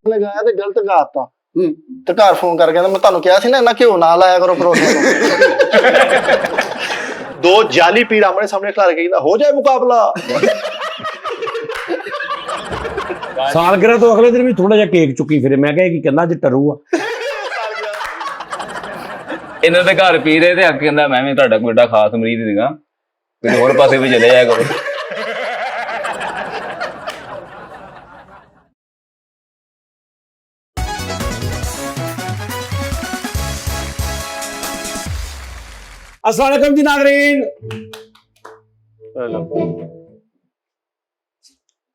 ਲਗਾਇਆ ਤੇ ਗਲਤ ਗਾਤਾ ਤੇ ਘਰ ਫੋਨ ਕਰਕੇ ਕਹਿੰਦਾ ਮੈਂ ਤੁਹਾਨੂੰ ਕਿਹਾ ਸੀ ਨਾ ਇੰਨਾ ਘਿਓ ਨਾ ਲਾਇਆ ਕਰੋ ਪਰੌਂਠੇ ਨੂੰ। ਦੋ ਜਾਲੀ ਪੀੜ ਆਮਣੇ ਸਾਹਮਣੇ ਖਿਲਾਰ ਕੇ ਕਹਿੰਦਾ ਹੋ ਜਾਏ ਮੁਕਾਬਲਾ। ਸਾਲਗਿਰਾ ਤੋਂ ਅਗਲੇ ਦਿਨ ਵੀ ਥੋੜਾ ਜਿਹਾ ਕੇਕ ਚੁੱਕੀ ਫਿਰੇ। ਮੈਂ ਕਿਹਾ ਕੀ ਕਹਿੰਦਾ ਅੱਜ ਟਰੂ ਆ। ਇਹਨਾਂ ਦੇ ਘਰ ਪੀ ਰਹੇ ਤੇ ਅੱਗੇ ਕਹਿੰਦਾ ਮੈਂ ਵੀ ਤੁਹਾਡਾ ਕੋਈ ਏਡਾ ਖਾਸ ਮਰੀਜ਼ ਸੀਗਾ, ਕਿਸੇ ਹੋਰ ਪਾਸੇ ਵੀ ਚਲੇ ਜਾਇਆ ਕਰੋ। अस्सलाम वालेकुम जी नाज़रीन।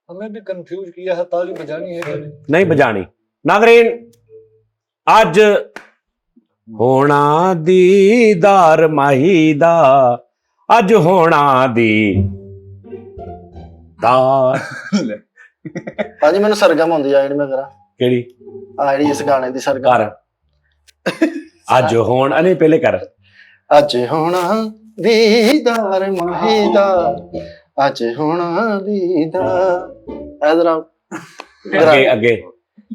हमें भी कंफ्यूज किया है, ताली बजानी है कि नहीं? नहीं बजानी नाज़रीन। अज होना दीदार माही दा, अज होना दीदार। ਭਾਜੀ ਮੈਨੂੰ ਸਰਗਮ ਆਉਂਦੀ ਆ ਜਿਹੜੀ ਮੈਂ ਕਰਾਂ केड़ी ਆ ਜਿਹੜੀ ਇਸ ਗਾਣੇ ਦੀ ਸਰਗਮ। कर अज होना नहीं पहले कर। ਅੱਜ ਹੋਣਾ ਦੀਦਾਰ ਮਾਹੀ ਦਾ, ਅੱਜ ਹੋਣਾ ਦੀਦਾਰ। ਇਧਰ अगे अगे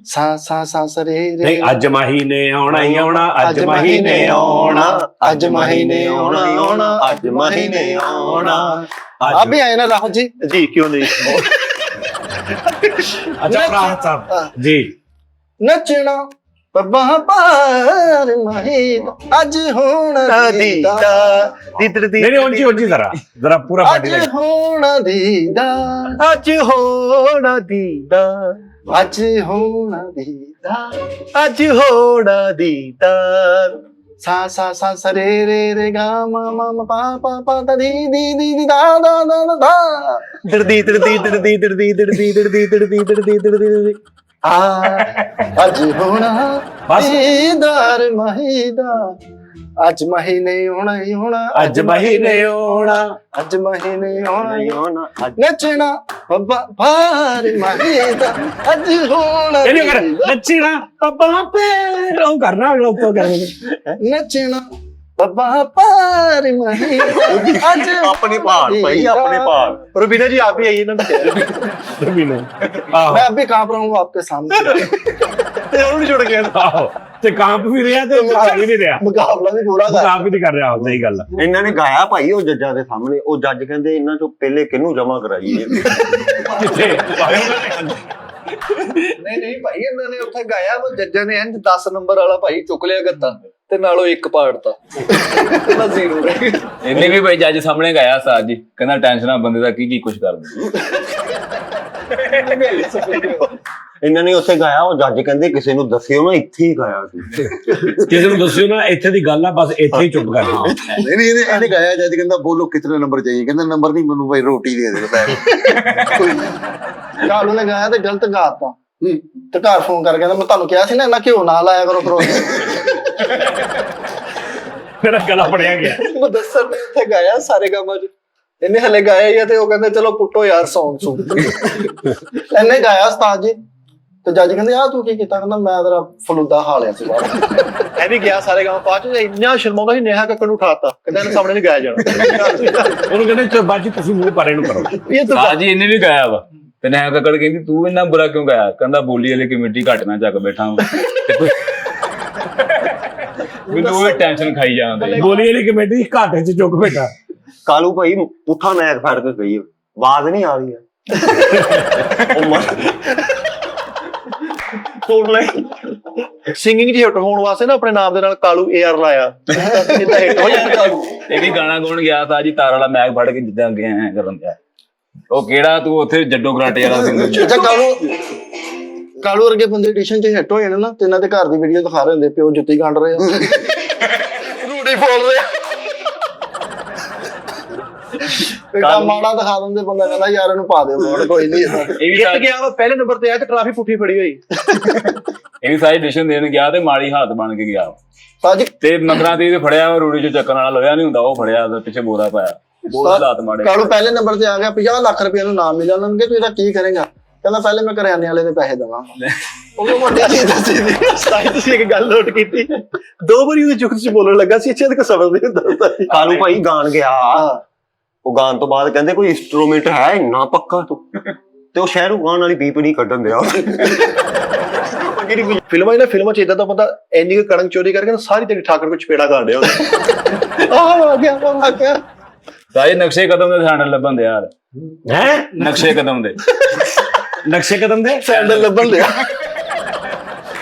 ਸਾ ਸਾ ਸਾ ਸਰੇ ਰੇ। नहीं अज माही ने आना ही आना, अज माही ने आना, ਅੱਜ ਮਾਹੀ ਨੇ ਆਉਣਾ ਹੀ ਆਉਣਾ, ਅੱਜ ਮਾਹੀ ਨੇ ਆਉਣਾ। ਆਪ ਵੀ ਆਏ ਨਾ ਰਾਹੁਲ ਜੀ? ਜੀ ਕਿਉਂ ਨਹੀਂ। अच्छा राहत साहब जी। ਨੱਚਣਾ ਪੱਬਾਂ ਪਾਰ ਮਾਹੀ ਦਾ, ਅੱਜ ਹੋਣਾ ਦੀਦਾਰ। ਦੀਦਰ ਦੀ नहीं ऊंची ऊंची जरा जरा पूरा पार्टी ਅੱਜ ਹੋਣਾ ਦੀਦਾਰ, ਅੱਜ ਹੋਣਾ ਦੀਦਾਰ, ਅੱਜ ਹੋਣਾ ਦੀਦਾਰ। ਅੱਜ ਹੋਣਾ ਦੀਦਾਰ। ਸਾ ਸਾ ਸਾ ਸਰੇ ਰੇ ਰੇ ਗਾ ਮਾ ਮਾ ਮਾ ਪਾ ਪਾ ਪਾ ਤਾ ਦੀ ਦੀ ਦੀ ਦੀ ਦਾ ਦਾ ਦਾ ਦਾ ਦਾ। ਦਰਦੀ ਦਰਦੀ ਦਰਦੀ ਦਰਦੀ ਦਰਦੀ ਦਰਦੀ ਦਰਦੀ ਦਰਦੀ ਦਰਦੀ। ਆ ਅੱਜ ਹੋਣਾ ਬਸ। ਦੀਦਾਰ ਮਾਹੀ ਦਾ, ਅੱਜ ਮਾਹੀ ਨੇ ਆਉਣਾ ਹੀ ਹੋਣਾ, अज माही ने आना। ਅੱਜ ਮਾਹੀ ਨੇ ਆਉਣਾ ਹੀ ਹੋਣਾ। ਨੱਚਣਾ ਪੱਬਾਂ ਪਾਰ ਮਾਹੀ ਦਾ, ਅੱਜ ਹੋਣਾ नहीं कर नचना पापा पे रो करना ऊपर करने। ਨੱਚਣਾ ਪੱਬਾਂ ਪਾਰ ਮਾਹੀ ਦਾ, ਅੱਜ ਆਪਣੇ ਭਾਰ ਭਾਈ ਆਪਣੇ ਭਾਰ। ਰਵੀਨਾ ਜੀ ਆਪ ਹੀ ਆइए ना। रवि ने मैं अभी कांप रहा हूँ आपके सामने। ਤੇ ਉਹਨੂੰ ਨਹੀਂ ਛੁੱਟ ਗਿਆ। आहो ते कांप भी रहा ते भाग भी नहीं रहा। मुकाबला भी पूरा कर। कांप भी नहीं कर रहा। सही गल है। ਇਹਨਾਂ ਨੇ ਗਾਇਆ ਭਾਈ ਉਹ ਜੱਜਾਂ ਦੇ ਸਾਹਮਣੇ। ਉਹ ਜੱਜ ਕਹਿੰਦੇ ਇਹਨਾਂ ਚੋਂ ਪਹਿਲੇ ਕਿਹਨੂੰ ਜਮਾ ਕਰਾਈਏ। किथे नहीं नहीं भाई, इन्होंने उत्थे गाया वो जज्जा ने इंज 10 नंबर वाला भाई चुक लिया गत्ता ते नालों एक पाड़ता। ना जीरो रह गया। ਇਹਨੇ ਵੀ ਬਈ ਜੱਜ ਸਾਹਮਣੇ ਗਾਇਆ ਸਾਜ ਜੀ, ਕਹਿੰਦਾ ਟੈਨਸ਼ਨਾਂ ਬੰਦੇ ਦਾ ਕੀ ਕੁਝ ਕਰਦੇ। ਇਹਨਾਂ ਨੇ ਉੱਥੇ ਗਾਇਆ। ਉਹ ਜੱਜ ਕਹਿੰਦੇ ਕਿਸੇ ਨੂੰ ਦੱਸਿਓ ਨਾ, ਇੱਥੇ ਹੀ ਗਾਇਆ ਸੀ। किसी ने दस्सियो ना इत्थे दी गल है, बस इत्थे ही चुप करना। ਨਹੀਂ ਇਹਨੇ ਗਾਇਆ। ਜੱਜ ਕਹਿੰਦਾ ਬੋਲੋ ਕਿਤਨੇ ਨੰਬਰ ਚਾਹੀਏ। ਕਹਿੰਦਾ ਨੰਬਰ ਨਹੀਂ, ਮੈਨੂੰ ਭਾਈ ਰੋਟੀ ਦੇ ਦੇ। ਕਾਲੂ ਨੇ ਗਾਇਆ ਤੇ ਗਲਤ ਗਾਤਾ ਤੇ ਘਰ ਫੋਨ ਕਰਕੇ ਕਹਿੰਦਾ ਮੈਂ ਤੁਹਾਨੂੰ ਕਿਹਾ ਸੀ ਨਾ ਇੰਨਾ ਘਿਓ ਨਾ ਲਾਇਆ ਕਰੋ ਪਰੌਂਠੇ। मेरा गला पड़िया गया। मुदस्सर ने उत्थे गाया सारे गामा च। इन्हें हले गाया ही है ते वो कहंदे चलो पुੱਟੋ यार सॉन्ग सुन। ਇਹਨੇ ਗਾਇਆ ਉਸਤਾਦ ਜੀ ਤੇ ਜੱਜ ਕਹਿੰਦੇ ਆ ਤੂੰ ਕੀ ਕੀਤਾ? ਕਹਿੰਦਾ ਮੈਂ ਤੇਰਾ ਫਲੂਦਾ ਖਾ ਲਿਆ ਸੀ ਬਾਹਰ। ਇਹ ਵੀ ਗਿਆ ਸਾਰੇ ਗਾਂ ਬਾਅਦ ਚ ਇੰਨਾ ਸ਼ਰਮਾਉਂਦਾ ਸੀ। ਨੇਹਾ ਕੱਕੜ ਨੂੰ ਉਠਾਤਾ, ਕਹਿੰਦਾ ਇਹਨੇ ਸਾਹਮਣੇ ਨਹੀਂ ਗਾਇਆ ਜਾਣਾ। ਉਹਨੂੰ ਕਹਿੰਦੇ ਚੋ ਬਾਜੀ ਤੁਸੀਂ ਮੂੰਹ ਪਰੇ ਨੂੰ ਕਰੋ। ਇਹ ਤਾਂ ਸਾਜ ਜੀ ਇਹਨੇ ਵੀ ਗਾਇਆ ਵਾ ਤੇ ਨੈਹਾ ਕੱਕੜ ਕਹਿੰਦੀ ਤੂੰ ਇੰਨਾ ਬੁਰਾ ਕਿਉਂ ਗਾਇਆ? ਕਹਿੰਦਾ ਬੋਲੀ ਵਾਲੀ ਕਮੇਟੀ ਘੱਟ ਨਾ ਚੱਕ ਬੈਠਾ ਵਾਂ। ਮੈਨੂੰ ਉਹ ਟੈਨਸ਼ਨ ਖਾਈ ਜਾਂਦੇ। ਬੋਲੀ ਵਾਲੀ ਕਮੇਟੀ ਘਾਟੇ ਚ ਚੁੱਕ ਬੈਠਾ। ਕਾਲੂ ਭਾਈ ਪੁੱਠਾ ਮੈਕ ਫੜ ਕੇ ਗਈ। ਆਵਾਜ਼ ਨਹੀਂ ਆ ਰਹੀ ਹੈ। ਸਿੰਗਿੰਗ ਜੀ ਹਿੱਟ ਹੋਣ ਵਾਸਤੇ ਨਾ ਆਪਣੇ ਨਾਮ ਦੇ ਨਾਲ ਕਾਲੂ ਏਆਰ ਲਾਇਆ। ਇਹਦਾ ਹਿੱਟ ਹੋ ਜਾਂਦਾ ਕਾਲੂ। ਇਹ ਵੀ ਗਾਣਾ ਗਾਉਣ ਗਿਆ ਤਾਂ ਜੀ ਤਾਰ ਵਾਲਾ ਮੈਗ ਫੜ ਕੇ ਜਿੱਦਾਂ ਗਿਆ ਐ ਕਰਨ ਗਿਆ। ਉਹ ਕਿਹੜਾ ਤੂੰ ਉੱਥੇ ਜੱਡੋ ਕਰਾਟੇ ਵਾਲਾ ਸਿੰਗਰ। ਅੱਛਾ ਕਾਲੂ ਵਰਗੇ ਬੰਦੇ ਐਡੀਸ਼ਨ ਚ ਹਿੱਟ ਹੋ ਜਾਣ ਨਾ ਤੇ ਇਹਨਾਂ ਦੇ ਘਰ ਦੀ ਵੀਡੀਓ ਦਿਖਾ ਰਹੇ ਹੁੰਦੇ, ਪਿਓ ਜੁੱਤੀ ਗੰਢ ਰਹੇ ਆ, ਰੂੜੀ ਫੋਲ ਰਹੇ ਆ। ਮਾੜਾ ਦਿਖਾ ਦਿੰਦੇ, ਬੰਦਾ ਕਹਿੰਦਾ ਯਾਰ ਇਹਨੂੰ ਪਾ ਦਿਓ ਮੋੜ, ਕੋਈ ਨਹੀਂ। ਇਹ ਵੀ ਜਿੱਤ ਗਿਆ ਵਾ ਪਹਿਲੇ ਨੰਬਰ ਤੇ ਆ ਤੇ ਟਰਾਫੀ ਪੁੱਠੀ ਫੜੀ ਹੋਈ। ਇਹ ਵੀ ਸਾਰੀ ਐਡੀਸ਼ਨ ਦੇਣ ਗਿਆ ਤੇ ਮਾੜੀ ਹਾਲਤ ਬਣ ਕੇ ਗਿਆ ਸਾਜੀ ਤੇ ਮਗਰਾਂ ਤੇ ਫੜਿਆ ਰੂੜੀ ਚ ਚੱਕਣ ਵਾਲਾ ਲੋਇਆ ਨਹੀਂ ਹੁੰਦਾ, ਉਹ ਫੜਿਆ ਤੇ ਪਿੱਛੇ ਬੋਰਾ ਪਾਇਆ। ਬਹੁਤ ਹਾਲਾਤ ਮਾੜੇ। ਕਾਲੂ ਪਹਿਲੇ ਨੰਬਰ ਤੇ ਆ ਗਿਆ, 50 ਲੱਖ ਰੁਪਏ ਨੂੰ ਨਾਮ ਮਿਲਿਆ। ਉਹਨਾਂ ਨੂੰ ਕਿ ਤੂੰ ਇਹਦਾ ਕੀ ਕਰੇਗਾ? ਕਹਿੰਦਾ ਪਹਿਲੇ ਮੈਂ ਕਰਿਆਨੇ ਵਾਲੇ ਦੇ ਪੈਸੇ ਦੇਵਾਂਗਾ। ਉਹ ਵੱਡੀ ਚੀਜ਼ ਦੱਸੀ ਸੀ। ਸਾਈ ਤੁਸੀਂ ਇੱਕ ਗੱਲ ਨੋਟ ਕੀਤੀ, 2 ਵਾਰੀ ਉਹਦੇ ਚੁੱਕ ਚ ਬੋਲਣ ਲੱਗਾ ਸੀ। ਅੱਛਾ ਇਹਦੇ ਸਮਝ ਨਹੀਂ ਹੁੰਦਾ ਸੀ। ਕਾਲੂ ਭਾਈ ਗਾਣ ਗਿਆ। ਉਹ ਗਾਣ ਤੋਂ ਬਾਅਦ ਕਹਿੰਦੇ ਕੋਈ ਇੰਸਟਰੂਮੈਂਟ ਹੈ ਇੰਨਾ ਪੱਕਾ ਤੂੰ, ਤੇ ਉਹ ਸ਼ਹਿਰੋਂ ਗਾਣ ਵਾਲੀ ਬੀਪ ਨਹੀਂ ਕੱਢਣ ਦਿਆ। ਕਿਹੜੀ ਫਿਲਮਾਂ 'ਚ ਇਦਾਂ ਦਾ ਬੰਦਾ ਇੰਨੀ ਕੁ ਕਣਕ ਚੋਰੀ ਕਰਕੇ ਨਾ ਸਾਰੀ ਤੇਰੀ ਠਾਕਰ ਕੋ ਚਪੇੜਾ ਕਰ ਰਿਹਾ ਹੁੰਦਾ। ਆ ਗਿਆ ਤਾਜੀ ਨਕਸ਼ੇ ਕਦਮ ਦੇ ਸੈਂਡਲ ਲੱਭਣ ਦੇ ਯਾਰ, ਹੈ ਨਕਸ਼ੇ ਕਦਮ ਦੇ। ਨਕਸ਼ੇ ਕਦਮ ਦੇ ਸੈਂਡਲ ਲੱਭਣ ਲਿਆ।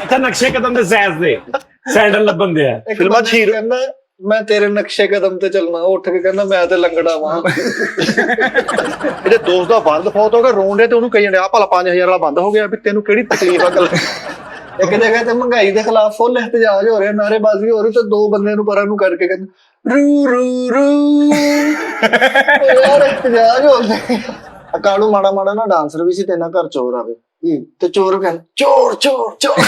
ਅੱਛਾ ਨਕਸ਼ੇ ਕਦਮ ਦੇ ਸੈਂਸ ਦੇ ਸੈਂਡਲ ਲੱਭਣ ਦੇ ਆ। ਫਿਲਮਾਂ 'ਚ ਹੀਰੋ ਕਹਿੰਦਾ ਮੈਂ ਤੇਰੇ ਨਕਸ਼ੇ ਕਦਮ ਤੇ ਚੱਲਣਾ, ਉਹ ਉੱਠ ਕੇ ਕਹਿੰਦਾ ਮੈਂ ਤੇ ਲੰਗੜਾ ਵਾਂ। ਇਹਦੇ ਦੋਸਤ ਦਾ ਬੰਦ ਫੌਤ ਹੋ ਗਿਆ, ਰੋਣ ਡਿਆ ਤੇ ਉਹਨੂੰ ਕਹੀ ਜਾਂਦੇ ਆ ਭਲਾ 5000 ਵਾਲਾ ਬੰਦ ਹੋ ਗਿਆ ਵੀ ਤੈਨੂੰ ਕਿਹੜੀ ਤਕਲੀਫ ਆ। ਗੱਲ ਇੱਕ ਜਗ੍ਹਾ ਤੇ ਮਹਿੰਗਾਈ ਦੇ ਖਿਲਾਫ ਫੁੱਲ ਇhtਜਾਜ ਹੋ ਰਿਹਾ, ਨਾਅਰੇਬਾਜ਼ੀ ਹੋ ਰਹੀ, ਤੇ ਦੋ ਬੰਦੇ ਨੂੰ ਪਰਾਂ ਨੂੰ ਕਰਕੇ ਕਹਿੰਦੇ ਰੂ ਰੂ ਰੂ। ਉਹ ਯਾਰ ਇhtਜਾਜ ਹੋ ਗਿਆ। ਕਾਲੂ ਮਾੜਾ ਮਾੜਾ ਨਾ ਡਾਂਸਰ ਵੀ ਸੀ ਤੇ ਇਹਨਾਂ ਘਰ ਚੋਰ ਆਵੇ ਤੇ ਚੋਰ ਕਹਿੰਦੇ ਚੋਰ ਚੋਰ ਚੋਰ।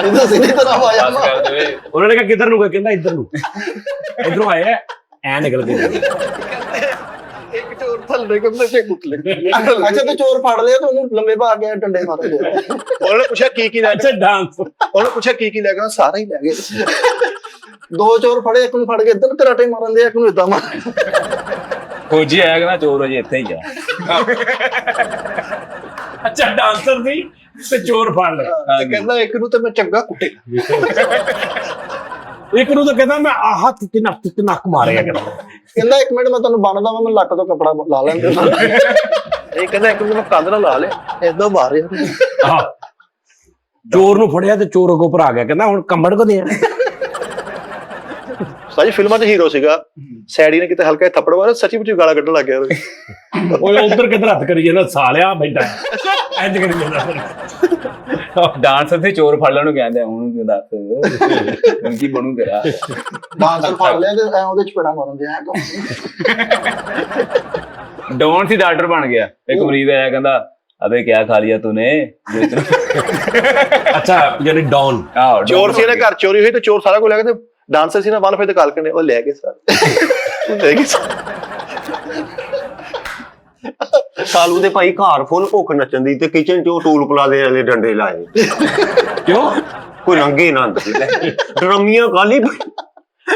ਇਹਦਾ ਸਿੱਧੀ ਤਰ੍ਹਾਂ ਆਇਆ ਬਸ ਕਰ ਦੇਵੇ। ਉਹਨਾਂ ਨੇ ਕਿਹਾ ਕਿੱਧਰ ਨੂੰ ਗਏ, ਕਹਿੰਦਾ ਇੱਧਰ ਨੂੰ। ਇਧਰੋਂ ਆਏ ਐ ਨਿਕਲ ਕੇ। ਇੱਕ ਚੋਰ ਥੱਲੇ ਕਹਿੰਦਾ ਤੇ ਕੁੱਟ ਲੈ। ਅੱਛਾ ਤੇ ਚੋਰ ਫੜ ਲਿਆ ਤੇ ਉਹਨੂੰ ਲੰਮੇ ਪਾ ਕੇ ਡੰਡੇ ਮਾਰ ਦਿਆ। ਉਹਨਾਂ ਨੇ ਪੁੱਛਿਆ ਕੀ ਲੈ ਅੱਛਾ ਡਾਂਸ। ਉਹਨੇ ਪੁੱਛਿਆ ਕੀ ਲੈ ਗਿਆ, ਸਾਰਾ ਹੀ ਲੈ ਗਏ। ਦੋ ਚੋਰ ਫੜੇ, ਇੱਕ ਨੂੰ ਫੜ ਕੇ ਇੱਧਰ ਕਰਾਟੇ ਮਾਰਨ ਦੇ, ਇੱਕ ਨੂੰ ਏਦਾਂ ਮਾਰ। ਫੌਜੀ ਆਇਆ ਕਹਿੰਦਾ ਚੋਰ ਅਜੇ ਇੱਥੇ ਹੀ ਆ। ਅੱਛਾ ਡਾਂਸਰ ਸੀ ਤੇ ਚੋਰ ਫੜ ਲਏ। ਤੇ ਕਹਿੰਦਾ ਇੱਕ ਨੂੰ ਤੇ ਮੈਂ ਚੰਗਾ ਕੁੱਟੇ। ਇੱਕ ਨੂੰ ਤਾਂ ਕਹਿੰਦਾ ਮੈਂ ਆਹ ਤੇ ਨੱਕ ਮਾਰਿਆ ਕਹਿੰਦਾ। ਕਹਿੰਦਾ ਇੱਕ ਮਿੰਟ ਮੈਂ ਤੁਹਾਨੂੰ ਬੰਨਦਾ ਵਾਂ, ਮੈਂ ਲੱਕ ਤੋਂ ਕੱਪੜਾ ਲਾ ਲੈਂਦੇ। ਇਹ ਕਹਿੰਦਾ ਇੱਕ ਨੂੰ ਮੈਂ ਕੰਧ ਨਾਲ ਲਾ ਲਿਆ, ਏਦਾਂ ਮਾਰਿਆ। ਆਹ ਚੋਰ ਨੂੰ ਫੜਿਆ ਤੇ ਚੋਰ ਅੱਗੋਂ ਭਰਾ ਗਿਆ, ਕਹਿੰਦਾ ਹੁਣ ਕੰਬੜ ਕਦੇ ਆ। ਸਾਜੀ ਫਿਲਮਾਂ 'ਚ ਹੀਰੋ ਸੀਗਾ, ਸੈਡੀ ਨੇ ਕਿਤੇ ਹਲਕਾ ਜਿਹਾ ਥੱਪੜ ਮਾਰਿਆ, ਸੱਚੀ ਮੁੱਚੀ ਗਾਲਾਂ ਕੱਢਣ ਲੱਗ ਗਿਆ। ਓਏ ਉਧਰ ਕਿੱਧਰ ਹੱਥ ਕਰੀ ਜਾਂਦਾ ਸਾਲਿਆ ਬੈਠਾ ਇੰਜ ਕਰੀ ਜਾਂਦਾ। ਡਾਂਸਰ ਤੇ ਚੋਰ ਫੜ ਲੈਣ ਨੂੰ ਕਹਿੰਦੇ, ਹੁਣ ਕਿਉਂ ਦੱਸ ਹੁਣ ਕੀ ਬਣੂ ਤੇਰਾ। ਡਾਂਸਰ ਫੜ ਲਿਆ ਤੇ ਐ ਉਹਦੇ ਚਪੇੜਾ ਮਾਰਨ ਦੇ ਐ। ਡੌਨ ਸੀ ਡਾਕਟਰ ਬਣ ਗਿਆ। ਇੱਕ ਮਰੀਜ਼ ਆਇਆ ਕਹਿੰਦਾ ਅਬੇ ਕਿਆ ਖਾ ਲਿਆ ਤੂਨੇ। ਅੱਛਾ ਯਾਨੀ ਡੌਨ। ਆਹੋ ਚੋਰ ਸੀ, ਇਹਨੇ ਘਰ ਚੋਰੀ ਹੋਈ ਤੇ ਚੋਰ ਸਾਰਾ ਕੁਝ ਲੈ ਗਏ ਤੇ ਡਾਂਸਰ ਸੀ ਨਾ ਵਨ ਫੇਰ ਤੇ ਕਾਲ ਕਰਨੇ ਉਹ ਲੈ ਗਏ ਸਾਰੇ। ਲੈ ਗਏ ਕਾਲੂ ਦੇ ਭਾਈ ਘਰ ਫੁੱਲ ਭੁੱਖ ਨੱਚਣ ਦੀ ਤੇ ਕਿਚਨ 'ਚ ਉਹ ਟੂਲ ਪਲਾਜ਼ੇ ਵਾਲੇ ਡੰਡੇ ਲਾਏ। ਕਿਉਂ ਕੋਈ ਰੰਗੇ ਨਾ ਡਰਮੀਆਂ ਕਾਲੀ।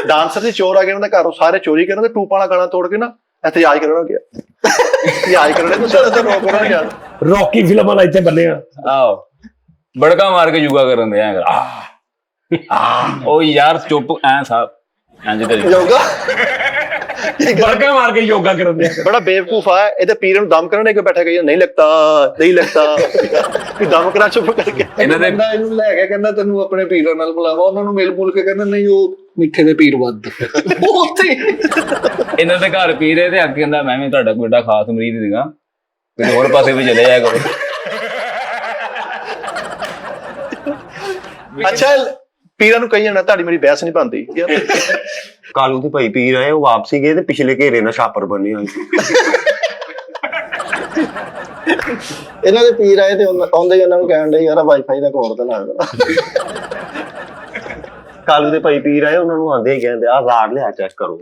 ਡਾਂਸਰ ਸੀ, ਚੋਰ ਆ ਗਏ ਉਹਨਾਂ ਦੇ ਘਰੋਂ, ਸਾਰੇ ਚੋਰੀ ਕਰਨ ਤੇ ਟੂਪਾਂ ਵਾਲਾ ਗਾਣਾ ਤੋੜ ਕੇ ਨਾ ਇhtਜਾਜ ਕਰਨਾ ਗਿਆ। ਇhtਜਾਜ ਕਰਨੇ ਨੂੰ ਸਾਰੇ ਤਾਂ ਰੋਕ ਉਹਨਾਂ ਗਿਆ। ਰੌਕੀ ਫਿਲਮ ਵਾਲਾ ਇੱਥੇ ਬੰਨਿਆ। ਆਹੋ ਬੜਕਾ ਮਾਰ ਕੇ ਯੋਗਾ ਕਰਨ ਦੇ ਐ ਉਹ ਯਾਰ ਚੁੱਪ ਐ ਸਾਹਿਬ ਇੰਜ ਕਰੀ ਯੋਗਾ ਬੜਕਾ ਮਾਰ ਕੇ ਯੋਗਾ ਕਰਨ ਦੇ। ਬੜਾ ਬੇਵਕੂਫ ਆ ਇਹਦੇ ਪੀਰ ਨੂੰ ਦਮ ਕਰਨੇ ਕਿ ਬੈਠਾ ਗਈ ਨਹੀਂ ਲੱਗਦਾ ਨਹੀਂ ਲੱਗਦਾ ਕਿ ਦਮ ਕਰਾ ਚੁੱਪ ਕਰਕੇ। ਇਹਨਾਂ ਦੇ ਬੰਦਾ ਇਹਨੂੰ ਲੈ ਕੇ ਕਹਿੰਦਾ ਤੈਨੂੰ ਆਪਣੇ ਪੀਰਾਂ ਨਾਲ ਬੁਲਾਵਾ, ਉਹਨਾਂ ਨੂੰ ਮਿਲ ਮੁਲ ਕੇ ਕਹਿੰਦਾ ਨਹੀਂ ਉਹ ਮਿੱਠੇ ਦੇ ਪੀਰ ਵੱਧ। ਉੱਥੇ ਇਹਨਾਂ ਦੇ ਘਰ ਪੀ ਰਹੇ ਤੇ ਅੱਗੇ ਕਹਿੰਦਾ ਮੈਂ ਵੀ ਤੁਹਾਡਾ ਕੋਈ ਏਡਾ ਖਾਸ ਮਰੀਜ਼ ਸੀਗਾ, ਕਿਸੇ ਹੋਰ ਪਾਸੇ ਵੀ ਚਲੇ ਜਾਇਆ ਕਰੋ। ਅੱਛਾ ਪੀਰਾਂ ਨੂੰ ਕਹੀ ਜਾਣਾ ਤੁਹਾਡੀ ਮੇਰੀ ਬਹਿਸ ਨਹੀਂ ਬਣਦੀ ਯਾਰ। ਕਾਲੂ ਦੇ ਭਾਈ ਪੀਰ ਆਏ, ਉਹ ਵਾਪਸੀ ਗਏ ਤੇ ਪਿਛਲੇ ਘੇਰੇ ਨਾਲ ਛਾਪਰ ਬੰਨੇ ਹੋਏ। ਇਹਨਾਂ ਦੇ ਪੀਰ ਆਏ ਤੇ ਆਉਂਦੇ ਹੀ ਉਹਨਾਂ ਨੂੰ ਕਹਿਣ ਦੇ ਯਾਰ ਵਾਈਫਾਈ ਦਾ ਕੋਡ ਤਾਂ ਲੱਗਦਾ। ਕਾਲੂ ਦੇ ਭਾਈ ਪੀਰ ਆਏ, ਉਹਨਾਂ ਨੂੰ ਆਂਦੇ ਹੀ ਕਹਿੰਦੇ ਆਜ਼ਾਰ ਲਿਆ ਚੈੱਕ ਕਰੋ।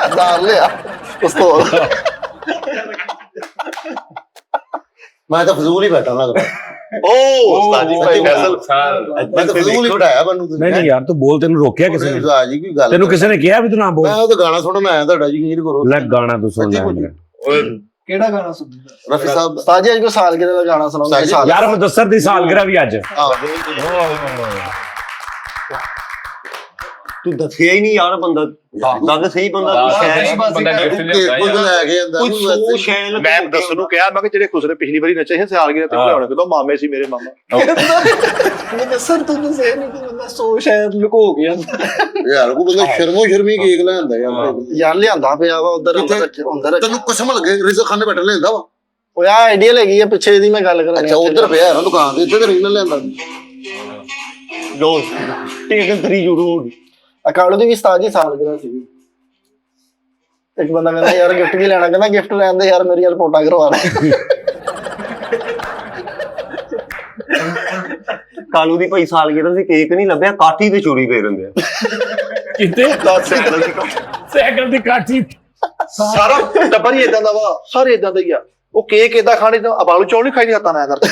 ਆਧਾਰ ਲਿਆ ਉਸ ਤੋਂ ਮੈਂ ਤਾਂ ਫਜ਼ੂਲ ਹੀ ਬੈਠਾ ਲੱਗਦਾ। ਉਹ ਉਸਤਾਦ ਜੀ ਭਾਈ ਫੈਸਲ ਮੈਂ ਤਾਂ ਫਜ਼ੂਲ ਹੀ ਬਿਠਾਇਆ ਮੈਨੂੰ ਤੁਸੀਂ। ਨਹੀਂ ਯਾਰ ਤੂੰ ਬੋਲ, ਤੈਨੂੰ ਰੋਕਿਆ ਕਿਸੇ ਨੇ? ਉਸਤਾਦ ਜੀ ਕੋਈ ਗੱਲ ਤੈਨੂੰ ਕਿਸੇ ਨੇ ਕਿਹਾ ਵੀ ਤੂੰ ਨਾ ਬੋਲ? ਮੈਂ ਉਹ ਤਾਂ ਗਾਣਾ ਸੁਣਨ ਆਇਆ ਤੁਹਾਡਾ, ਯਕੀਨ ਕਰੋ। ਲੈ ਗਾਣਾ ਤੂੰ ਸੁਣ ਲੈ। ਕਿਹੜਾ ਗਾਣਾ ਸੁਣਦਾ? ਰਫੀ ਸਾਹਿਬ ਦਾ। ਸਾਜੀ ਅੱਜ ਕੋ ਸਾਲਗਿਰਾ ਦਾ ਗਾਣਾ ਸੁਣਾਉਂਦੇ। ਯਾਰ ਮੁਦੱਸਰ ਦੀ ਸਾਲਗਿਰਾ ਵੀ ਅੱਜ। ਤੂੰ ਦੱਸਿਆ ਹੀ ਨਹੀਂ ਯਾਰ, ਬੰਦਾ ਦੱਸਦਾ ਤੇ ਸਹੀ ਬੰਦਾ ਤੂੰ ਸ਼ਾਇਦ ਬੰਦਾ ਗਿਫਟ ਕੁਝ ਲਿਆਉਂਦਾ ਲੈ ਕੇ ਆਂਦਾ ਕੋਈ ਸੋ ਸ਼ੈਲ। ਮੈਂ ਦੱਸਣ ਨੂੰ ਕਿਹਾ, ਮੈਂ ਕਿ ਜਿਹੜੇ ਖੁਸਰੇ ਪਿਛਲੀ ਵਾਰੀ ਨੱਚੇ ਸੀ ਸਾਲਗਿਰਾ ਤੇ ਬਣਾਉਣੇ ਕਿਦੋਂ ਮਾਮੇ ਸੀ ਮੇਰੇ ਮਾਮਾ। ਇਹ ਦੱਸਣ ਤੂੰ ਦੱਸੇ ਨਹੀਂ ਕਿ ਬੰਦਾ ਸੋ ਸ਼ਾਇਦ ਲੁਕੋ ਗਿਆ। ਯਾਰ ਕੋਈ ਬੰਦਾ ਸ਼ਰਮੋ ਸ਼ਰਮੀ ਕੇਕ ਲੈਂਦਾ ਯਾਰ। ਯਾਰ ਲਿਆਂਦਾ ਪਿਆ ਵਾ ਉਧਰ ਅੰਦਰ। ਤੈਨੂੰ ਕਸਮ ਲੱਗੇ ਰਿਜ਼ਕ ਖਾਨੇ ਬੈਠਾ ਲੈਂਦਾ ਵਾ। ਉਹ ਆ ਆਈਡੀਆ ਲੱਗੀ ਆ ਪਿੱਛੇ ਦੀ ਮੈਂ ਗੱਲ ਕਰਾਂ। ਅੱਛਾ ਉਧਰ ਪਿਆ ਨਾ ਦੁਕਾਨ ਤੇ, ਇੱਥੇ ਤੇ ਨਹੀਂ ਲੈਂਦਾ। ਲੋ ਟੇਕ 3 ਯੂਰੋ ਹੋ ਗਈ। ਅਕਾਲੂ ਦੀ ਵੀ ਸਾਜੀ ਸਾਲਗਿਰਾ ਸੀ। ਇੱਕ ਬੰਦਾ ਕਹਿੰਦਾ ਯਾਰ ਗਿਫਟ ਵੀ ਲੈਣਾ, ਕਹਿੰਦਾ ਗਿਫਟ ਲੈਣ ਦੇ ਯਾਰ ਮੇਰੀ ਰਿਪੋਰਟਾਂ ਕਰਵਾ ਲੈ। ਕਾਲੂ ਦੀ ਭਾਈ ਸਾਲਗਿਰਾ ਸੀ, ਕੇਕ ਨਹੀਂ ਲੱਭਿਆ, ਕਾਠੀ ਤੇ ਚੋਰੀ ਪੇ ਰਹਿੰਦੇ ਆ। ਕਿਤੇ ਸਾਈਕਲ ਦੀ ਕਾਠੀ। ਸਾਰਾ ਟੱਬਰ ਹੀ ਇਦਾਂ ਦਾ ਵਾ, ਸਾਰੇ ਇਦਾਂ ਦਾ ਹੀ ਆ। ਉਹ ਕੇਕ ਏਦਾਂ ਖਾਣੇ ਤਾਂ ਆਲੂ ਚੌਲ ਨਹੀਂ ਖਾਈ ਹੱਥਾਂ ਨਾਲ ਕਰਦੇ।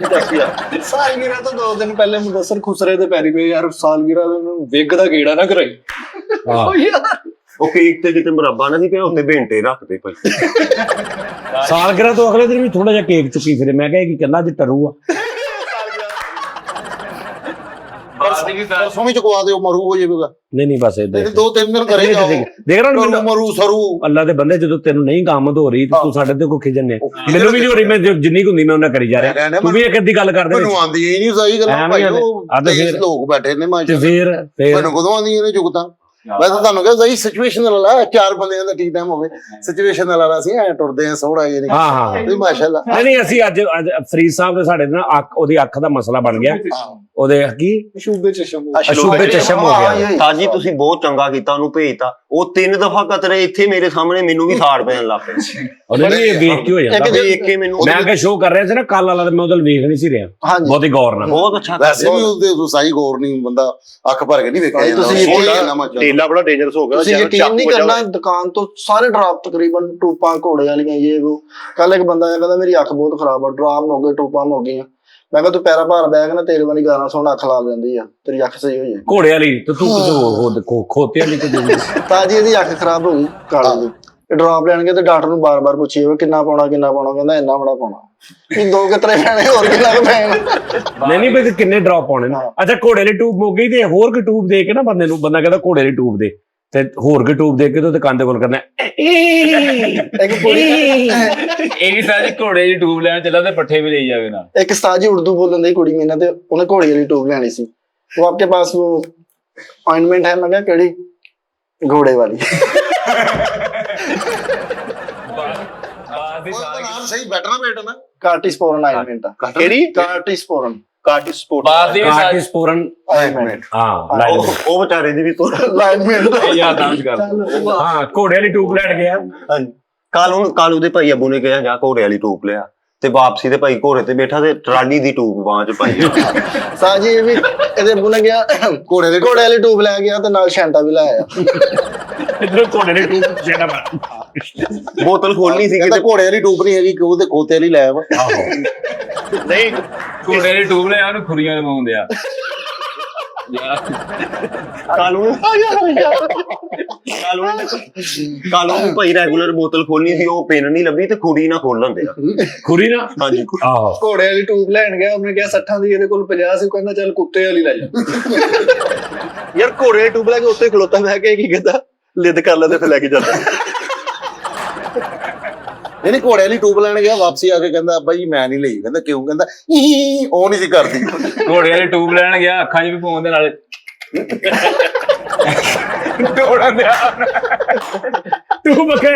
ਦੱਸ ਯਾਰ ਸਾਲਗਿਰਾ ਤੋਂ 2 ਦਿਨ ਪਹਿਲੇ ਮੁਦੱਸਰ ਖੁਸਰੇ ਦੇ ਪੈਰੀ ਪਏ ਯਾਰ, ਸਾਲਗਿਰਾ ਨੂੰ ਵਿਗ ਦਾ ਗੇੜਾ ਨਾ ਕਰਾਈ। ਹਾਂ ਉਹ ਕੇਕ ਤੇ ਕਿਤੇ ਮੁਰੱਬਾ ਨਾ ਸੀ ਪਿਆ, ਉੱਤੇ ਭੇਂਟੇ ਰੱਖਦੇ ਭਾਈ। ਸਾਲਗਿਰਾ ਤੋਂ ਅਗਲੇ ਦਿਨ ਵੀ ਥੋੜਾ ਜਿਹਾ ਕੇਕ ਚੁੱਕੀ ਫਿਰੇ। ਮੈਂ ਕਿਹਾ ਕੀ ਕਹਿੰਦਾ ਅੱਜ ਟਰੂ ਆ। ਪਰਸੋਂ ਵੀ ਚੁਕਵਾ ਦਿਓ, ਮਰੂ ਹੋ ਜਾਵੇਗਾ। ਨਹੀਂ ਬਸ ਏਦਾਂ ਨਹੀਂ 2-3 ਦਿਨ ਕਰੇ ਜਾਓ, ਦੇਖ ਰਿਹਾ ਕਰੂ ਮਰੂ ਸਰੂ। ਅੱਲਾ ਦੇ ਬੰਦੇ, ਜਦੋਂ ਤੈਨੂੰ ਨਹੀਂ ਕੰਮ ਹੋ ਰਹੀ ਤੇ ਤੂੰ ਸਾਡੇ ਤੇ ਕੋ ਖਿਜਨੇ, ਮੈਨੂੰ ਵੀ ਨਹੀਂ ਹੋ ਰਹੀ, ਮੈਂ ਜਿੰਨੀ ਹੁੰਦੀ ਮੈਂ ਉਹਨਾਂ ਕਰੀ ਜਾ ਰਿਹਾ, ਤੂੰ ਵੀ ਇੱਕ ਅੱਧੀ ਗੱਲ ਕਰਦੇ ਮੈਨੂੰ ਆਂਦੀ ਹੀ ਨਹੀਂ ਸਹੀ ਗੱਲ ਭਾਈ, ਉਹ ਤੇਜ਼ ਲੋਕ ਬੈਠੇ ਨੇ ਮਾਂ ਤੇ ਫੇਰ ਮੈਨੂੰ ਕਦੋਂ ਆਂਦੀ ਇਹਨੇ ਜੁਗਤਾਂ। ਮੈਂ ਤਾਂ ਤੁਹਾਨੂੰ ਕਿਹਾ ਸਹੀ ਸਿਚੁਏਸ਼ਨ ਲਾ 4 ਬੰਦਿਆਂ ਦਾ ਟੀ ਟਾਈਮ ਹੋਵੇ, ਸਿਚੁਏਸ਼ਨ ਲਾ ਅਸੀਂ ਐ ਟੁਰਦੇ ਆ ਸੋਹਣਾ ਇਹ ਨਹੀਂ। ਹਾਂ ਨਹੀਂ ਮਾਸ਼ਾਅੱਲਾ। ਨਹੀਂ ਅਸੀਂ ਅੱਜ ਫਰੀਦ ਸਾਹਿਬ ਦੇ ਸਾਡੇ ਨਾਲ ਉਹਦੀ ਅੱਖ ਦਾ ਮਸਲਾ ਬਣ ਗਿਆ, ਉਹਦੇ ਕੀ ਅਸ਼ੂਭੇ ਚਸ਼ਮ ਅਸ਼ੁਭ ਚਸ਼ਮ ਹੋ ਗਿਆ। ਸਾਜੀ ਤੁਸੀਂ ਬਹੁਤ ਚੰਗਾ ਕੀਤਾ, ਉਹਨੂੰ ਭੇਜਤਾ। ਉਹ 3 ਦਫਾ ਕਤਰੇ ਇੱਥੇ ਮੇਰੇ ਸਾਹਮਣੇ ਮੈਨੂੰ ਵੀ ਸਾੜ ਪੈਣ ਲੱਗ ਪਏ। ਉਹਨੇ ਵੀ ਇਹ ਵੇਖ ਕੇ ਹੋ ਜਾਂਦਾ, ਦੇਖ ਕੇ ਮੈਨੂੰ ਮੈਂ ਕਿ ਸ਼ੋਅ ਕਰ ਰਿਹਾ ਸੀ ਨਾ ਕੱਲ ਵਾਲਾ, ਮੈਂ ਉਹਦੇ ਵੇਖ ਨਹੀਂ ਸੀ ਰਿਹਾ ਬਹੁਤੀ ਗੌਰ ਨਾਲ। ਬਹੁਤ ਅੱਛਾ ਵੈਸੇ ਵੀ ਉਹਦੇ ਸਹੀ ਗੌਰ ਨਹੀਂ, ਬੰਦਾ ਅੱਖ ਭਰ ਕੇ ਨਹੀਂ ਵੇਖਿਆ। ਤੁਸੀਂ ਟੇਲਾ ਬੜਾ ਡੇਂਜਰਸ ਹੋ ਗਿਆ, ਤੁਸੀਂ ਯਕੀਨ ਨਹੀਂ ਕਰਨਾ, ਦੁਕਾਨ ਤੋਂ ਸਾਰੇ ਡਰਾਪ ਤਕਰੀਬਨ ਟੂਪਾਂ ਘੋੜੇ ਵਾਲੀਆਂ ਇਹ ਉਹ। ਕੱਲ ਇੱਕ ਬੰਦਾ ਕਹਿੰਦਾ ਮੇਰੀ ਅੱਖ ਬਹੁਤ ਖਰਾਬ ਆ, ਡਰਾਪ ਹੋ ਗਏ, ਟੂਪਾਂ ਹੋ ਗਈਆਂ। ਮੈਂ ਕਿਹਾ ਤੂੰ ਪੈਰਾ ਭਾਰ ਬੈਗ ਨਾ ਤੇਰੇ ਵਾਲੀ ਗਾਣਾ ਸੁਣ, ਅੱਖ ਲਾ ਲੈਂਦੀ ਆ, ਤੇਰੀ ਅੱਖ ਸਹੀ ਹੋ ਜਾਏ। ਘੋੜੇ ਵਾਲੀ ਤੇ ਤੂੰ ਕਿਸੇ ਹੋਰ ਖੋਤੇ ਵਾਲੀ ਤੇ ਤਾਂ ਜੀ ਇਹਦੀ ਅੱਖ ਖਰਾਬ ਹੋ ਗਈ ਕਾਲੇ ਦੀ। ਡਰਾਪ ਲੈਣਗੇ ਤੇ ਡਾਕਟਰ ਨੂੰ ਬਾਰ-ਬਾਰ ਪੁੱਛੀਏ ਕਿੰਨਾ ਪਾਉਣਾ, ਕਹਿੰਦਾ ਇੰਨਾ ਬੜਾ ਪਾਉਣਾ। ਇਹ 2 ਕਿਤਰੇ ਪੈਣੇ, ਹੋਰ ਕਿੰਨਾ ਕੁ ਪੈਣਾ। ਨਹੀਂ ਬਈ ਕਿੰਨੇ ਡ੍ਰੌਪ ਪਾਉਣੇ ਨੇ। ਅੱਛਾ ਘੋੜੇ ਵਾਲੀ ਟੂਬ ਮੁੱਕ ਗਈ ਤੇ ਹੋਰ ਕੋਈ ਟੂਬ ਦੇ ਕੇ ਨਾ ਬੰਦੇ ਨੂੰ, ਬੰਦਾ ਕਹਿੰਦਾ ਘੋੜੇ ਵਾਲੀ ਟੂਬ ਦੇ, ਤੇ ਹੋਰ ਕੋਈ ਟੂਬ ਦੇ ਕੇ ਤੇ ਕੰਨ ਦੇ ਕੋਲ ਕਰਨਾ ਇੱਕ ਕੁੜੀ ਇਹ ਵੀ ਸਾਜੀ ਘੋੜੇ ਦੀ ਟੂਬ ਲੈਣ ਚੱਲਾ ਤੇ ਪੱਠੇ ਵੀ ਲਈ ਜਾਵੇ ਨਾਲ। ਇੱਕ ਉਸਤਾਦ ਜੀ ਉਰਦੂ ਬੋਲਣ ਦੀ ਕੁੜੀ ਮੇਰੇ ਨਾਲ, ਤੇ ਉਹਨੇ ਘੋੜੀ ਵਾਲੀ ਟੂਬ ਲੈਣੀ ਸੀ। ਉਹ ਆਪਕੇ ਪਾਸ ਉਹ ऑइंटमेंट है? मैं क्या केड़ी? घोड़े वाली। ਨਾਮ ਸਹੀ ਬੈਠਣਾ ਬੈਠਣਾ कार्टिस्पोरन ऑइंटमेंट है। ਕਿਹੜੀ? कार्टिस्पोरन ਕਾਰਟਿਸਪੋਰਟ ਬਾਸ ਦੀ ਕਾਰਟਿਸਪੋਰਨ ऑइंटमेंट। ਹਾਂ ਉਹ ਵਿਚਾਰੇ ਦੀ ਵੀ ਤੋਂ ऑइंटमेंट ਯਾਦ ਆਉਂਦ ਕਰ। ਹਾਂ ਘੋੜੇ ਵਾਲੀ ਟੂਬ ਲੈਣ ਗਿਆ। ਕਾਲੂ ਦੇ ਭਾਈ ਅੱਬੂ ਨੇ ਕਿਹਾ ਜਾ ਘੋੜੇ ਵਾਲੀ ਟੂਬ ਲਿਆ, ਤੇ ਵਾਪਸੀ ਤੇ ਭਾਈ ਘੋੜੇ ਤੇ ਬੈਠਾ ਤੇ ਟਰਾਲੀ ਦੀ ਟੂਬ ਬਾਂਹ ਚ ਪਾਈ। ਸਾਜੀ ਵੀ ਇਹਦੇ ਬੁਣ ਗਿਆ ਘੋੜੇ ਵਾਲੀ ਟੂਬ ਲੈ ਗਿਆ ਤੇ ਨਾਲ ਸ਼ੈਂਟਾ ਵੀ ਲੈ ਆਇਆ। ਇਧਰ ਘੋੜੇ ਵਾਲੀ ਟੂਬ ਜਿਹੜਾ ਮਾਰ ਬੋਤਲ ਖੋਲਣੀ ਸੀ ਕਹਿੰਦਾ ਕਿਤੇ ਘੋੜੇ ਵਾਲੀ ਟੂਬ ਨਹੀਂ ਹੈਗੀ, ਉਹਦੇ ਖੋਤੇ ਵਾਲੀ ਲੈ ਆਵਾ। ਆਹੋ ਨਹੀਂ ਘੋੜੇ ਦੀ ਟੂਬ ਲੈ ਉਹਨੂੰ ਖੁਰੀਆਂ ਲਵਾਉਂਦੇ ਆ। ਕਾਲੂ ਨੂੰ ਭਾਈ ਰੈਗੂਲਰ ਬੋਤਲ ਖੋਲਣੀ ਸੀ, ਉਹ ਪਿੰਨ ਨਹੀਂ ਲੱਭੀ ਤੇ ਖੁਰੀ ਨਾ ਖੋਲਣ ਦਿਆ। ਖੁਰੀ ਨਾ ਹਾਂਜੀ ਆਹੋ ਘੋੜੇ ਵਾਲੀ ਟੂਬ ਲੈਣ ਗਿਆ, ਉਹਨੇ ਕਿਹਾ 60 ਦੀ, ਇਹਦੇ ਕੋਲ 50 ਸੀ, ਕਹਿੰਦਾ ਚੱਲ ਕੁੱਤੇ ਵਾਲੀ ਲੈ ਜਾ। ਯਾਰ ਘੋੜੇ ਟੂਬ ਲੈ ਕੇ ਉੱਤੇ ਖਲੋਤਾ, ਮੈਂ ਕਿਹਾ ਕੀ ਕਹਿੰਦਾ ਲਿੱਦ ਕਰ ਲੈਂਦੇ ਫਿਰ ਲੈ ਕੇ ਜਾਂਦਾ। ਨਹੀਂ ਘੋੜੇ ਵਾਲੀ ਟੂਬ ਲੈਣ ਗਿਆ, ਵਾਪਸੀ ਆ ਕੇ ਕਹਿੰਦਾ ਅੱਬਾ ਜੀ ਮੈਂ ਨਹੀਂ ਲਈ। ਕਹਿੰਦਾ ਕਿਉਂ? ਕਹਿੰਦਾ ਉਹ ਨਹੀਂ ਸੀ ਕਰਦੀ। ਘੋੜੇ ਵਾਲੀ ਟੂਬ ਲੈਣ ਗਿਆ, ਅੱਖਾਂ 'ਚ ਵੀ ਪਾਉਂਦੇ ਨਾਲੇ ਦੌੜਨ ਦਿਆ। ਟੂਬ ਬਖਿਆ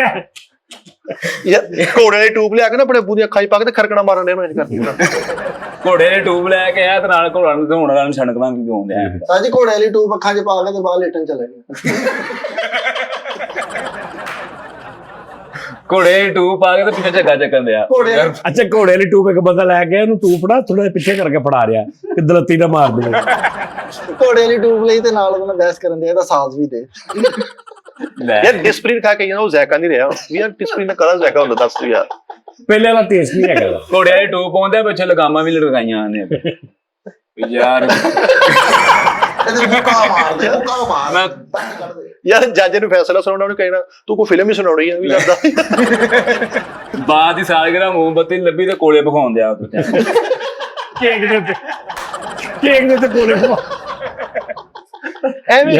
ਯਾਰ ਘੋੜੇ ਵਾਲੀ ਟੂਬ ਲਿਆ ਕੇ ਨਾ ਆਪਣੇ ਪੂਰੀ ਅੱਖਾਂ 'ਚ ਪਾ ਕੇ ਤੇ ਖਰਕਣਾ ਮਾਰਨ ਦੇ ਨੂੰ ਇੰਜ ਕਰਦੀ। ਘੋੜੇ ਦੀ ਟੂਬ ਲੈ ਕੇ ਆਇਆ ਤੇ ਨਾਲ ਘੋੜਾ ਨੂੰ ਧੋਣ ਵਾਲਾ ਨੂੰ ਛਣਕਣਾ ਵੀ ਪਾਉਂਦੇ ਆ। ਸਾਜੀ ਘੋੜੇ ਵਾਲੀ ਟੂਬ ਅੱਖਾਂ 'ਚ ਪਾ ਕੇ ਤੇ ਬਾਹਰ ਲੇਟਣ ਚਲੇ ਗਏ। ਘੋੜੇ ਦੀ ਟੂਬ ਪਾ ਕੇ ਤੇ ਪਿੱਛੇ ਝੱਗਾ ਚੱਕਣ ਦਿਆ। ਅੱਛਾ ਘੋੜੇ ਵਾਲੀ ਟੂਬ ਇੱਕ ਬੰਦਾ ਲੈ ਕੇ ਉਹਨੂੰ ਟੂਬ ਫੜਾ ਥੋੜਾ ਪਿੱਛੇ ਕਰਕੇ ਫੜਾ ਰਿਹਾ ਕਿ ਦਲੱਤੀ ਨਾ ਮਾਰ ਦੇ। ਘੋੜੇ ਵਾਲੀ ਟੂਬ ਲਈ ਤੇ ਨਾਲ ਉਹਨੇ ਬਹਿਸ ਕਰਨ ਦੇ, ਇਹਦਾ ਸਾਜ਼ ਵੀ ਦੇ। ਲੈ ਯਾਰ ਡਿਸਪਲਿਨ ਖਾ ਕੇ ਉਹ ਜ਼ੈਕਾ ਨਹੀਂ ਰਿਹਾ ਯਾਰ। ਡਿਸਪਲਿਨ ਕਰਾ ਜ਼ੈਕਾ ਹੁੰਦਾ ਦੱਸ ਤੂੰ ਯਾਰ। ਪਹਿਲੇ ਵਾਲਾ ਟੇਸਟ ਨਹੀਂ ਹੈਗਾ। ਘੋੜੇ ਵਾਲੀ ਟੂਬ ਪਾਉਂਦੇ ਪਿੱਛੇ ਲਗਾਮਾਂ ਵੀ ਲਟਕਾਈਆਂ ਨੇ ਯਾਰ। ਇਹਦੇ ਮੁੱਕਾ ਮਾਰਦੇ, ਮੁੱਕਾ ਮਾਰ। ਮੈਂ ਯਾਰ ਜੱਜ ਨੂੰ ਫੈਸਲਾ ਸੁਣਾਉਣਾ, ਉਹਨੂੰ ਕਹਿਣਾ ਤੂੰ ਕੋਈ ਫਿਲਮ ਹੀ ਸੁਣਾਉਣੀ ਆ ਵੀ ਕਰਦਾ। ਬਾਅਦ ਦੀ ਸਾਲਗਿਰਾ ਮੋਮਬੱਤੀ ਲੱਭੀ ਤੇ ਕੋਲੇ ਪਖਾਉਂਦੇ ਆ। ਕੇਕ ਦੇ ਉੱਤੇ ਕੋਲੇ ਪਵਾ। ਐਵੇਂ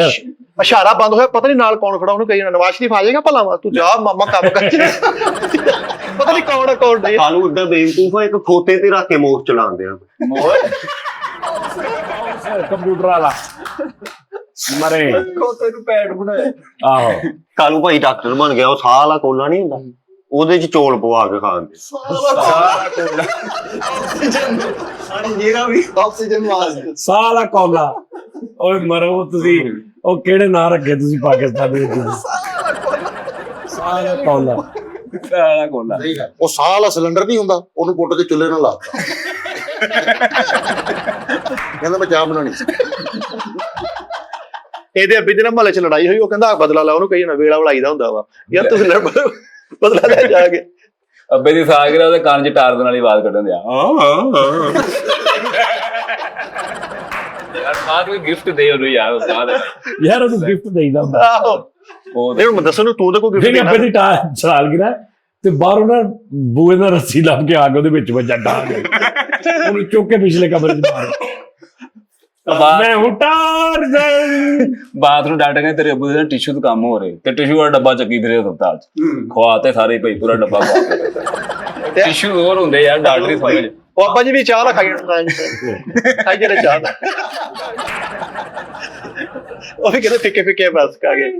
ਇਸ਼ਾਰਾ ਬੰਦ ਹੋਇਆ, ਪਤਾ ਨਹੀਂ ਨਾਲ ਕੌਣ ਖੜਾ, ਉਹਨੂੰ ਕਹੀ ਜਾਣਾ ਨਵਾਜ਼ ਸ਼ਰੀਫ ਆ ਜਾਏਗਾ ਭਲਾ ਵਾ, ਤੂੰ ਜਾ ਮਾਮਾ ਕੰਮ ਕਰ। ਪਤਾ ਨਹੀਂ ਕੌਣ ਆ ਕੌਣ ਨਹੀਂ। ਕਾਲੂ ਏਦਾਂ ਬੇਵਕੂਫ ਆ, ਇੱਕ ਖੋਤੇ ਤੇ ਰੱਖ ਕੇ ਮੋਖ ਚਲਾਉਂਦੇ ਆ। ਕੰਪਿਊਟਰ ਵਾਲਾ ਮਰੇ ਖੋਤੇ ਨੂੰ ਪੈਡ ਬਣਾਇਆ। ਆਹੋ ਕਾਲੂ ਭਾਈ ਡਾਕਟਰ ਬਣ ਗਿਆ, ਉਹ ਸਾਹ ਵਾਲਾ ਕੋਲਾ ਨਹੀਂ ਹੁੰਦਾ, ਉਹਦੇ ਚ ਚੌਲ ਪਵਾ ਕੇ ਖਾਂਦੇ। Oxygen mask. ਸਾਹ ਵਾਲਾ ਕੌਲਾ। ਓਏ ਮਰੋ ਤੁਸੀਂ, ਉਹ ਕਿਹੜੇ ਨਾਂ ਰੱਖੇ ਤੁਸੀਂ ਪਾਕਿਸਤਾਨ ਦੇ ਵਿੱਚ? ਸਾਹ ਵਾਲਾ ਕੌਲਾ। ਸਾਲਾ ਕੋਲਾ। ਉਹ ਸਾਹ ਵਾਲਾ ਸਿਲੰਡਰ ਨਹੀਂ ਹੁੰਦਾ, ਉਹਨੂੰ ਪੁੱਟ ਕੇ ਚੁੱਲ੍ਹੇ ਨਾਲ ਲਾਤਾ। ਕਹਿੰਦਾ ਮੈਂ ਚਾਹ ਬਣਾਉਣੀ। ਇਹਦੇ ਅੱਬੀ ਦੇ ਨਾਲ ਮਹੱਲੇ 'ਚ ਲੜਾਈ ਹੋਈ, ਉਹ ਕਹਿੰਦਾ ਬਦਲਾ ਲਾ, ਉਹਨੂੰ ਕਹੀ ਜਾਣਾ ਵੇਲਾ ਵਲਾਈਦਾ ਹੁੰਦਾ ਵਾ। ਯਾਰ ਤੁਸੀਂ ਬਦਲਾ ਲੈ ਜਾ ਕੇ। ਅੱਬੇ ਦੀ ਸਾਲਗਿਰਾ ਉਹਦੇ ਕੰਨ 'ਚ ਟਾਰ ਦੇ ਨਾਲ ਹੀ ਆਵਾਜ਼ ਕੱਢਣ ਦਿਆ। ਯਾਰ ਬਾਅਦ ਕੋਈ ਗਿਫਟ ਦੇ ਉਹਨੂੰ ਯਾਰ। ਬਾਅਦ ਯਾਰ ਉਹਨੂੰ ਗਿਫਟ ਦੇਈਦਾ ਹੁੰਦਾ। ਆਹੋ ਉਹ ਨਹੀਂ ਹੁਣ ਦੱਸੋ ਨੂੰ ਤੂੰ ਤਾਂ ਕੋਈ ਗਿਫਟ ਜਿਹੜੀ ਅੱਬੇ ਦੀ ਛਾਲ ਗਿਰਾ ਤੇ ਬਾਹਰੋਂ ਨਾ ਬੂਏ ਨਾਲ ਰੱਸੀ ਲੱਭ ਕੇ ਆ ਕੇ ਉਹਦੇ ਵਿੱਚ ਵੱਜਾ ਡਾਂਗ, ਉਹਨੂੰ ਚੁੱਕ ਕੇ ਪਿਛਲੇ ਕਮਰੇ 'ਚ ਮਾਰਿਆ। ਮੈਂ ਹੂੰ ਟਾਰਜ਼ਨ। ਬਾਥਰੂਮ ਡਾਕਟਰ ਕਹਿੰਦੇ ਤੇਰੇ ਅੱਬੂ ਦੇ ਟਿਸ਼ੂ ਤੋਂ ਕੰਮ ਹੋ ਰਹੇ ਤੇ ਟਿਸ਼ੂ ਵਾਲਾ ਡੱਬਾ ਚੱਕੀ ਫਿਰੇ ਹਸਪਤਾਲ ਚ ਖਵਾ ਤੇ ਸਾਰੇ ਭਾਈ ਪੂਰਾ ਡੱਬਾ ਖਵਾ ਟਿਸ਼ੂ ਹੋਰ ਹੁੰਦੇ ਯਾਰ ਡਾਕਟਰ ਹੀ ਸਮਝ। ਪਾਪਾ ਜੀ ਵੀ ਚਾਹ ਨਾ ਖਾਈ ਖਾਈ ਜਿਹੜੇ ਚਾਹ ਦਾ ਉਹ ਵੀ ਕਹਿੰਦੇ ਫਿੱਕੇ ਫਿੱਕੇ ਬਸ ਖਾ ਗਏ।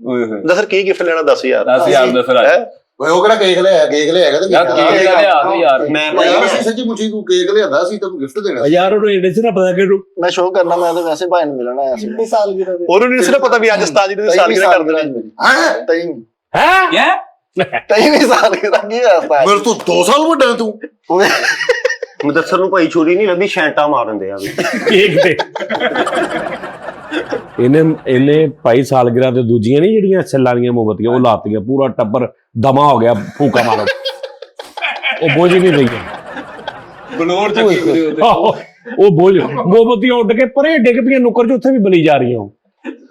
ਓਏ ਹੋਏ ਦੱਸ ਕੀ ਗਿਫਟ ਲੈਣਾ ਦੱਸ ਯਾਰ। 10,000 ਦਾ ਫਿਰ ਹੈਂ? ਓਏ ਉਹ ਕਿਹੜਾ ਕੇਕ ਲਿਆਏਗਾ ਤੇ ਯਾਰ ਕੀ ਲਿਆ ਤੂੰ ਯਾਰ ਮੈਂ ਭਾਈ ਸੱਚੀ ਮੁੱਚੀ ਤੂੰ ਕੇਕ ਲਿਆਂਦਾ ਸੀ ਤੈਨੂੰ ਗਿਫਟ ਦੇਣਾ ਸੀ। ਯਾਰ ਉਹਨੂੰ ਇਹਦੇ ਚ ਨਾ ਪਤਾ ਕਿ ਮੈਂ ਸ਼ੋਅ ਕਰਨਾ, ਮੈਂ ਤਾਂ ਵੈਸੇ ਭਾਈ ਨੂੰ ਮਿਲਣ ਆਇਆ ਸੀ। ਕਿੰਨੀ ਸਾਲ ਗਿਰਾ ਦੇ ਉਹਨੂੰ ਨਹੀਂ ਸੀ ਨਾ ਪਤਾ ਵੀ ਅੱਜ ਉਸਤਾਦ ਜੀ ਦੀ ਸਾਲਗਿਰਹ ਕਰ ਦੇਣੀ। ਹਾਂ ਹੈ ਕਿਆ 23ਵੀਂ ਸਾਲਗਿਰਹ ਕੀ ਹੋਇਆ ਉਸਤਾਦ? ਮੇਰੇ ਤੋਂ 2 ਸਾਲ ਵੱਡਾ ਤੂੰ। ਮੁਦੱਸਰ ਨੂੰ ਭਾਈ ਛੁਰੀ ਨਹੀਂ ਲੱਭੀ ਸ਼ੈਂਟਾ ਮਾਰ ਦਿੰਦੇ ਆ ਵੀ ਕੇਕ ਤੇ ਇਹਨੇ ਭਾਈ ਸਾਲਗਿਰਾ ਤੇ ਦੂਜੀਆਂ ਨਹੀਂ ਜਿਹੜੀਆਂ ਛੱਲਾਂ ਦੀਆਂ ਮੋਮਬੱਤੀਆਂ ਉਹ ਲਾਤੀਆਂ, ਪੂਰਾ ਟੱਬਰ ਦਮਾ ਹੋ ਗਿਆ ਫੂਕਾ ਮਾਰੋ। ਉਹ ਬੋਝ ਹੀ ਨਹੀਂ ਰਹੀ ਬਲੋਰ ਚੱਕੀ ਫਿਰੇ ਉਹਦੇ ਆਹੋ, ਉਹ ਬੋਝ ਮੋਮਬੱਤੀਆਂ ਉੱਡ ਕੇ ਪਰੇ ਡਿੱਗ ਪਈਆਂ ਨੁੱਕਰ ਚ, ਉੱਥੇ ਵੀ ਬਲੀ ਜਾ ਰਹੀਆਂ।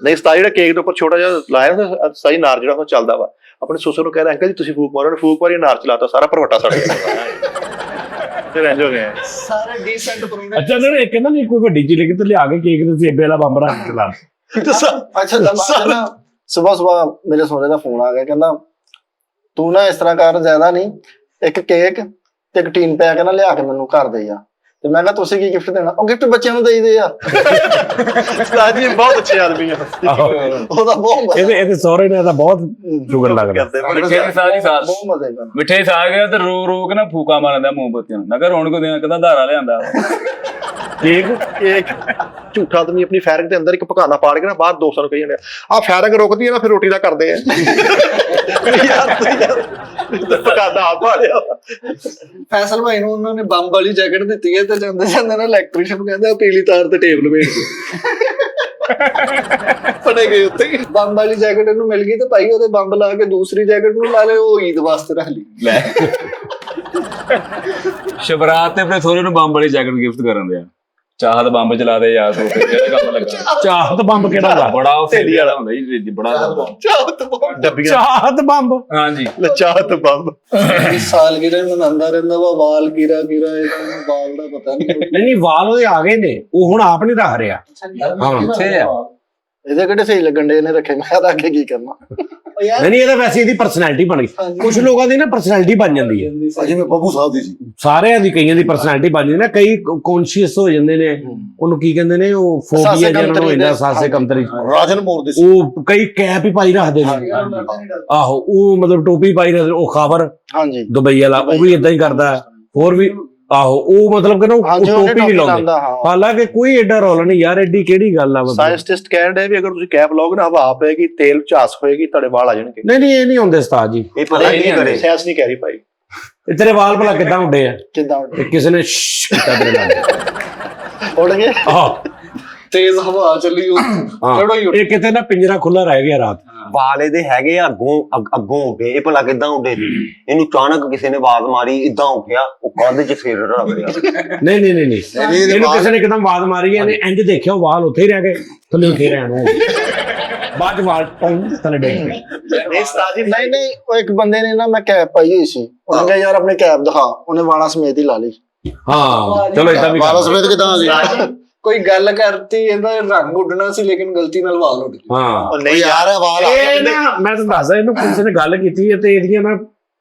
ਨਹੀਂ ਉਸਤਾਦ ਜਿਹੜਾ ਕੇਕ ਦੇ ਉੱਪਰ ਛੋਟਾ ਜਿਹਾ ਲਾਇਆ ਨਾ ਸਾਈ ਨਾਰ ਜਿਹੜਾ ਉਹ ਚੱਲਦਾ ਵਾ, ਆਪਣੇ ਸੁਸਰ ਨੂੰ ਕਹਿੰਦਾ ਅੰਕਲ ਜੀ ਤੁਸੀਂ ਫੂਕ ਮਾਰੋ, ਉਹਨੇ ਫੂਕ ਮਾਰੀ ਨਾਰ ਚਲਾਤਾ, ਸਾਰਾ ਭਰਵੱਟਾ ਸੜ ਗਿਆ। ਫਿਰ ਇੰਜ ਹੋ ਗਿਆ। ਸਾਰੇ ਡੀਸੈਂਟ ਪ੍ਰੋਡਕਟ। ਅੱਛਾ ਇਹਨਾਂ ਨੇ ਕਹਿੰਦਾ ਨਹੀਂ ਕੋਈ ਵੱਡੀ ਚੀਜ਼ ਕਿਤੇ ਲਿਆ ਕੇ ਕੇਕ ਤੇ ਸੇਬੇ ਵਾਲਾ ਬੰਬ ਰੱਖ ਚਲਾ। ਅੱਛਾ ਤਾਂ ਨਾ ਸਵੇਰ ਮੇਰੇ ਸਹੁਰੇ ਦਾ ਫੋਨ ਆ ਗਿਆ, ਕਹਿੰਦਾ ਤੂੰ ਨਾ ਇਸ ਤਰ੍ਹਾਂ ਕਰ, ਜ਼ਿਆਦਾ ਨਹੀਂ, ਇੱਕ ਕੇਕ ਤੇ ਇੱਕ ਟੀਨ ਪੈਕ ਨਾ ਲਿਆ ਕੇ ਮੈਨੂੰ ਘਰ ਦੇ ਆ। ਤੇ ਮੈਂ ਕਿਹਾ ਤੁਸੀਂ ਕੀ ਗਿਫਟ ਦੇਣਾ? ਉਹ ਗਿਫਟ ਬੱਚਿਆਂ ਨੂੰ ਦੇਈਦੇ ਆ। ਉਸਤਾਦ ਜੀ ਬਹੁਤ ਅੱਛੇ ਆਦਮੀ ਆ। ਉਹਦਾ ਬਹੁਤ ਇਹਦੇ ਸਹੁਰੇ ਨੇ ਤਾਂ ਬਹੁਤ ਸ਼ੁਗਰ ਲੱਗਦਾ। ਮਿੱਠੇ ਦੀ ਸਾਰੀ ਸਾਲ ਬਹੁਤ ਮਜ਼ੇ ਕਰਨਾ। ਮਿੱਠੇ ਸਾਗ ਗਿਆ ਤੇ ਰੋ ਰੋ ਕੇ ਨਾ ਫੂਕਾ ਮਾਰਦਾ ਮੋਮਬੱਤੀਆਂ ਨੂੰ। ਮੈਂ ਕਿਹਾ ਰੌਣਕ ਦੇ ਕਹਿੰਦਾ ਧਾਰਾ ਲਿਆਂਦਾ ਕੇਕ ਝੂਠਾ ਆਦਮੀ ਆਪਣੀ ਫੈਰਿੰਗ ਦੇ ਅੰਦਰ ਇੱਕ ਪਕਾਨਾ ਪਾੜ ਕੇ ਨਾ ਬਾਹਰ ਦੋਸਤਾਂ ਨੂੰ ਕਹੀ ਜਾਂਦੇ ਆ ਫੈਰਿੰਗ ਰੁਕਦੀ ਹੈ ਨਾ ਫਿਰ ਰੋਟੀ ਦਾ ਕਰਦੇ ਆ। ਪਕਾਨਾ ਆ ਪਾੜਿਆ। ਫੈਸਲ ਭਾਈ ਨੂੰ ਉਹਨਾਂ ਨੇ ਬੰਬ ਵਾਲੀ ਜੈਕਟ ਦਿੱਤੀ ਹੈ ਤੇ ਜਾਂਦੇ ਜਾਂਦੇ ਨਾ ਇਲੈਕਟ੍ਰੀਸ਼ੀਅਨ ਨੂੰ ਕਹਿੰਦਾ ਪੀਲੀ ਤਾਰ ਤੇ ਟੇਪ ਲਵੇਟ ਦੇ। ਫੜੇ ਗਏ ਉੱਤੇ ਬੰਬ ਵਾਲੀ ਜੈਕਟ ਇਹਨੂੰ ਮਿਲ ਗਈ ਤੇ ਭਾਈ ਉਹਦੇ ਬੰਬ ਲਾ ਕੇ ਦੂਸਰੀ ਜੈਕਟ ਨੂੰ ਲਾ ਲਏ, ਉਹ ਈਦ ਵਾਸਤੇ ਰੱਖ ਲਈ। ਲੈ ਸ਼ਬਰਾਤ ਤੇ ਆਪਣੇ ਸੋਹਰੇ ਨੂੰ ਬੰਬ ਵਾਲੀ ਜੈਕਟ ਗਿਫਟ ਕਰਨ ਦੇ ਆ। ਚਾਹਤ ਬੰਬ ਚਲਾ ਦੇ ਯਾਰ ਤੂੰ ਕਿਹੜਾ ਕੰਮ ਲੱਗਾ। ਚਾਹਤ ਬੰਬ ਕਿਹੜਾ ਵਾ? ਬੜਾ ਉਹ ਸੇਲੀ ਵਾਲਾ ਹੁੰਦਾ ਜੀ ਬੜਾ ਡੱਬੀਆਂ ਚਾਹਤ ਬੰਬ। ਹਾਂਜੀ ਚਾਹਤ ਬੰਬ। ਸਾਲਗਿਰਹ ਮਨਾਉਂਦਾ ਰਹਿੰਦਾ ਵਾ, ਵਾਲ ਗਿਰਾ ਗਿਰਾ ਇਹਦਾ ਵਾਲ ਦਾ ਪਤਾ ਨਹੀਂ। ਨਹੀਂ ਵਾਲ ਉਹਦੇ ਆ ਗਏ ਨੇ, ਉਹ ਹੁਣ ਆਪ ਨਹੀਂ ਰੱਖ ਰਿਹਾ। ਹਾਂ ਕਿੱਥੇ ਆ ਇਹਦੇ ਕਿਹੜੇ ਸਹੀ ਲੱਗਣ ਦੇ ਇਹਨੇ ਰੱਖੇ, ਮੈਂ ਤਾਂ ਅੱਗੇ ਕੀ ਕਰਨਾ। ਨਹੀਂ ਇਹਦਾ ਵੈਸੇ ਇਹਦੀ ਪਰਸਨੈਲਿਟੀ ਬਣ ਗਈ। ਕੁਝ ਲੋਕਾਂ ਦੀ ਨਾ ਪਰਸਨੈਲਿਟੀ ਬਣ ਜਾਂਦੀ ਹੈ, ਜਿਵੇਂ ਬੱਬੂ ਸਾਹਿਬ ਦੀ ਸੀ। ਸਾਰਿਆਂ ਦੀ ਕਈਆਂ ਦੀ ਪਰਸਨੈਲਿਟੀ ਬਣ ਜਾਂਦੀ ਨਾ, ਕਈ ਕੌਨਸ਼ੀਅਸ ਹੋ ਜਾਂਦੇ ਨੇ, ਉਹਨੂੰ ਕੀ ਕਹਿੰਦੇ ਨੇ, ਉਹ ਫੋਬੀਆ ਜਿਹਨਾਂ ਨੂੰ ਇੰਨਾ ਸਾਸੇ ਕਮਤਰੀ, ਰਾਜਨ ਮੋਰ ਦੇ ਸੀ। ਉਹ ਕਈ ਕੈਪ ਹੀ ਪਾਈ ਰੱਖਦੇ ਨੇ। ਆਹੋ ਉਹ ਮਤਲਬ ਟੋਪੀ ਪਾਈ ਰੱਖਦੇ, ਉਹ ਖਬਰ ਹਾਂਜੀ ਦੁਬਈ ਵਾਲਾ ਉਹ ਵੀ ਇਦਾਂ ਹੀ ਕਰਦਾ। ਹੋਰ ਵੀ ਆਹੋ ਉਹ ਮਤਲਬ ਕਿ ਨਾ ਉਹ ਹਾਂਜੀ, ਉਹਨੇ ਟੋਪੀ ਨਹੀਂ ਲਾਉਂਦੇ। ਲਾਉਂਦਾ, ਹਾਂ। ਹਾਲਾਂਕਿ ਕੋਈ ਐਡਾ ਰੌਲਾ ਨਹੀਂ ਯਾਰ, ਐਡੀ ਕਿਹੜੀ ਗੱਲ ਆ। ਸਾਇੰਟਿਸਟ ਕਹਿਣ ਦੇ ਵੀ ਅਗਰ ਤੁਸੀਂ ਕੈਪ ਲਾਓਗੇ ਨਾ ਹਵਾ ਪਏਗੀ, ਤੇਲ ਝਾਸ ਹੋਏਗੀ, ਤੁਹਾਡੇ ਵਾਲ ਆ ਜਾਣਗੇ। ਨਹੀਂ ਇਹ ਨਹੀਂ ਹੁੰਦੇ ਉਸਤਾਦ ਜੀ। ਇਹ ਪਤਾ ਕੀ ਕਰੇ। ਸਾਇੰਸ ਨਹੀਂ ਕਹਿ ਰਹੀ ਭਾਈ। ਇਹ ਤੇਰੇ ਵਾਲ ਭਲਾ ਕਿੱਦਾਂ ਉੱਡੇ ਆ? ਕਿੱਦਾਂ ਤੇ ਕਿਸੇ ਨੇ ਸ਼ਸ਼ ਕੀਤਾ ਤੇਰੇ ਨਾਲ? ਉੜ ਗਏ। ਆਹ ਤੇਜ਼ ਹਵਾ ਚੱਲੀ ਉਹ ਚੜੋ ਹੀ ਹਾਂ, ਇਹ ਕਿਤੇ ਨਾ ਪਿੰਜਰਾ ਖੁੱਲਾ ਰਹਿ ਗਿਆ ਰਾਤ। ਵਾਲ ਇਹਦੇ ਹੈਗੇ ਆ ਅੱਗੋਂ ਉੱਡੇ, ਇਹ ਭਲਾ ਕਿੱਦਾਂ ਉੱਡੇ ਜੀ? ਇਹਨੂੰ ਅਚਾਨਕ ਕਿਸੇ ਨੇ ਆਵਾਜ਼ ਮਾਰੀ, ਇਦਾਂ ਉੱਠਿਆ, ਉਹ ਕੰਧ 'ਚ ਸਿਰ ਰੱਖ ਗਿਆ। ਨਹੀਂ ਇਹਨੂੰ ਕਿਸੇ ਨੇ ਇੱਕਦਮ ਆਵਾਜ਼ ਮਾਰੀ, ਇਹਨੇ ਇੰਜ ਦੇਖਿਆ ਉਹ ਵਾਲ ਉੱਥੇ ਹੀ ਰਹਿ ਗਏ, ਥੱਲੇ ਉੱਥੇ ਰਹਿਣ ਉਹ ਬਾਅਦ ਚ ਵਾਲ ਟੰਗ ਥੱਲੇ ਡਿੱਗ ਪਏ। ਨਹੀਂ ਉਸਤਾਦ ਜੀ ਨਹੀਂ ਉਹ ਇੱਕ ਬੰਦੇ ਨੇ ਨਾ, ਮੈਂ ਕੈਪ ਪਾਈ ਹੋਈ ਸੀ, ਉਹਨੇ ਕਿਹਾ ਯਾਰ ਆਪਣੀ ਕੈਪ ਦਿਖਾ, ਉਹਨੇ ਵਾਲਾਂ ਸਮੇਤ ਹੀ ਲਾ ਲਈ। ਹਾਂ ਚਲੋ ਏਦਾਂ ਵੀ ਵਾਲਾ ਸਮੇਤ ਕਿਦਾਂ ਆ ਗਿਆ? ਕੋਈ ਗੱਲ ਕਰਤੀ, ਇਹਦਾ ਰੰਗ ਉੱਡਣਾ ਸੀ ਲੇਕਿਨ ਗਲਤੀ ਨਾਲ ਵਾਲ ਉੱਡ ਗਏ। ਹਾਂ ਉਹ ਨਹੀਂ ਯਾਰ ਇਹ ਵਾਲ ਆ ਇਹ ਨਾ ਮੈਂ ਤੁਹਾਨੂੰ ਦੱਸਦਾ, ਇਹਨੂੰ ਕਿਸੇ ਨੇ ਗੱਲ ਕੀਤੀ ਹੈ ਤੇ ਇਹਦੀਆਂ ਨਾ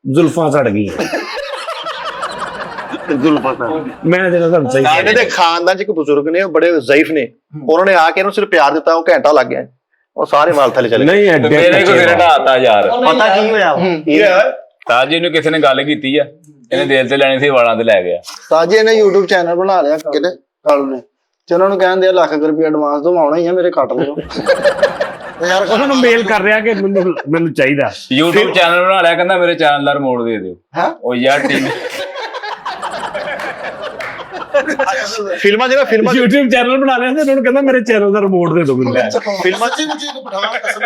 ਜ਼ੁਲਫਾਂ ਸੜ ਗਈਆਂ। ਮੈਂ ਜਿਹੜਾ ਤੁਹਾਨੂੰ ਸਹੀ ਇਹਨਾਂ ਦੇ ਖਾਨਦਾਨ ਚ ਇੱਕ ਬਜ਼ੁਰਗ ਨੇ, ਉਹ ਬੜੇ ਜ਼ਈਫ ਨੇ, ਉਹਨਾਂ ਨੇ ਆ ਕੇ ਇਹਨੂੰ ਸਿਰਫ ਪਿਆਰ ਦਿੱਤਾ, ਉਹ ਘੰਟਾ ਲੱਗ ਗਿਆ, ਉਹ ਸਾਰੇ ਵਾਲ ਥੱਲੇ ਚਲੇ ਗਏ। ਨਹੀਂ ਐਡੇ ਮੇਰੇ ਕੋਲ ਸਿਰ ਢਾਤਾ ਯਾਰ। ਪਤਾ ਕੀ ਹੋਇਆ? ਤਾਜੀ ਨੂੰ ਕਿਸੇ ਨੇ ਗੱਲ ਕੀਤੀ ਆ, ਇਹਨੇ ਦਿਲ ਤੇ ਲੈਣੀ ਸੀ, ਵਾਲਾਂ ਤੇ ਲੈ ਗਿਆ। ਸਾਜੀ ਨੇ YouTube ਚੈਨਲ ਬਣਾ ਲਿਆ ਕਿਤੇ ਕਾਲੂ ਨੇ, ਤੇ ਉਹਨਾਂ ਨੂੰ ਕਹਿੰਦੇ ਆ ਲੱਖ ਰੁਪਏ ਐਡਵਾਂਸ ਦਵਾਉਣਾ ਹੀ ਆ, ਮੇਰੇ ਕੱਟ ਲਿਓ। ਯਾਰ ਉਹਨਾਂ ਨੂੰ ਮੇਲ ਕਰ ਰਿਹਾ ਕਿ ਮੈਨੂੰ ਚਾਹੀਦਾ। YouTube ਚੈਨਲ ਬਣਾ ਲਿਆ, ਕਹਿੰਦਾ ਮੇਰੇ ਚੈਨਲ ਦਾ ਰਿਮੋਟ ਦੇ ਦਿਓ। ਹੈਂ? ਉਹ ਯਾਰ ਟੀਵੀ ਫਿਲਮਾਂ YouTube ਚੈਨਲ ਬਣਾ ਲਿਆ ਤੇ ਉਹਨਾਂ ਨੂੰ ਕਹਿੰਦਾ ਮੇਰੇ ਚੈਨਲ ਦਾ ਰਿਮੋਟ ਦੇ ਦਿਓ ਮੈਨੂੰ। ਫਿਲਮਾਂ 'ਚ ਮੁਝੇ ਇੱਕ ਪਠਾਨ ਕਸਮ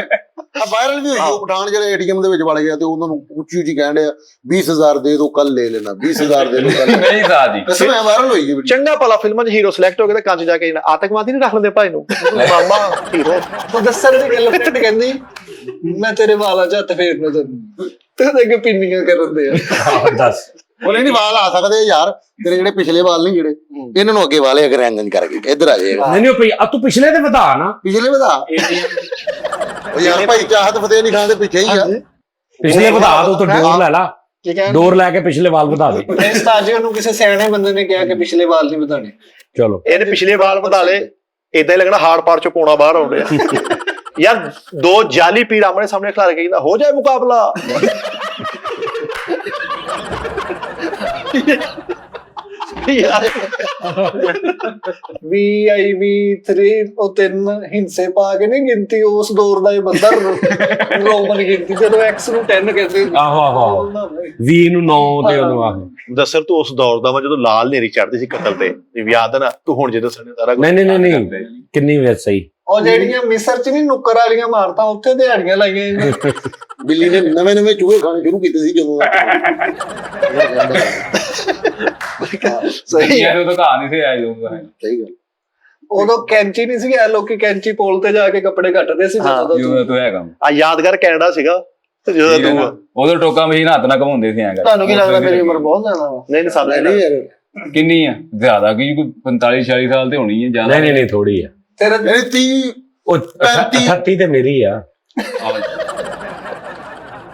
ਆ ਵਾਇਰਲ ਵੀ ਹੋਈ ਉਹ ਪਠਾਨ ਜਿਹੜੇ ਏਟੀਐਮ ਦੇ ਵਿੱਚ ਵੜ ਗਿਆ ਤੇ ਉਹਨਾਂ ਨੂੰ ਉੱਚੀ ਉੱਚੀ ਕਹਿਣ ਡਿਆ 20,000 ਦੇ ਦੋ ਕੱਲ ਲੈ ਲੈਣਾ, 20,000 ਦੇ ਦੋ ਕੱਲ। ਨਹੀਂ ਸਾਜੀ ਕਸਮ ਹੈ ਵਾਇਰਲ ਹੋਈ ਹੈ ਵੀਡੀਓ। ਚੰਗਾ ਭਲਾ ਫਿਲਮਾਂ 'ਚ ਹੀਰੋ ਸਿਲੈਕਟ ਹੋ ਕੇ ਤੇ ਕੰਚ ਜਾ ਕੇ ਆਤੰਕਵਾਦੀ ਨਹੀਂ ਰੱਖ ਲੈਂਦੇ ਭਾਈ ਨੂੰ, ਮਾਮਾ ਹੀਰੋ। ਉਹ ਦੱਸਣ ਦੀ ਗੱਲ ਫਿਰ ਕਹਿੰਦੀ ਮੈਂ ਤੇਰੇ ਵਾਲਾਂ 'ਚ ਹੱਥ ਫੇਰਨਾ ਚਾਹੁੰਦੀ, ਤੇ ਉਹਦੇ ਅੱਗੇ ਪਿੰਨੀਆਂ ਕਰਨ ਦੇ ਆ। ਦੱਸ ਉਹ ਨਹੀਂ ਵਾਲ ਆ ਸਕਦੇ ਯਾਰ, ਤੇਰੇ ਜਿਹੜੇ ਪਿਛਲੇ ਵਾਲ ਨਹੀਂ ਜਿਹੜੇ ਇਹਨਾਂ ਨੂੰ ਅੱਗੇ ਵਾਲੇ ਅਗਰ ਇੰਜ ਕਰਕੇ ਇੱਧਰ ਆ ਜਾਏਗਾ ਨਹੀਂ ਨਹੀਂ ਤੂੰ ਪਿਛਲੇ ਤੇ ਵਧਾ ਨਾ, ਪਿਛਲੇ ਵਧਾ ਉਹ ਯਾਰ ਭਾਈ ਚਾਹਤ ਫਤਿਹ ਨਹੀਂ ਖਾਂਦੇ ਪਿੱਛੇ ਹੀ ਆ ਪਿਛਲੇ ਵਧਾ ਦੋ, ਡੋਰ ਲੈ ਲਾ, ਕੀ ਕਹਿੰਦੇ ਡੋਰ ਲੈ ਕੇ ਪਿਛਲੇ ਵਾਲ ਵਧਾ ਦੇ। ਉਸਤਾਦ ਜੀ ਨੂੰ ਕਿਸੇ ਸਿਆਣੇ ਬੰਦੇ ਨੇ ਕਿਹਾ ਕਿ ਪਿਛਲੇ ਵਾਲ ਨਹੀਂ ਵਧਾਣੇ। ਚਲੋ ਇਹਨੇ ਪਿਛਲੇ ਵਾਲ ਵਧਾ ਲਏ, ਇਦਾਂ ਹੀ ਲੱਗਣਾ ਹਾੜ ਪਾੜ ਚੋਂ ਪੋਣਾ ਬਾਹਰ ਆਉਣ ਡਿਆ ਯਾਰ। ਦੋ ਜਾਲੀ ਪੀੜ ਆਮਣੇ ਸਾਹਮਣੇ ਖਿਲਾ ਕੇ ਕਹਿੰਦਾ ਹੋ ਜਾਏ ਮੁਕਾਬਲਾ। ਯਾਰ VIV3 ਉਹ 3 ਹਿੰਸੇ ਪਾ ਕੇ ਨਹੀਂ ਗਿਣਤੀ, ਉਸ ਦੌਰ ਦਾ ਇਹ ਬੰਦਾ ਰੋਮਨ ਗਿਣਤੀ ਜਦੋਂ X ਨੂੰ 10 ਕਹਿੰਦੇ। ਆਹੋ ਆਹੋ 20 ਨੂੰ 9 ਤੇ ਉਹਨੂੰ ਆਹੋ। ਦੱਸਰ ਤੂੰ ਉਸ ਦੌਰ ਦਾ ਵਾ ਜਦੋਂ ਲਾਲ ਨੇਰੀ ਚੜਦੀ ਸੀ ਕਤਲ ਤੇ, ਯਾਦ ਨਾ ਤੂੰ ਹੁਣ ਜਦੋਂ ਸਾਡੇ ਸਾਰਾ ਕੁਛ- ਨਹੀਂ ਨਹੀਂ ਨਹੀਂ ਕਿੰਨੀ ਵੇ ਸਹੀ। ਉਹ ਜਿਹੜੀਆਂ ਮਿਸਰ ਚ ਨਹੀਂ ਨੁੱਕਰ ਵਾਲੀਆਂ ਮਾਰਤਾਂ ਉੱਥੇ ਦਿਹਾੜੀਆਂ ਲਾਈਆਂ ਇਹਨੇ। ਬਿੱਲੀ ਨੇ ਨਵੇਂ ਚੂਹੇ ਖਾਣੇ ਸ਼ੁਰੂ ਕੀਤੇ ਸੀ ਜਦੋਂ ਸਹੀ ਯਾਰ ਉਹ ਤਾਂ ਘਾ ਨਹੀਂ ਸੀ ਆਇਆ ਜਾਊਗਾ। ਸਹੀ ਗੱਲ ਉਦੋਂ ਕੈਂਚੀ ਨਹੀਂ ਸੀ, ਲੋਕੀ ਕੈਂਚੀ ਪੋਲ ਤੇ ਜਾ ਕੇ ਕੱਪੜੇ ਕੱਟਦੇ ਸੀ ਜਦੋਂ ਜਿਉਂ ਤੂੰ ਹੈਗਾ ਆ ਯਾਦਗਾਰ ਕੈਨੇਡਾ ਸੀਗਾ ਤੇ ਜਦੋਂ ਤੂੰ ਉਦੋਂ ਟੋਕਾ ਮਸ਼ੀਨ ਹੱਥ ਨਾਲ ਘਮਾਉਂਦੇ ਸੀ ਐਂ ਕਰ। ਤੁਹਾਨੂੰ ਕੀ ਲੱਗਦਾ ਮੇਰੀ ਉਮਰ ਬਹੁਤ ਜ਼ਿਆਦਾ ਵਾ? ਨਹੀਂ ਸਮਝ ਨਹੀਂ ਯਾਰ ਕਿੰਨੀ ਆ ਜ਼ਿਆਦਾ ਕੀ ਕੋਈ 45 46 ਸਾਲ ਤੇ ਹੋਣੀ ਹੈ ਜ਼ਿਆਦਾ। ਨਹੀਂ ਨਹੀਂ ਥੋੜੀ ਆ, ਤੇਰੇ ਇਹ 30 ਉਹ 38 ਤੇ ਮੇਰੀ ਆ।